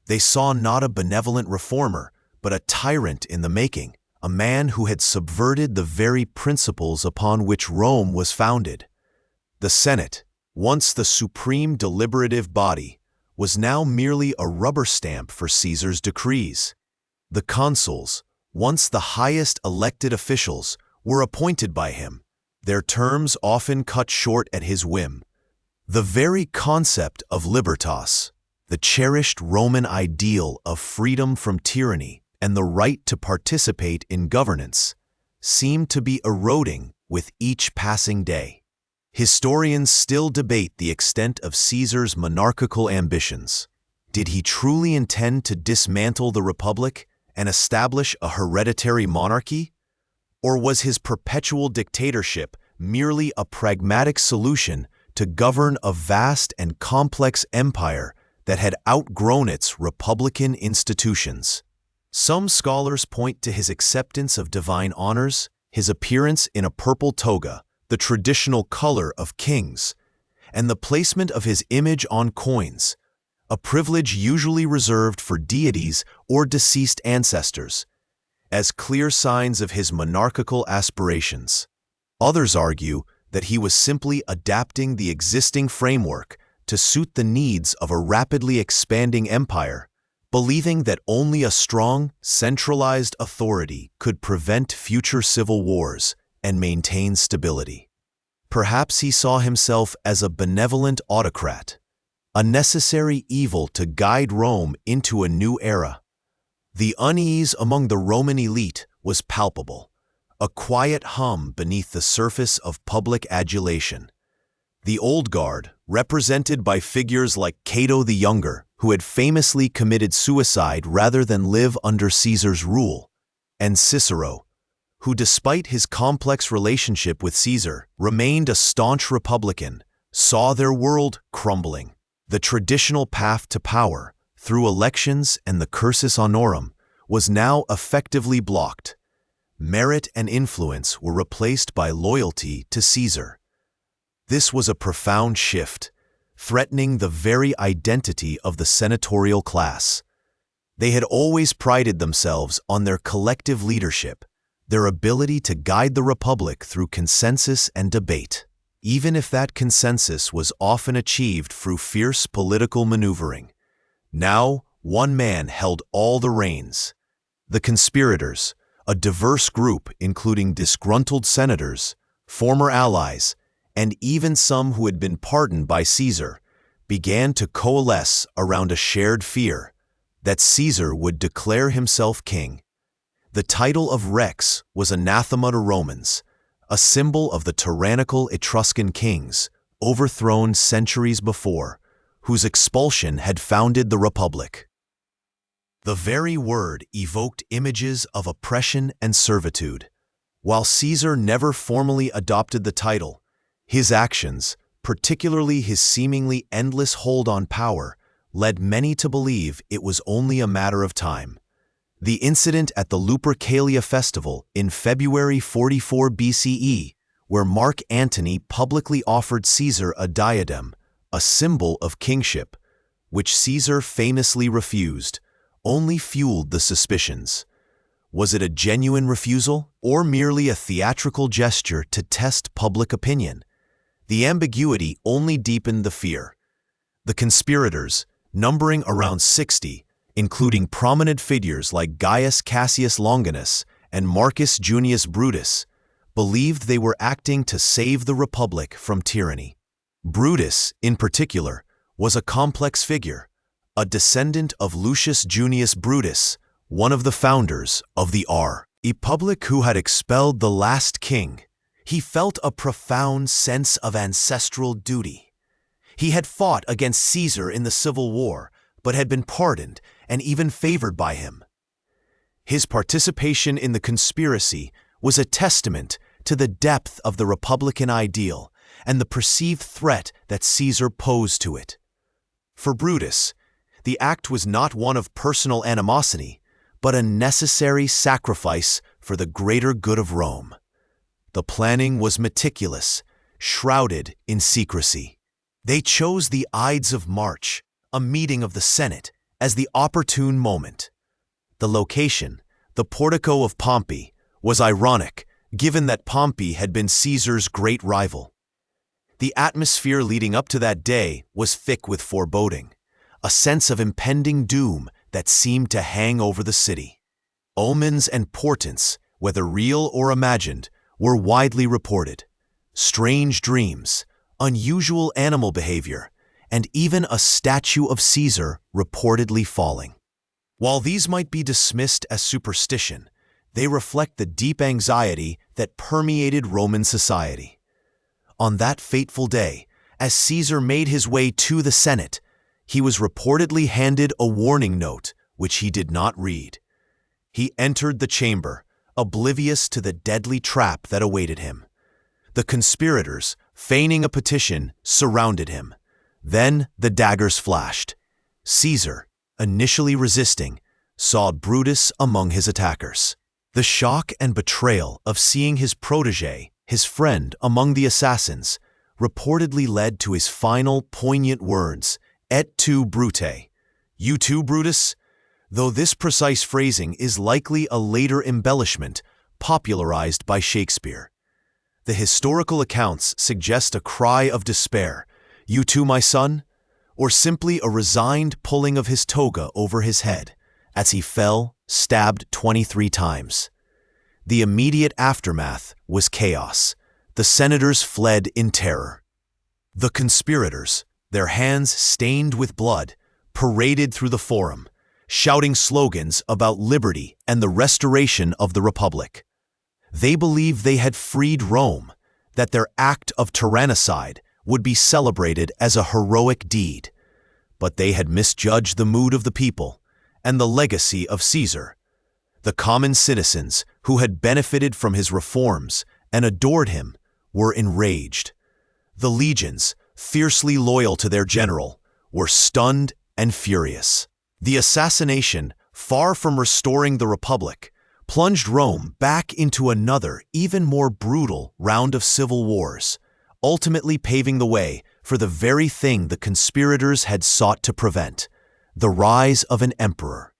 They saw not a benevolent reformer, but a tyrant in the making, a man who had subverted the very principles upon which Rome was founded. The Senate, once the supreme deliberative body, was now merely a rubber stamp for Caesar's decrees. The consuls, once the highest elected officials, were appointed by him, their terms often cut short at his whim. The very concept of libertas, the cherished Roman ideal of freedom from tyranny and the right to participate in governance, seemed to be eroding with each passing day. Historians still debate the extent of Caesar's monarchical ambitions. Did he truly intend to dismantle the republic and establish a hereditary monarchy? Or was his perpetual dictatorship merely a pragmatic solution to govern a vast and complex empire that had outgrown its republican institutions? Some scholars point to his acceptance of divine honors, his appearance in a purple toga, the traditional color of kings, and the placement of his image on coins, a privilege usually reserved for deities or deceased ancestors, as clear signs of his monarchical aspirations. Others argue that he was simply adapting the existing framework to suit the needs of a rapidly expanding empire, believing that only a strong, centralized authority could prevent future civil wars and maintain stability. Perhaps he saw himself as a benevolent autocrat, a necessary evil to guide Rome into a new era. The unease among the Roman elite was palpable, a quiet hum beneath the surface of public adulation. The old guard, represented by figures like Cato the Younger, who had famously committed suicide rather than live under Caesar's rule, and Cicero, who despite his complex relationship with Caesar, remained a staunch republican, saw their world crumbling. The traditional path to power, through elections and the cursus honorum, was now effectively blocked. Merit and influence were replaced by loyalty to Caesar. This was a profound shift, threatening the very identity of the senatorial class. They had always prided themselves on their collective leadership, their ability to guide the republic through consensus and debate, even if that consensus was often achieved through fierce political maneuvering. Now, one man held all the reins. The conspirators, a diverse group including disgruntled senators, former allies, and even some who had been pardoned by Caesar, began to coalesce around a shared fear that Caesar would declare himself king. The title of Rex was anathema to Romans, a symbol of the tyrannical Etruscan kings, overthrown centuries before, whose expulsion had founded the Republic. The very word evoked images of oppression and servitude. While Caesar never formally adopted the title, his actions, particularly his seemingly endless hold on power, led many to believe it was only a matter of time. The incident at the Lupercalia festival in February 44 BCE, where Mark Antony publicly offered Caesar a diadem, a symbol of kingship, which Caesar famously refused, only fueled the suspicions. Was it a genuine refusal, or merely a theatrical gesture to test public opinion? The ambiguity only deepened the fear. The conspirators, numbering around 60, including prominent figures like Gaius Cassius Longinus and Marcus Junius Brutus, believed they were acting to save the Republic from tyranny. Brutus, in particular, was a complex figure, a descendant of Lucius Junius Brutus, one of the founders of the Republic who had expelled the last king. He felt a profound sense of ancestral duty. He had fought against Caesar in the Civil War, but had been pardoned and even favored by him. His participation in the conspiracy was a testament to the depth of the Republican ideal and the perceived threat that Caesar posed to it. For Brutus, the act was not one of personal animosity, but a necessary sacrifice for the greater good of Rome. The planning was meticulous, shrouded in secrecy. They chose the Ides of March, a meeting of the Senate, as the opportune moment. The location, the portico of Pompey, was ironic, given that Pompey had been Caesar's great rival. The atmosphere leading up to that day was thick with foreboding, a sense of impending doom that seemed to hang over the city. Omens and portents, whether real or imagined, were widely reported. Strange dreams, unusual animal behavior, and even a statue of Caesar reportedly falling. While these might be dismissed as superstition, they reflect the deep anxiety that permeated Roman society. On that fateful day, as Caesar made his way to the Senate, he was reportedly handed a warning note which he did not read. He entered the chamber, oblivious to the deadly trap that awaited him. The conspirators, feigning a petition, surrounded him. Then the daggers flashed. Caesar, initially resisting, saw Brutus among his attackers. The shock and betrayal of seeing his protege, his friend, among the assassins, reportedly led to his final poignant words, "Et tu, Brute?" You too, Brutus? Though this precise phrasing is likely a later embellishment popularized by Shakespeare. The historical accounts suggest a cry of despair, "You too, my son?" or simply a resigned pulling of his toga over his head as he fell, stabbed 23 times. The immediate aftermath was chaos. The senators fled in terror. The conspirators, their hands stained with blood, paraded through the forum, shouting slogans about liberty and the restoration of the Republic. They believed they had freed Rome, that their act of tyrannicide would be celebrated as a heroic deed. But they had misjudged the mood of the people and the legacy of Caesar. The common citizens who had benefited from his reforms and adored him were enraged. The legions, fiercely loyal to their general, were stunned and furious. The assassination, far from restoring the Republic, plunged Rome back into another, even more brutal round of civil wars, ultimately paving the way for the very thing the conspirators had sought to prevent, the rise of an emperor.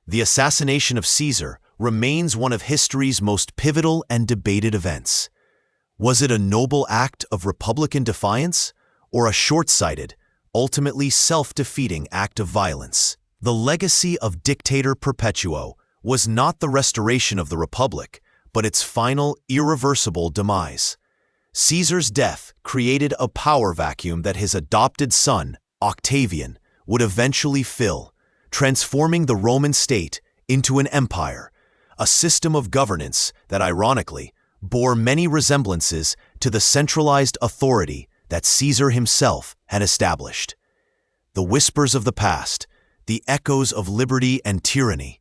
The assassination of Caesar remains one of history's most pivotal and debated events. Was it a noble act of Republican defiance, or a short-sighted, ultimately self-defeating act of violence? The legacy of Dictator Perpetuo was not the restoration of the Republic, but its final, irreversible demise. Caesar's death created a power vacuum that his adopted son, Octavian, would eventually fill, transforming the Roman state into an empire, a system of governance that, ironically, bore many resemblances to the centralized authority that Caesar himself had established. The whispers of the past, the echoes of liberty and tyranny,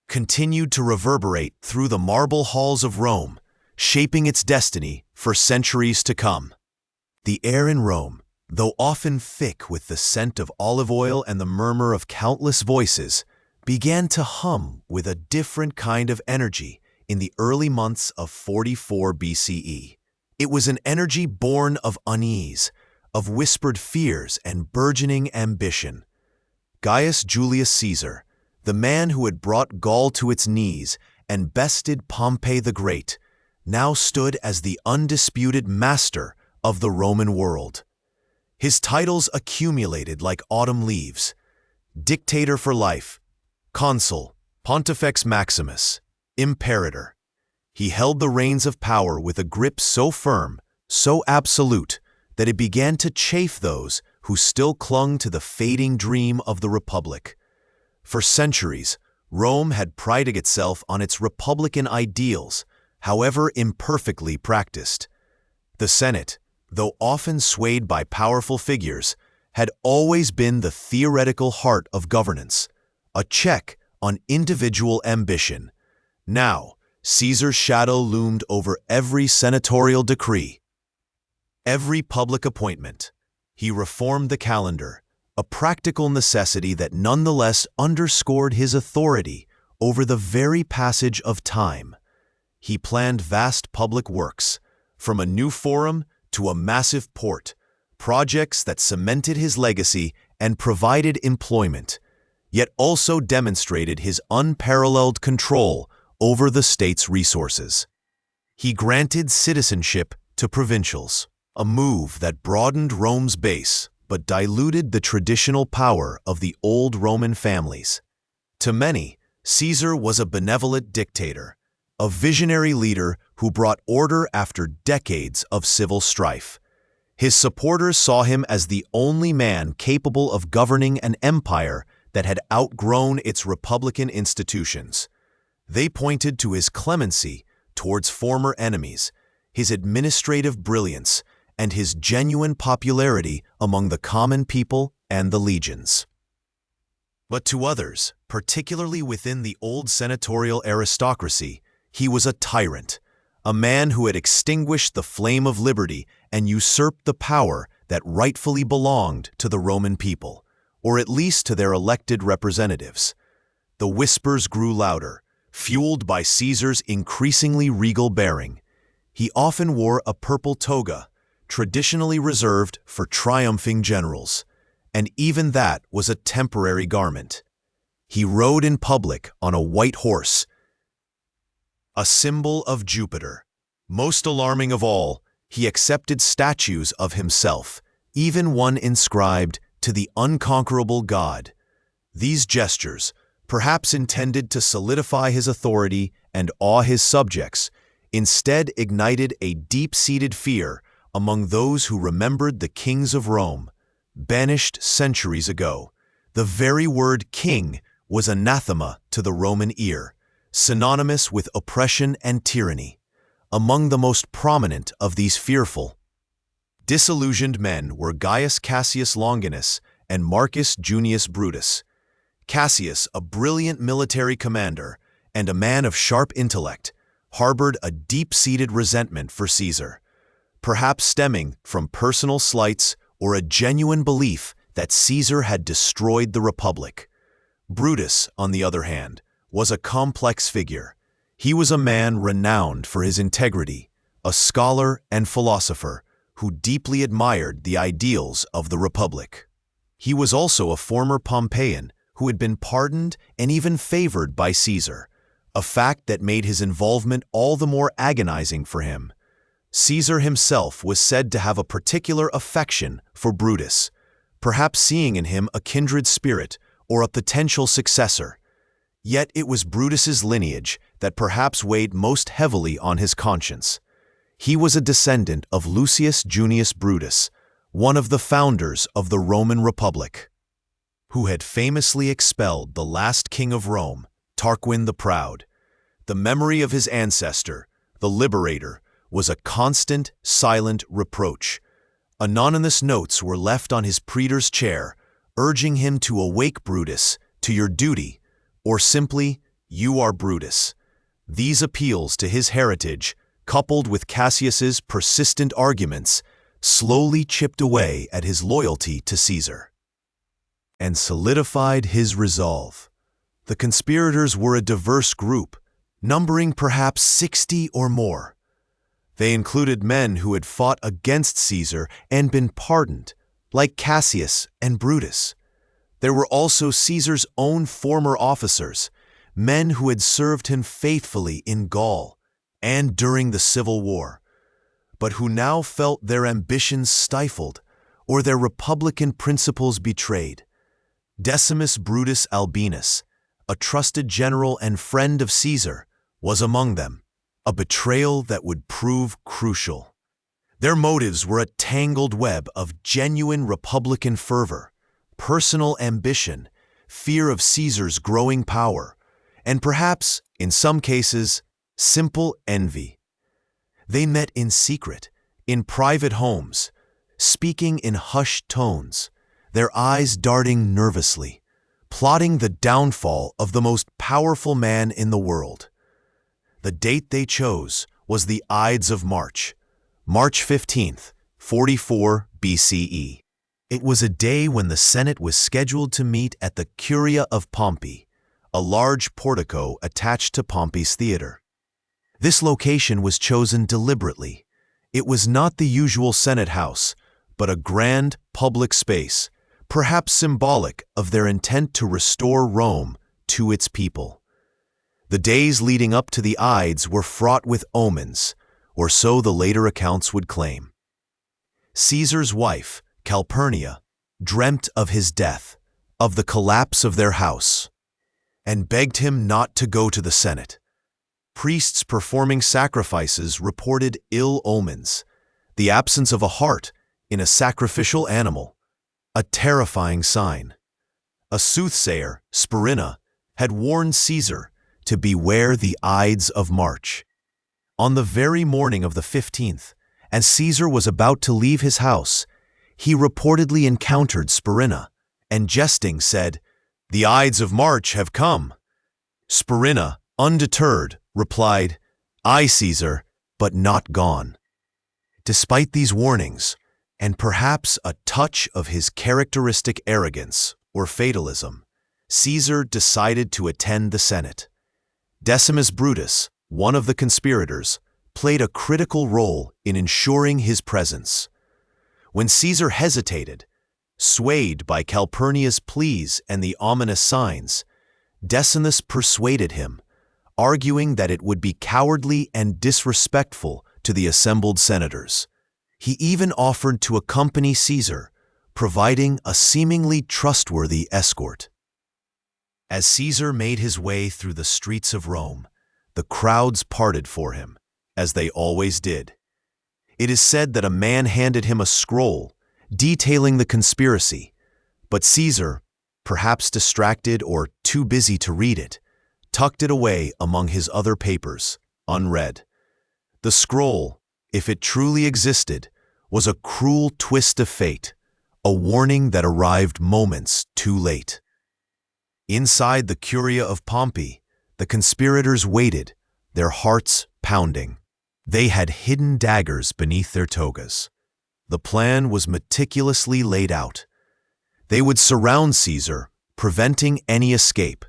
continued to reverberate through the marble halls of Rome, shaping its destiny for centuries to come. The air in Rome, though often thick with the scent of olive oil and the murmur of countless voices, began to hum with a different kind of energy in the early months of 44 BCE. It was an energy born of unease, of whispered fears and burgeoning ambition. Gaius Julius Caesar, the man who had brought Gaul to its knees and bested Pompey the Great, now stood as the undisputed master of the Roman world. His titles accumulated like autumn leaves: Dictator for life, Consul, Pontifex Maximus, Imperator. He held the reins of power with a grip so firm, so absolute, that it began to chafe those who still clung to the fading dream of the Republic. For centuries, Rome had prided itself on its republican ideals, however imperfectly practiced. The Senate, though often swayed by powerful figures, had always been the theoretical heart of governance, a check on individual ambition. Now, Caesar's shadow loomed over every senatorial decree, every public appointment. He reformed the calendar, a practical necessity that nonetheless underscored his authority over the very passage of time. He planned vast public works, from a new forum to a massive port, projects that cemented his legacy and provided employment, yet also demonstrated his unparalleled control over the state's resources. He granted citizenship to provincials, a move that broadened Rome's base but diluted the traditional power of the old Roman families. To many, Caesar was a benevolent dictator, a visionary leader who brought order after decades of civil strife. His supporters saw him as the only man capable of governing an empire that had outgrown its republican institutions. They pointed to his clemency towards former enemies, his administrative brilliance, and his genuine popularity among the common people and the legions. But to others, particularly within the old senatorial aristocracy, he was a tyrant, a man who had extinguished the flame of liberty and usurped the power that rightfully belonged to the Roman people, or at least to their elected representatives. The whispers grew louder, fueled by Caesar's increasingly regal bearing. He often wore a purple toga, traditionally reserved for triumphing generals, and even that was a temporary garment. He rode in public on a white horse, a symbol of Jupiter. Most alarming of all, he accepted statues of himself, even one inscribed to the unconquerable god. These gestures, perhaps intended to solidify his authority and awe his subjects, instead ignited a deep-seated fear among those who remembered the kings of Rome, banished centuries ago. The very word king was anathema to the Roman ear, synonymous with oppression and tyranny. Among the most prominent of these fearful, disillusioned men were Gaius Cassius Longinus and Marcus Junius Brutus. Cassius, a brilliant military commander and a man of sharp intellect, harbored a deep-seated resentment for Caesar, perhaps stemming from personal slights or a genuine belief that Caesar had destroyed the Republic. Brutus, on the other hand, was a complex figure. He was a man renowned for his integrity, a scholar and philosopher who deeply admired the ideals of the Republic. He was also a former Pompeian who had been pardoned and even favored by Caesar, a fact that made his involvement all the more agonizing for him. Caesar himself was said to have a particular affection for Brutus, perhaps seeing in him a kindred spirit or a potential successor. Yet it was Brutus's lineage that perhaps weighed most heavily on his conscience. He was a descendant of Lucius Junius Brutus, one of the founders of the Roman Republic, who had famously expelled the last king of Rome, Tarquin the Proud. The memory of his ancestor, the liberator, was a constant, silent reproach. Anonymous notes were left on his praetor's chair, urging him to awake Brutus to your duty, or simply, you are Brutus. These appeals to his heritage, coupled with Cassius's persistent arguments, slowly chipped away at his loyalty to Caesar and solidified his resolve. The conspirators were a diverse group, numbering perhaps 60 or more. They included men who had fought against Caesar and been pardoned, like Cassius and Brutus. There were also Caesar's own former officers, men who had served him faithfully in Gaul and during the Civil War, but who now felt their ambitions stifled or their republican principles betrayed. Decimus Brutus Albinus, a trusted general and friend of Caesar, was among them, a betrayal that would prove crucial. Their motives were a tangled web of genuine republican fervor, personal ambition, fear of Caesar's growing power, and perhaps, in some cases, simple envy. They met in secret, in private homes, speaking in hushed tones, their eyes darting nervously, plotting the downfall of the most powerful man in the world. The date they chose was the Ides of March, March 15th, 44 BCE. It was a day when the Senate was scheduled to meet at the Curia of Pompey, a large portico attached to Pompey's theater. This location was chosen deliberately. It was not the usual Senate house, but a grand public space, perhaps symbolic of their intent to restore Rome to its people. The days leading up to the Ides were fraught with omens, or so the later accounts would claim. Caesar's wife, Calpurnia, dreamt of his death, of the collapse of their house, and begged him not to go to the Senate. Priests performing sacrifices reported ill omens, the absence of a heart in a sacrificial animal, a terrifying sign. A soothsayer, Spurinna, had warned Caesar to beware the Ides of March. On the very morning of the 15th, as Caesar was about to leave his house, he reportedly encountered Spurinna, and jesting said, "The Ides of March have come." Spurinna, undeterred, replied, "Aye, Caesar, but not gone." Despite these warnings, and perhaps a touch of his characteristic arrogance or fatalism, Caesar decided to attend the Senate. Decimus Brutus, one of the conspirators, played a critical role in ensuring his presence. When Caesar hesitated, swayed by Calpurnia's pleas and the ominous signs, Decimus persuaded him, arguing that it would be cowardly and disrespectful to the assembled senators. He even offered to accompany Caesar, providing a seemingly trustworthy escort. As Caesar made his way through the streets of Rome, the crowds parted for him, as they always did. It is said that a man handed him a scroll detailing the conspiracy, but Caesar, perhaps distracted or too busy to read it, tucked it away among his other papers, unread. The scroll, if it truly existed, was a cruel twist of fate, a warning that arrived moments too late. Inside the Curia of Pompey, the conspirators waited, their hearts pounding. They had hidden daggers beneath their togas. The plan was meticulously laid out. They would surround Caesar, preventing any escape,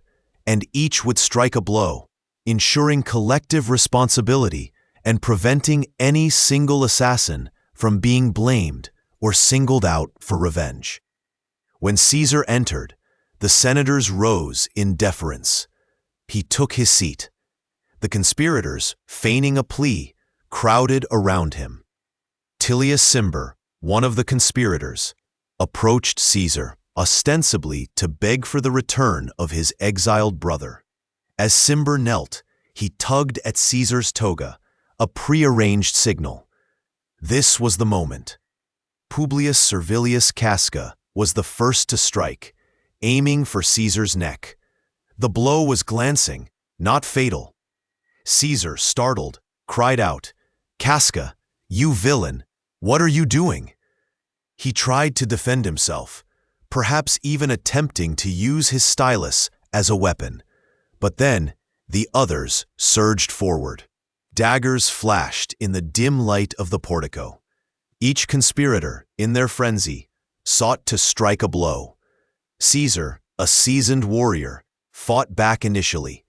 and each would strike a blow, ensuring collective responsibility and preventing any single assassin from being blamed or singled out for revenge. When Caesar entered, the senators rose in deference. He took his seat. The conspirators, feigning a plea, crowded around him. Tullius Cimber, one of the conspirators, approached Caesar, ostensibly to beg for the return of his exiled brother. As Cimber knelt, he tugged at Caesar's toga, a prearranged signal. This was the moment. Publius Servilius Casca was the first to strike, aiming for Caesar's neck. The blow was glancing, not fatal. Caesar, startled, cried out, "Casca, you villain, what are you doing?" He tried to defend himself, perhaps even attempting to use his stylus as a weapon. But then, the others surged forward. Daggers flashed in the dim light of the portico. Each conspirator, in their frenzy, sought to strike a blow. Caesar, a seasoned warrior, fought back initially,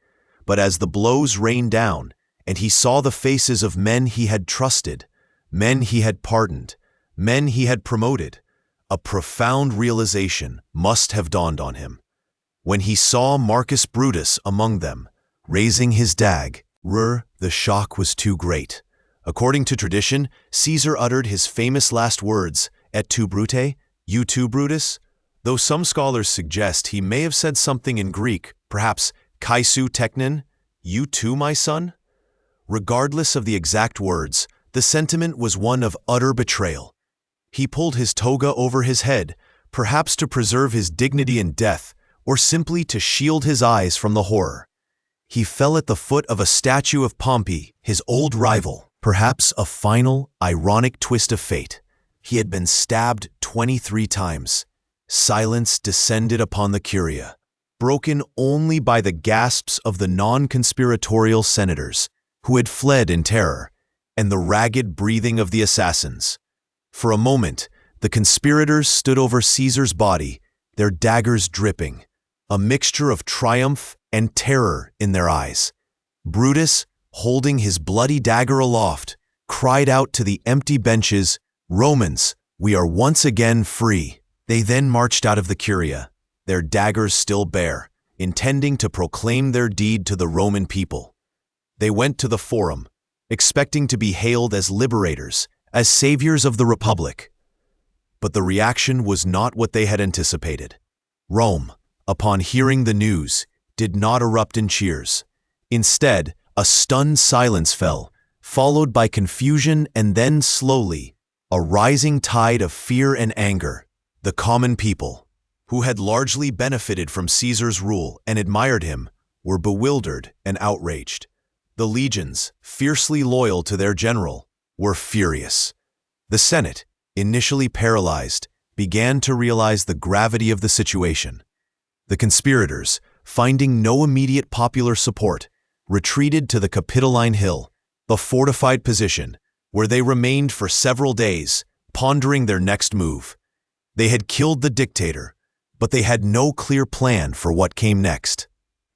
but as the blows rained down and he saw the faces of men he had trusted, men he had pardoned, men he had promoted, a profound realization must have dawned on him. When he saw Marcus Brutus among them, raising his dagger, the shock was too great. According to tradition, Caesar uttered his famous last words, "Et tu, Brute? You too, Brutus?" Though some scholars suggest he may have said something in Greek, perhaps "Kaisu teknon," "You too, my son?" Regardless of the exact words, the sentiment was one of utter betrayal. He pulled his toga over his head, perhaps to preserve his dignity in death, or simply to shield his eyes from the horror. He fell at the foot of a statue of Pompey, his old rival, perhaps a final, ironic twist of fate. He had been stabbed 23 times. Silence descended upon the Curia, broken only by the gasps of the non-conspiratorial senators, who had fled in terror, and the ragged breathing of the assassins. For a moment, the conspirators stood over Caesar's body, their daggers dripping, a mixture of triumph and terror in their eyes. Brutus, holding his bloody dagger aloft, cried out to the empty benches, "Romans, we are once again free." They then marched out of the Curia, their daggers still bare, intending to proclaim their deed to the Roman people. They went to the Forum, expecting to be hailed as liberators, as saviors of the Republic. But the reaction was not what they had anticipated. Rome, upon hearing the news, did not erupt in cheers. Instead, a stunned silence fell, followed by confusion and then slowly, a rising tide of fear and anger. The common people, who had largely benefited from Caesar's rule and admired him, were bewildered and outraged. The legions, fiercely loyal to their general, were furious. The Senate, initially paralyzed, began to realize the gravity of the situation. The conspirators, finding no immediate popular support, retreated to the Capitoline Hill, a fortified position, where they remained for several days, pondering their next move. They had killed the dictator, but they had no clear plan for what came next.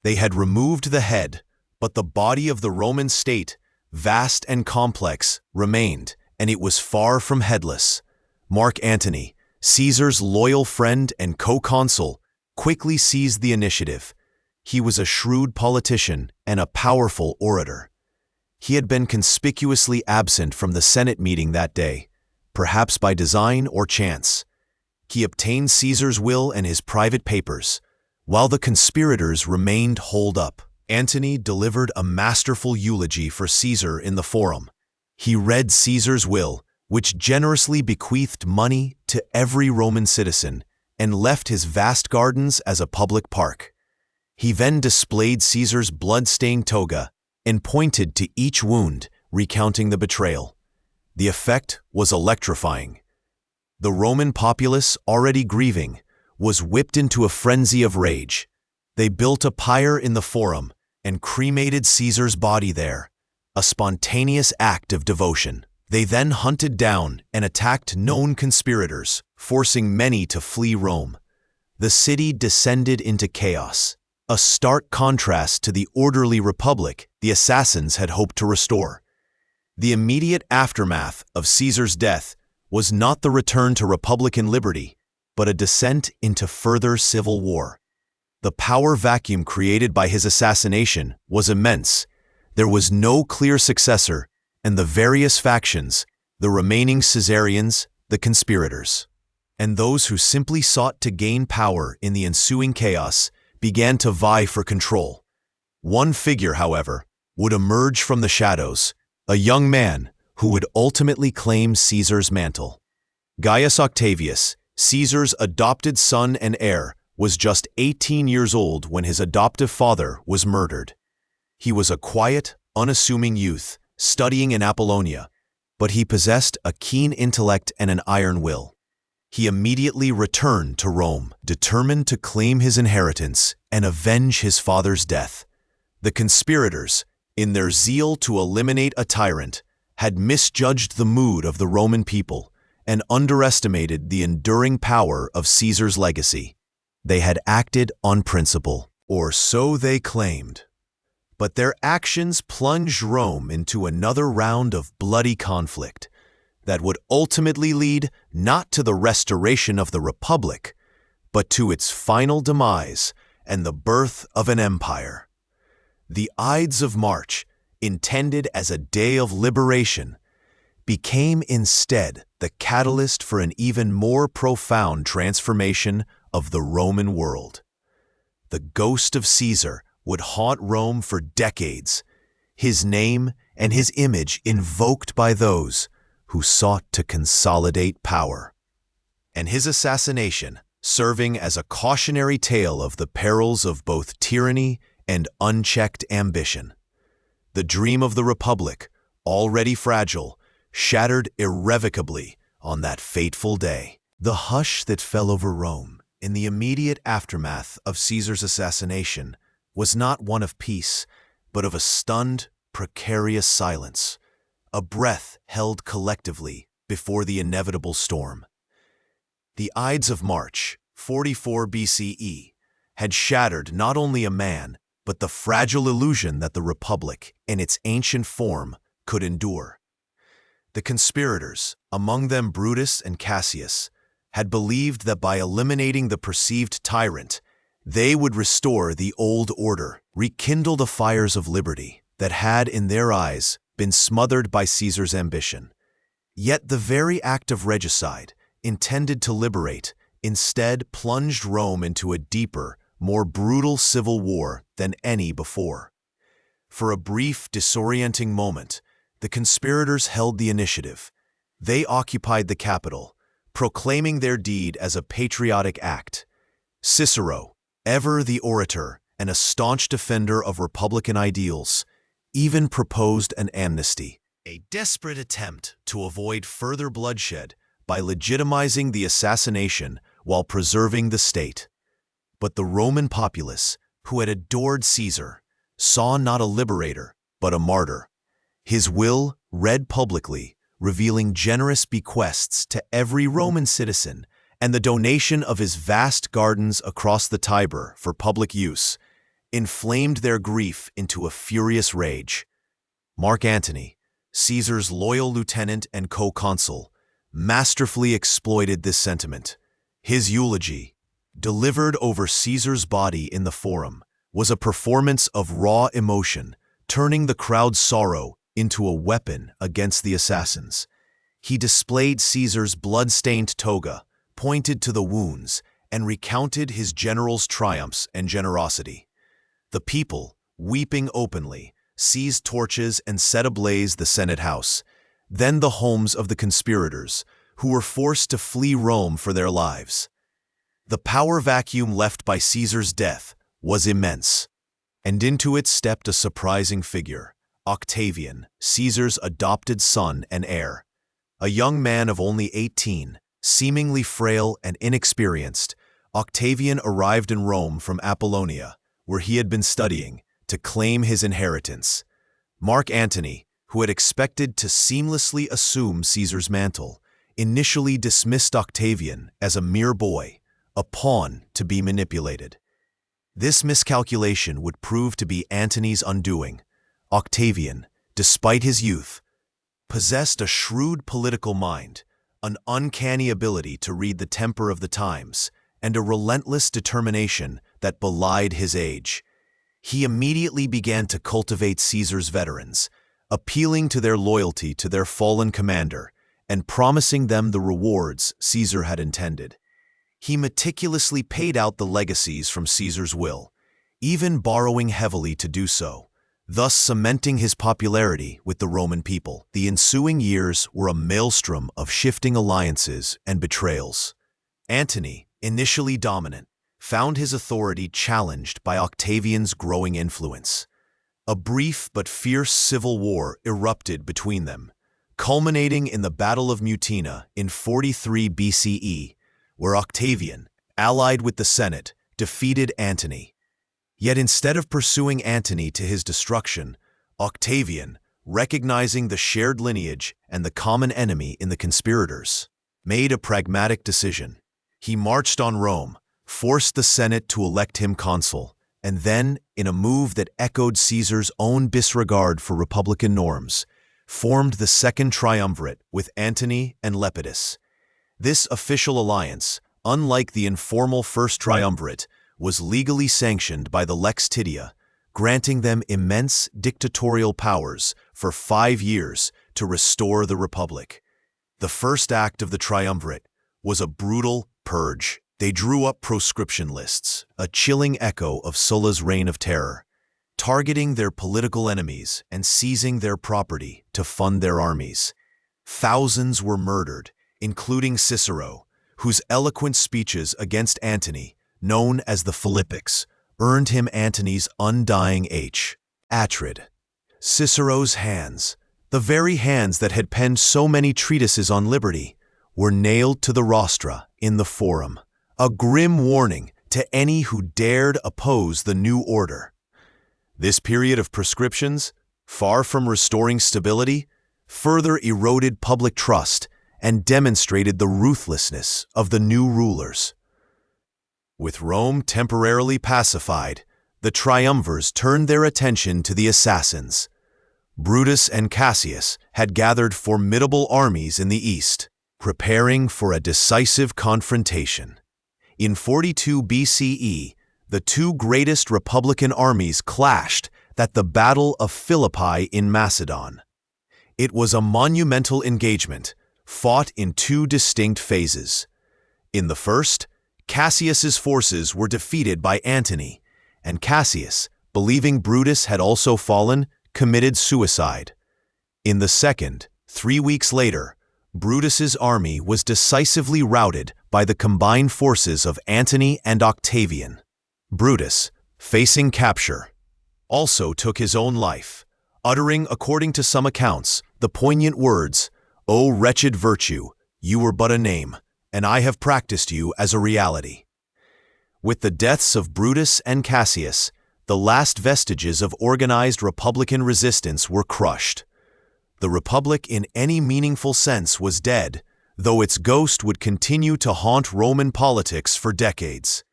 They had removed the head, but the body of the Roman state, vast and complex, remained, and it was far from headless. Mark Antony, Caesar's loyal friend and co-consul, quickly seized the initiative. He was a shrewd politician and a powerful orator. He had been conspicuously absent from the Senate meeting that day, perhaps by design or chance. He obtained Caesar's will and his private papers, while the conspirators remained holed up. Antony delivered a masterful eulogy for Caesar in the Forum. He read Caesar's will, which generously bequeathed money to every Roman citizen and left his vast gardens as a public park. He then displayed Caesar's blood-stained toga and pointed to each wound, recounting the betrayal. The effect was electrifying. The Roman populace, already grieving, was whipped into a frenzy of rage. They built a pyre in the Forum and cremated Caesar's body there, a spontaneous act of devotion. They then hunted down and attacked known conspirators, forcing many to flee Rome. The city descended into chaos, a stark contrast to the orderly republic the assassins had hoped to restore. The immediate aftermath of Caesar's death was not the return to republican liberty, but a descent into further civil war. The power vacuum created by his assassination was immense. There was no clear successor, and the various factions, the remaining Caesarians, the conspirators, and those who simply sought to gain power in the ensuing chaos, began to vie for control. One figure, however, would emerge from the shadows, a young man who would ultimately claim Caesar's mantle. Gaius Octavius, Caesar's adopted son and heir, was just 18 years old when his adoptive father was murdered. He was a quiet, unassuming youth, studying in Apollonia, but he possessed a keen intellect and an iron will. He immediately returned to Rome, determined to claim his inheritance and avenge his father's death. The conspirators, in their zeal to eliminate a tyrant, had misjudged the mood of the Roman people and underestimated the enduring power of Caesar's legacy. They had acted on principle, or so they claimed. But their actions plunged Rome into another round of bloody conflict. that would ultimately lead not to the restoration of the Republic, but to its final demise and the birth of an empire. The Ides of March, intended as a day of liberation, became instead the catalyst for an even more profound transformation of the Roman world. The ghost of Caesar would haunt Rome for decades, his name and his image invoked by those who sought to consolidate power, and his assassination serving as a cautionary tale of the perils of both tyranny and unchecked ambition. The dream of the Republic, already fragile, shattered irrevocably on that fateful day. The hush that fell over Rome in the immediate aftermath of Caesar's assassination was not one of peace, but of a stunned, precarious silence, a breath held collectively before the inevitable storm. The Ides of March, 44 BCE, had shattered not only a man, but the fragile illusion that the Republic, in its ancient form, could endure. The conspirators, among them Brutus and Cassius, had believed that by eliminating the perceived tyrant, they would restore the old order, rekindle the fires of liberty that had, in their eyes, been smothered by Caesar's ambition. Yet the very act of regicide, intended to liberate, instead plunged Rome into a deeper, more brutal civil war than any before. For a brief, disorienting moment, the conspirators held the initiative. They occupied the capital, proclaiming their deed as a patriotic act. Cicero, ever the orator and a staunch defender of republican ideals, even proposed an amnesty, a desperate attempt to avoid further bloodshed by legitimizing the assassination while preserving the state. But the Roman populace, who had adored Caesar, saw not a liberator, but a martyr. His will, read publicly, revealing generous bequests to every Roman citizen and the donation of his vast gardens across the Tiber for public use, inflamed their grief into a furious rage. Mark Antony, Caesar's loyal lieutenant and co-consul, masterfully exploited this sentiment. His eulogy, delivered over Caesar's body in the Forum, was a performance of raw emotion, turning the crowd's sorrow into a weapon against the assassins. He displayed Caesar's blood-stained toga, pointed to the wounds, and recounted his general's triumphs and generosity. The people, weeping openly, seized torches and set ablaze the Senate House, then the homes of the conspirators, who were forced to flee Rome for their lives. The power vacuum left by Caesar's death was immense, and into it stepped a surprising figure, Octavian, Caesar's adopted son and heir. A young man of only 18, seemingly frail and inexperienced, Octavian arrived in Rome from Apollonia, where he had been studying, to claim his inheritance. Mark Antony, who had expected to seamlessly assume Caesar's mantle, initially dismissed Octavian as a mere boy, a pawn to be manipulated. This miscalculation would prove to be Antony's undoing. Octavian, despite his youth, possessed a shrewd political mind, an uncanny ability to read the temper of the times, and a relentless determination that belied his age. He immediately began to cultivate Caesar's veterans, appealing to their loyalty to their fallen commander and promising them the rewards Caesar had intended. He meticulously paid out the legacies from Caesar's will, even borrowing heavily to do so, thus cementing his popularity with the Roman people. The ensuing years were a maelstrom of shifting alliances and betrayals. Antony, initially dominant, found his authority challenged by Octavian's growing influence. A brief but fierce civil war erupted between them, culminating in the Battle of Mutina in 43 BCE, where Octavian, allied with the Senate, defeated Antony. Yet instead of pursuing Antony to his destruction, Octavian, recognizing the shared lineage and the common enemy in the conspirators, made a pragmatic decision. He marched on Rome, forced the Senate to elect him consul, and then, in a move that echoed Caesar's own disregard for republican norms, formed the Second Triumvirate with Antony and Lepidus. This official alliance, unlike the informal First Triumvirate, was legally sanctioned by the Lex Titia, granting them immense dictatorial powers for 5 years to restore the Republic. The first act of the Triumvirate was a brutal purge. They drew up proscription lists, a chilling echo of Sulla's reign of terror, targeting their political enemies and seizing their property to fund their armies. Thousands were murdered, including Cicero, whose eloquent speeches against Antony, known as the Philippics, earned him Antony's undying hatred. Cicero's hands, the very hands that had penned so many treatises on liberty, were nailed to the rostra in the Forum, a grim warning to any who dared oppose the new order. This period of proscriptions, far from restoring stability, further eroded public trust and demonstrated the ruthlessness of the new rulers. With Rome temporarily pacified, the triumvirs turned their attention to the assassins. Brutus and Cassius had gathered formidable armies in the east, preparing for a decisive confrontation. In 42 BCE, the two greatest republican armies clashed at the Battle of Philippi in Macedon. It was a monumental engagement, fought in two distinct phases. In the first, Cassius's forces were defeated by Antony, and Cassius, believing Brutus had also fallen, committed suicide. In the second, 3 weeks later, Brutus's army was decisively routed by the combined forces of Antony and Octavian. Brutus, facing capture, also took his own life, uttering, according to some accounts, the poignant words, "O wretched virtue, you were but a name, and I have practiced you as a reality." With the deaths of Brutus and Cassius, the last vestiges of organized republican resistance were crushed. The Republic in any meaningful sense was dead, though its ghost would continue to haunt Roman politics for decades.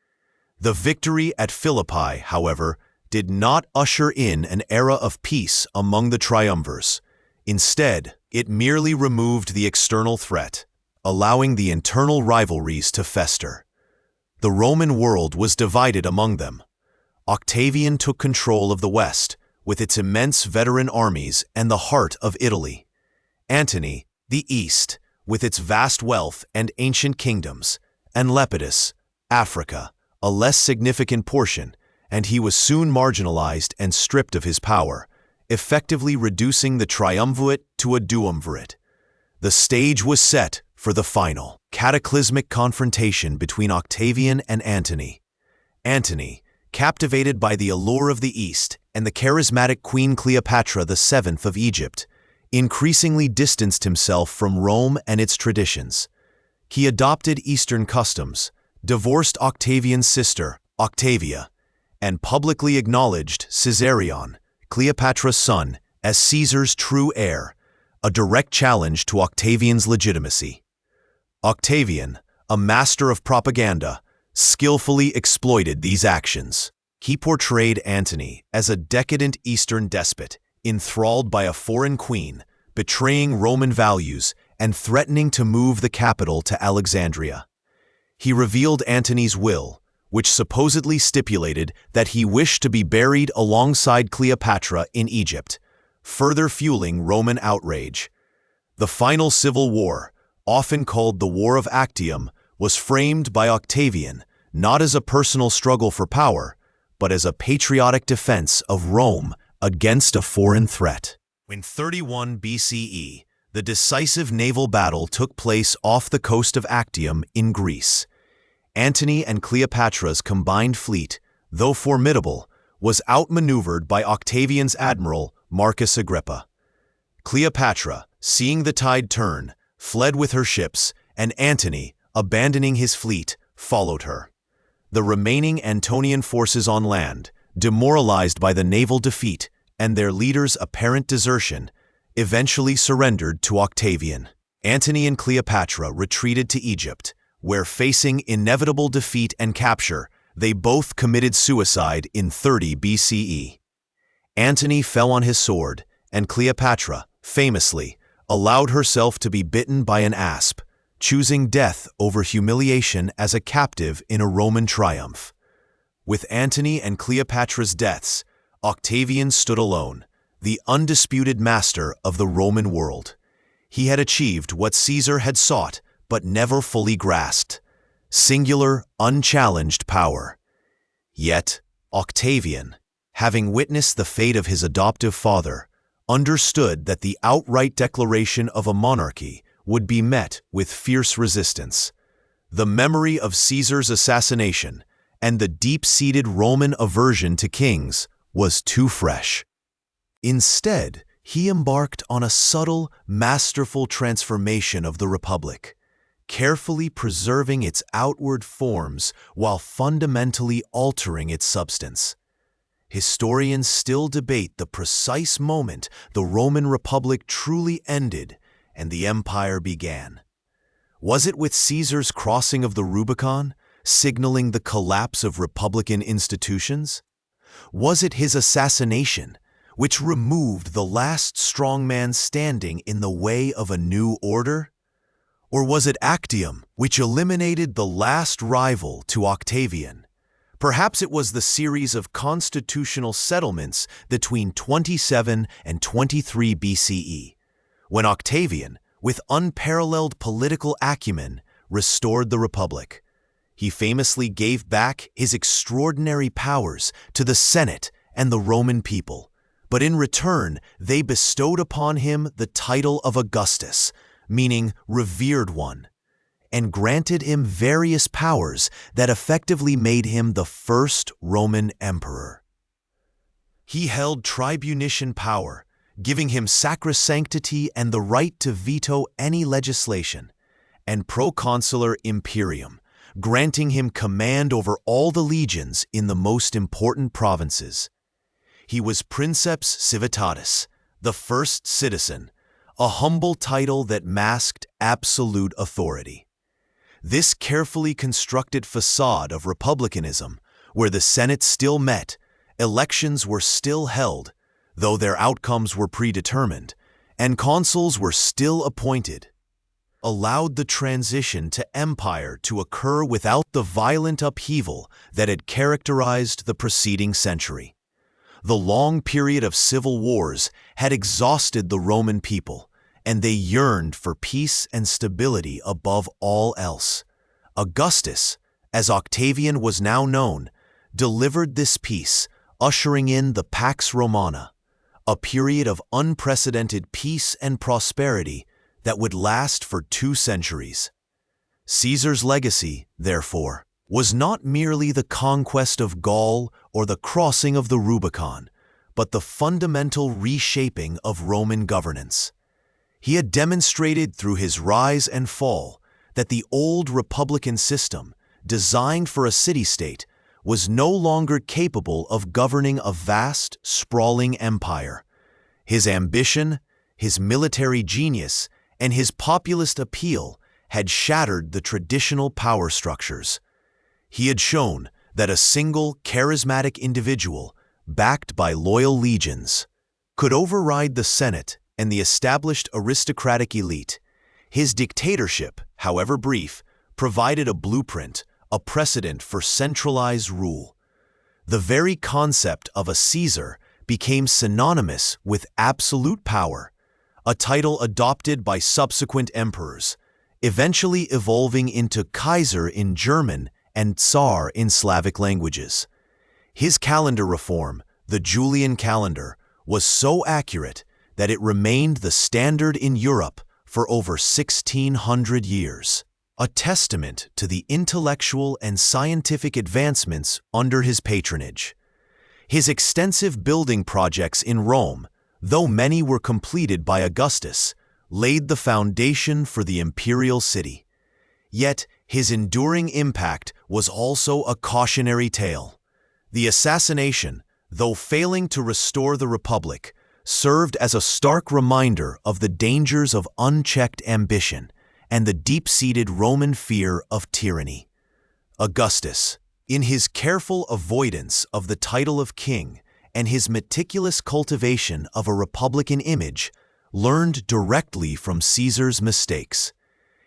The victory at Philippi, however, did not usher in an era of peace among the triumvirs. Instead, it merely removed the external threat, allowing the internal rivalries to fester. The Roman world was divided among them. Octavian took control of the West, with its immense veteran armies and the heart of Italy. Antony, the East, with its vast wealth and ancient kingdoms, and Lepidus, Africa, a less significant portion, and he was soon marginalized and stripped of his power, effectively reducing the triumvirate to a duumvirate. The stage was set for the final, cataclysmic confrontation between Octavian and Antony. Antony, captivated by the allure of the East and the charismatic Queen Cleopatra VII of Egypt, increasingly distanced himself from Rome and its traditions. He adopted Eastern customs, divorced Octavian's sister, Octavia, and publicly acknowledged Caesarion, Cleopatra's son, as Caesar's true heir, a direct challenge to Octavian's legitimacy. Octavian, a master of propaganda, skillfully exploited these actions. He portrayed Antony as a decadent Eastern despot, enthralled by a foreign queen, betraying Roman values, and threatening to move the capital to Alexandria. He revealed Antony's will, which supposedly stipulated that he wished to be buried alongside Cleopatra in Egypt, further fueling Roman outrage. The final civil war, often called the War of Actium, was framed by Octavian not as a personal struggle for power, but as a patriotic defense of Rome against a foreign threat. In 31 BCE, the decisive naval battle took place off the coast of Actium in Greece. Antony and Cleopatra's combined fleet, though formidable, was outmaneuvered by Octavian's admiral, Marcus Agrippa. Cleopatra, seeing the tide turn, fled with her ships, and Antony, abandoning his fleet, followed her. The remaining Antonian forces on land, demoralized by the naval defeat and their leader's apparent desertion, eventually surrendered to Octavian. Antony and Cleopatra retreated to Egypt, where, facing inevitable defeat and capture, they both committed suicide in 30 BCE. Antony fell on his sword, and Cleopatra, famously, allowed herself to be bitten by an asp, choosing death over humiliation as a captive in a Roman triumph. With Antony and Cleopatra's deaths, Octavian stood alone, the undisputed master of the Roman world. He had achieved what Caesar had sought but never fully grasped: singular, unchallenged power. Yet, Octavian, having witnessed the fate of his adoptive father, understood that the outright declaration of a monarchy would be met with fierce resistance. The memory of Caesar's assassination and the deep-seated Roman aversion to kings was too fresh. Instead, he embarked on a subtle, masterful transformation of the Republic, carefully preserving its outward forms while fundamentally altering its substance. Historians still debate the precise moment the Roman Republic truly ended and the empire began. Was it with Caesar's crossing of the Rubicon, signaling the collapse of republican institutions? Was it his assassination, which removed the last strongman standing in the way of a new order? Or was it Actium, which eliminated the last rival to Octavian? Perhaps it was the series of constitutional settlements between 27 and 23 BCE, when Octavian, with unparalleled political acumen, restored the Republic. He famously gave back his extraordinary powers to the Senate and the Roman people, but in return they bestowed upon him the title of Augustus, meaning revered one, and granted him various powers that effectively made him the first Roman emperor. He held tribunician power, giving him sacrosanctity and the right to veto any legislation, and proconsular imperium, granting him command over all the legions in the most important provinces. He was princeps civitatis, the first citizen, a humble title that masked absolute authority. This carefully constructed facade of republicanism, where the Senate still met, elections were still held, though their outcomes were predetermined, and consuls were still appointed, allowed the transition to empire to occur without the violent upheaval that had characterized the preceding century. The long period of civil wars had exhausted the Roman people, and they yearned for peace and stability above all else. Augustus, as Octavian was now known, delivered this peace, ushering in the Pax Romana, a period of unprecedented peace and prosperity that would last for 2 centuries. Caesar's legacy, therefore, was not merely the conquest of Gaul or the crossing of the Rubicon, but the fundamental reshaping of Roman governance. He had demonstrated through his rise and fall that the old republican system, designed for a city-state, was no longer capable of governing a vast, sprawling empire. His ambition, his military genius, and his populist appeal had shattered the traditional power structures. He had shown that a single, charismatic individual, backed by loyal legions, could override the Senate and the established aristocratic elite. His dictatorship, however brief, provided a blueprint, a precedent for centralized rule. The very concept of a Caesar became synonymous with absolute power, a title adopted by subsequent emperors, eventually evolving into Kaiser in German and Tsar in Slavic languages. His calendar reform, the Julian calendar, was so accurate that it remained the standard in Europe for over 1,600 years, a testament to the intellectual and scientific advancements under his patronage. His extensive building projects in Rome, though many were completed by Augustus, laid the foundation for the imperial city. Yet his enduring impact was also a cautionary tale. The assassination, though failing to restore the Republic, served as a stark reminder of the dangers of unchecked ambition and the deep-seated Roman fear of tyranny. Augustus, in his careful avoidance of the title of king and his meticulous cultivation of a republican image, learned directly from Caesar's mistakes.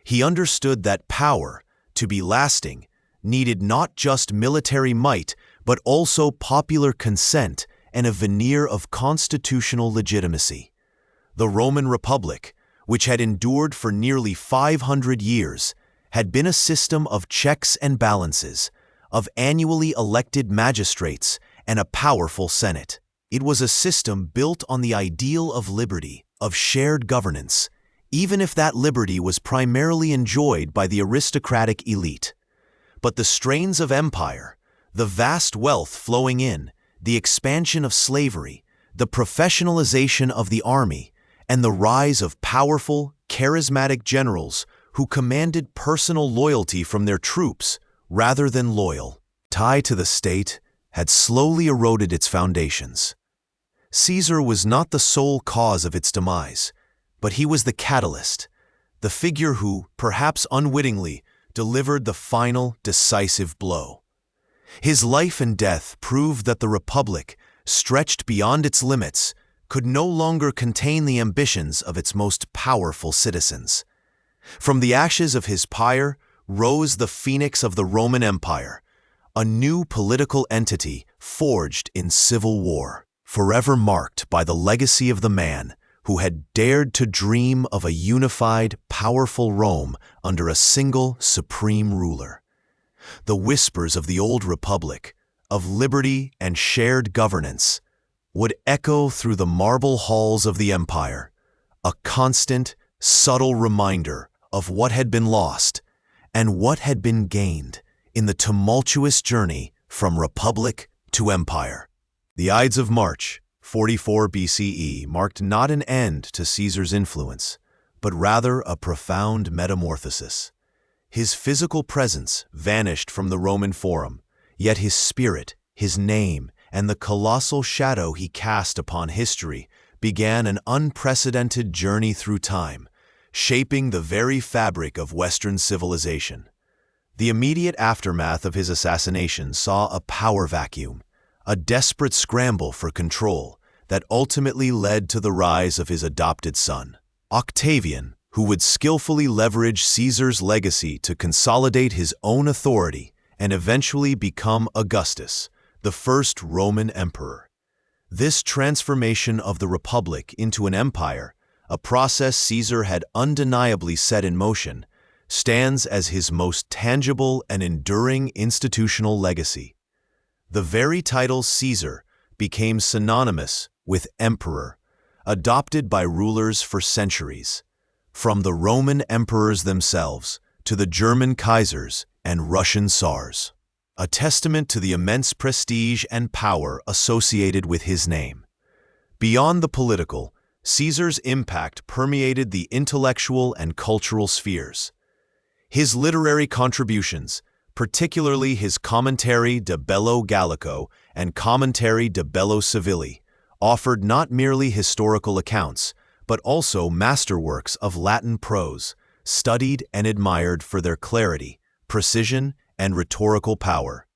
He understood that power, to be lasting, needed not just military might, but also popular consent and a veneer of constitutional legitimacy. The Roman Republic, which had endured for nearly 500 years, had been a system of checks and balances, of annually elected magistrates and a powerful Senate. It was a system built on the ideal of liberty, of shared governance, even if that liberty was primarily enjoyed by the aristocratic elite. But the strains of empire, the vast wealth flowing in, the expansion of slavery, the professionalization of the army, and the rise of powerful, charismatic generals who commanded personal loyalty from their troops rather than loyal tie to the state had slowly eroded its foundations. Caesar was not the sole cause of its demise, but he was the catalyst, the figure who, perhaps unwittingly, delivered the final, decisive blow. His life and death proved that the Republic, stretched beyond its limits, could no longer contain the ambitions of its most powerful citizens. From the ashes of his pyre rose the phoenix of the Roman Empire, a new political entity forged in civil war, forever marked by the legacy of the man who had dared to dream of a unified, powerful Rome under a single supreme ruler. The whispers of the old republic, of liberty and shared governance, would echo through the marble halls of the empire, a constant, subtle reminder of what had been lost and what had been gained in the tumultuous journey from republic to empire. The Ides of March, 44 BCE, marked not an end to Caesar's influence, but rather a profound metamorphosis. His physical presence vanished from the Roman Forum, yet his spirit, his name, and the colossal shadow he cast upon history began an unprecedented journey through time, shaping the very fabric of Western civilization. The immediate aftermath of his assassination saw a power vacuum, a desperate scramble for control that ultimately led to the rise of his adopted son, Octavian, who would skillfully leverage Caesar's legacy to consolidate his own authority and eventually become Augustus, the first Roman emperor. This transformation of the Republic into an empire, a process Caesar had undeniably set in motion, stands as his most tangible and enduring institutional legacy. The very title Caesar became synonymous with emperor, adopted by rulers for centuries, from the Roman emperors themselves to the German Kaisers and Russian Tsars, a testament to the immense prestige and power associated with his name. Beyond the political, Caesar's impact permeated the intellectual and cultural spheres. His literary contributions, particularly his Commentary de Bello Gallico and Commentary de Bello Civili, offered not merely historical accounts, but also masterworks of Latin prose, studied and admired for their clarity, precision, and rhetorical power.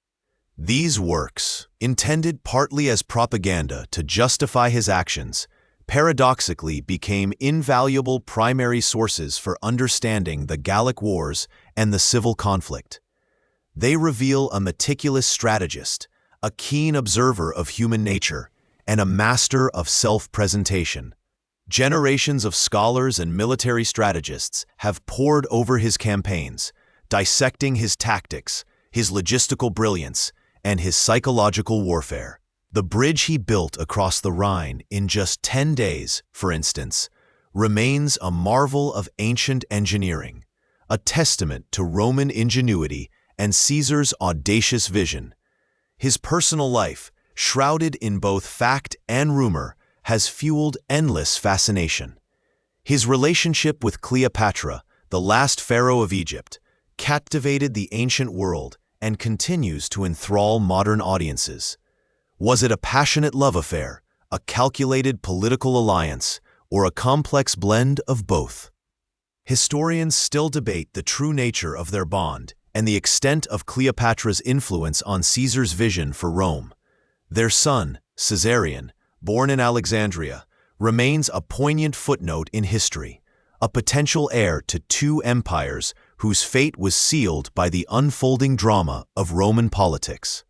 These works, intended partly as propaganda to justify his actions, paradoxically became invaluable primary sources for understanding the Gallic Wars and the civil conflict. They reveal a meticulous strategist, a keen observer of human nature, and a master of self-presentation. Generations of scholars and military strategists have pored over his campaigns, dissecting his tactics, his logistical brilliance, and his psychological warfare. The bridge he built across the Rhine in just 10 days, for instance, remains a marvel of ancient engineering, a testament to Roman ingenuity and Caesar's audacious vision. His personal life, shrouded in both fact and rumor, has fueled endless fascination. His relationship with Cleopatra, the last pharaoh of Egypt, captivated the ancient world and continues to enthrall modern audiences. Was it a passionate love affair, a calculated political alliance, or a complex blend of both? Historians still debate the true nature of their bond and the extent of Cleopatra's influence on Caesar's vision for Rome. Their son, Caesarion, born in Alexandria, remains a poignant footnote in history, a potential heir to two empires whose fate was sealed by the unfolding drama of Roman politics.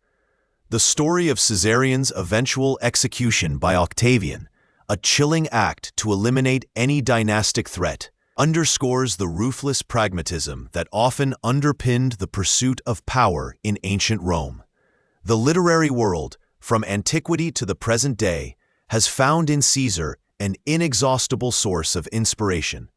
The story of Caesarion's eventual execution by Octavian, a chilling act to eliminate any dynastic threat, underscores the ruthless pragmatism that often underpinned the pursuit of power in ancient Rome. The literary world, from antiquity to the present day, has found in Caesar an inexhaustible source of inspiration.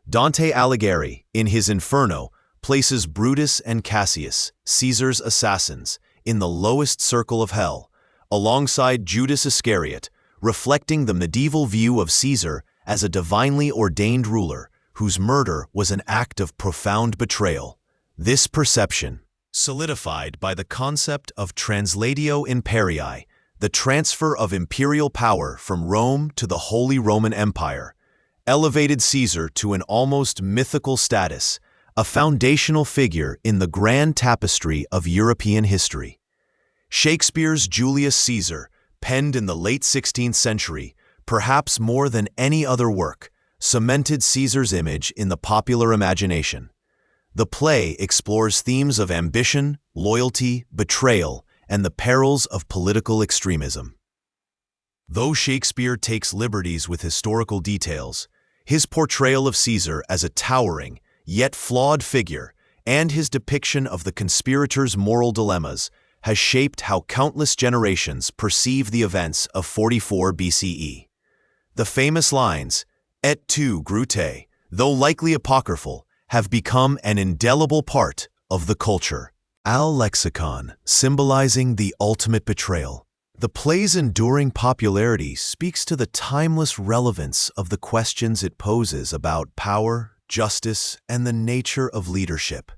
Dante Alighieri, in his Inferno, places Brutus and Cassius, Caesar's assassins, in the lowest circle of hell, alongside Judas Iscariot, reflecting the medieval view of Caesar as a divinely ordained ruler whose murder was an act of profound betrayal. This perception, solidified by the concept of translatio imperii, the transfer of imperial power from Rome to the Holy Roman Empire, elevated Caesar to an almost mythical status, a foundational figure in the grand tapestry of European history. Shakespeare's Julius Caesar, penned in the late 16th century, perhaps more than any other work, cemented Caesar's image in the popular imagination. The play explores themes of ambition, loyalty, betrayal, and the perils of political extremism. Though Shakespeare takes liberties with historical details, his portrayal of Caesar as a towering, yet flawed figure, and his depiction of the conspirators' moral dilemmas has shaped how countless generations perceive the events of 44 BCE. The famous lines, "Et tu, Grute," though likely apocryphal, have become an indelible part of the culture. Al lexicon, symbolizing the ultimate betrayal. The play's enduring popularity speaks to the timeless relevance of the questions it poses about power, justice, and the nature of leadership.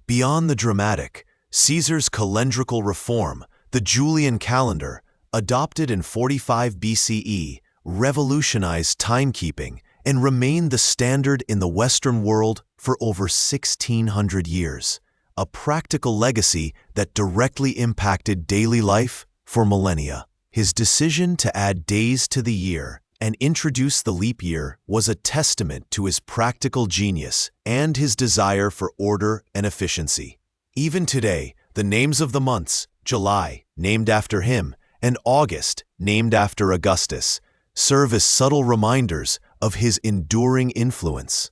Beyond the dramatic, Caesar's calendrical reform, the Julian calendar, adopted in 45 BCE, revolutionized timekeeping and remained the standard in the Western world for over 1,600 years, a practical legacy that directly impacted daily life for millennia. His decision to add days to the year and introduce the leap year was a testament to his practical genius and his desire for order and efficiency. Even today, the names of the months, July, named after him, and August, named after Augustus, serve as subtle reminders of his enduring influence.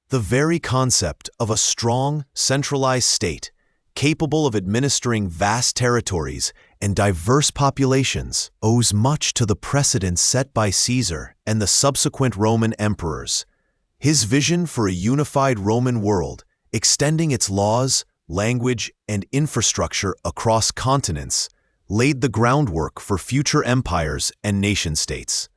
The very concept of a strong, centralized state, capable of administering vast territories and diverse populations, owes much to the precedents set by Caesar and the subsequent Roman emperors. His vision for a unified Roman world, extending its laws, language, and infrastructure across continents, laid the groundwork for future empires and nation-states.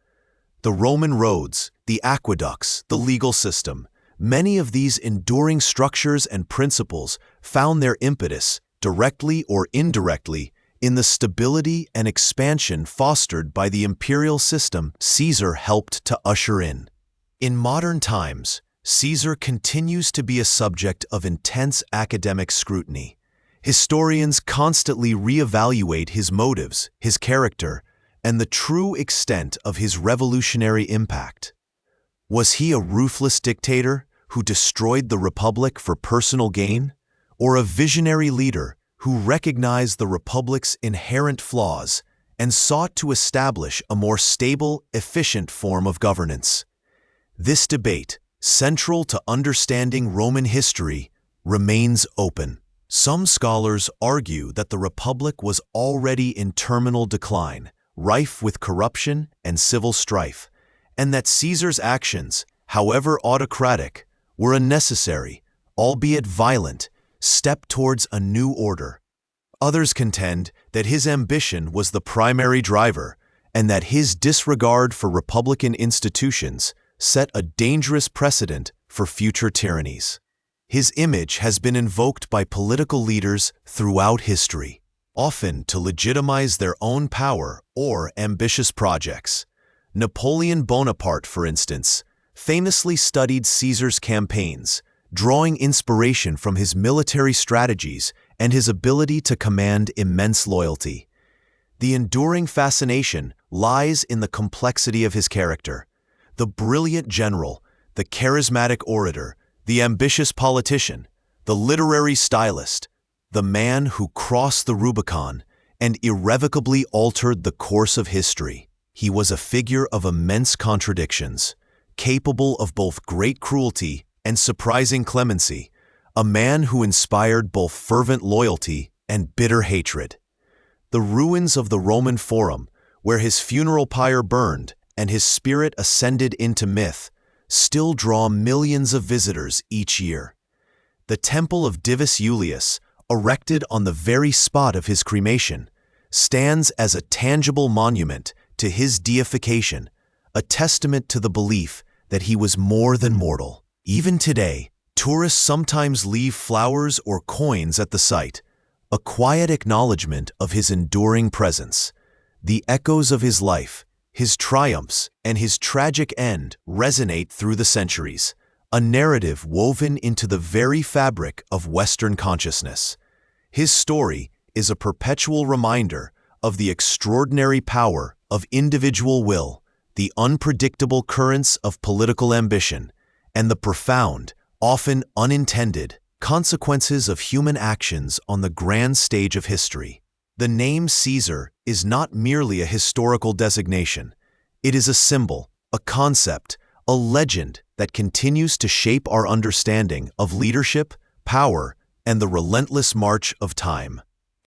The Roman roads, the aqueducts, the legal system, many of these enduring structures and principles found their impetus, directly or indirectly, in the stability and expansion fostered by the imperial system Caesar helped to usher in. In modern times, Caesar continues to be a subject of intense academic scrutiny. Historians constantly reevaluate his motives, his character, and the true extent of his revolutionary impact. Was he a ruthless dictator who destroyed the Republic for personal gain, or a visionary leader who recognized the Republic's inherent flaws and sought to establish a more stable, efficient form of governance? This debate, central to understanding Roman history, remains open. Some scholars argue that the Republic was already in terminal decline, rife with corruption and civil strife, and that Caesar's actions, however autocratic, were a necessary, albeit violent, step towards a new order. Others contend that his ambition was the primary driver, and that his disregard for republican institutions set a dangerous precedent for future tyrannies. His image has been invoked by political leaders throughout history, often to legitimize their own power or ambitious projects. Napoleon Bonaparte, for instance, famously studied Caesar's campaigns, drawing inspiration from his military strategies and his ability to command immense loyalty. The enduring fascination lies in the complexity of his character. The brilliant general, the charismatic orator, the ambitious politician, the literary stylist, the man who crossed the Rubicon and irrevocably altered the course of history. He was a figure of immense contradictions, capable of both great cruelty and surprising clemency, a man who inspired both fervent loyalty and bitter hatred. The ruins of the Roman Forum, where his funeral pyre burned and his spirit ascended into myth, still draw millions of visitors each year. The Temple of Divus Iulius, erected on the very spot of his cremation, stands as a tangible monument to his deification, a testament to the belief that he was more than mortal. Even today, tourists sometimes leave flowers or coins at the site, a quiet acknowledgement of his enduring presence. The echoes of his life, his triumphs, and his tragic end resonate through the centuries, a narrative woven into the very fabric of Western consciousness. His story is a perpetual reminder of the extraordinary power of individual will, the unpredictable currents of political ambition, and the profound, often unintended, consequences of human actions on the grand stage of history. The name Caesar is not merely a historical designation. It is a symbol, a concept, a legend that continues to shape our understanding of leadership, power, and the relentless march of time.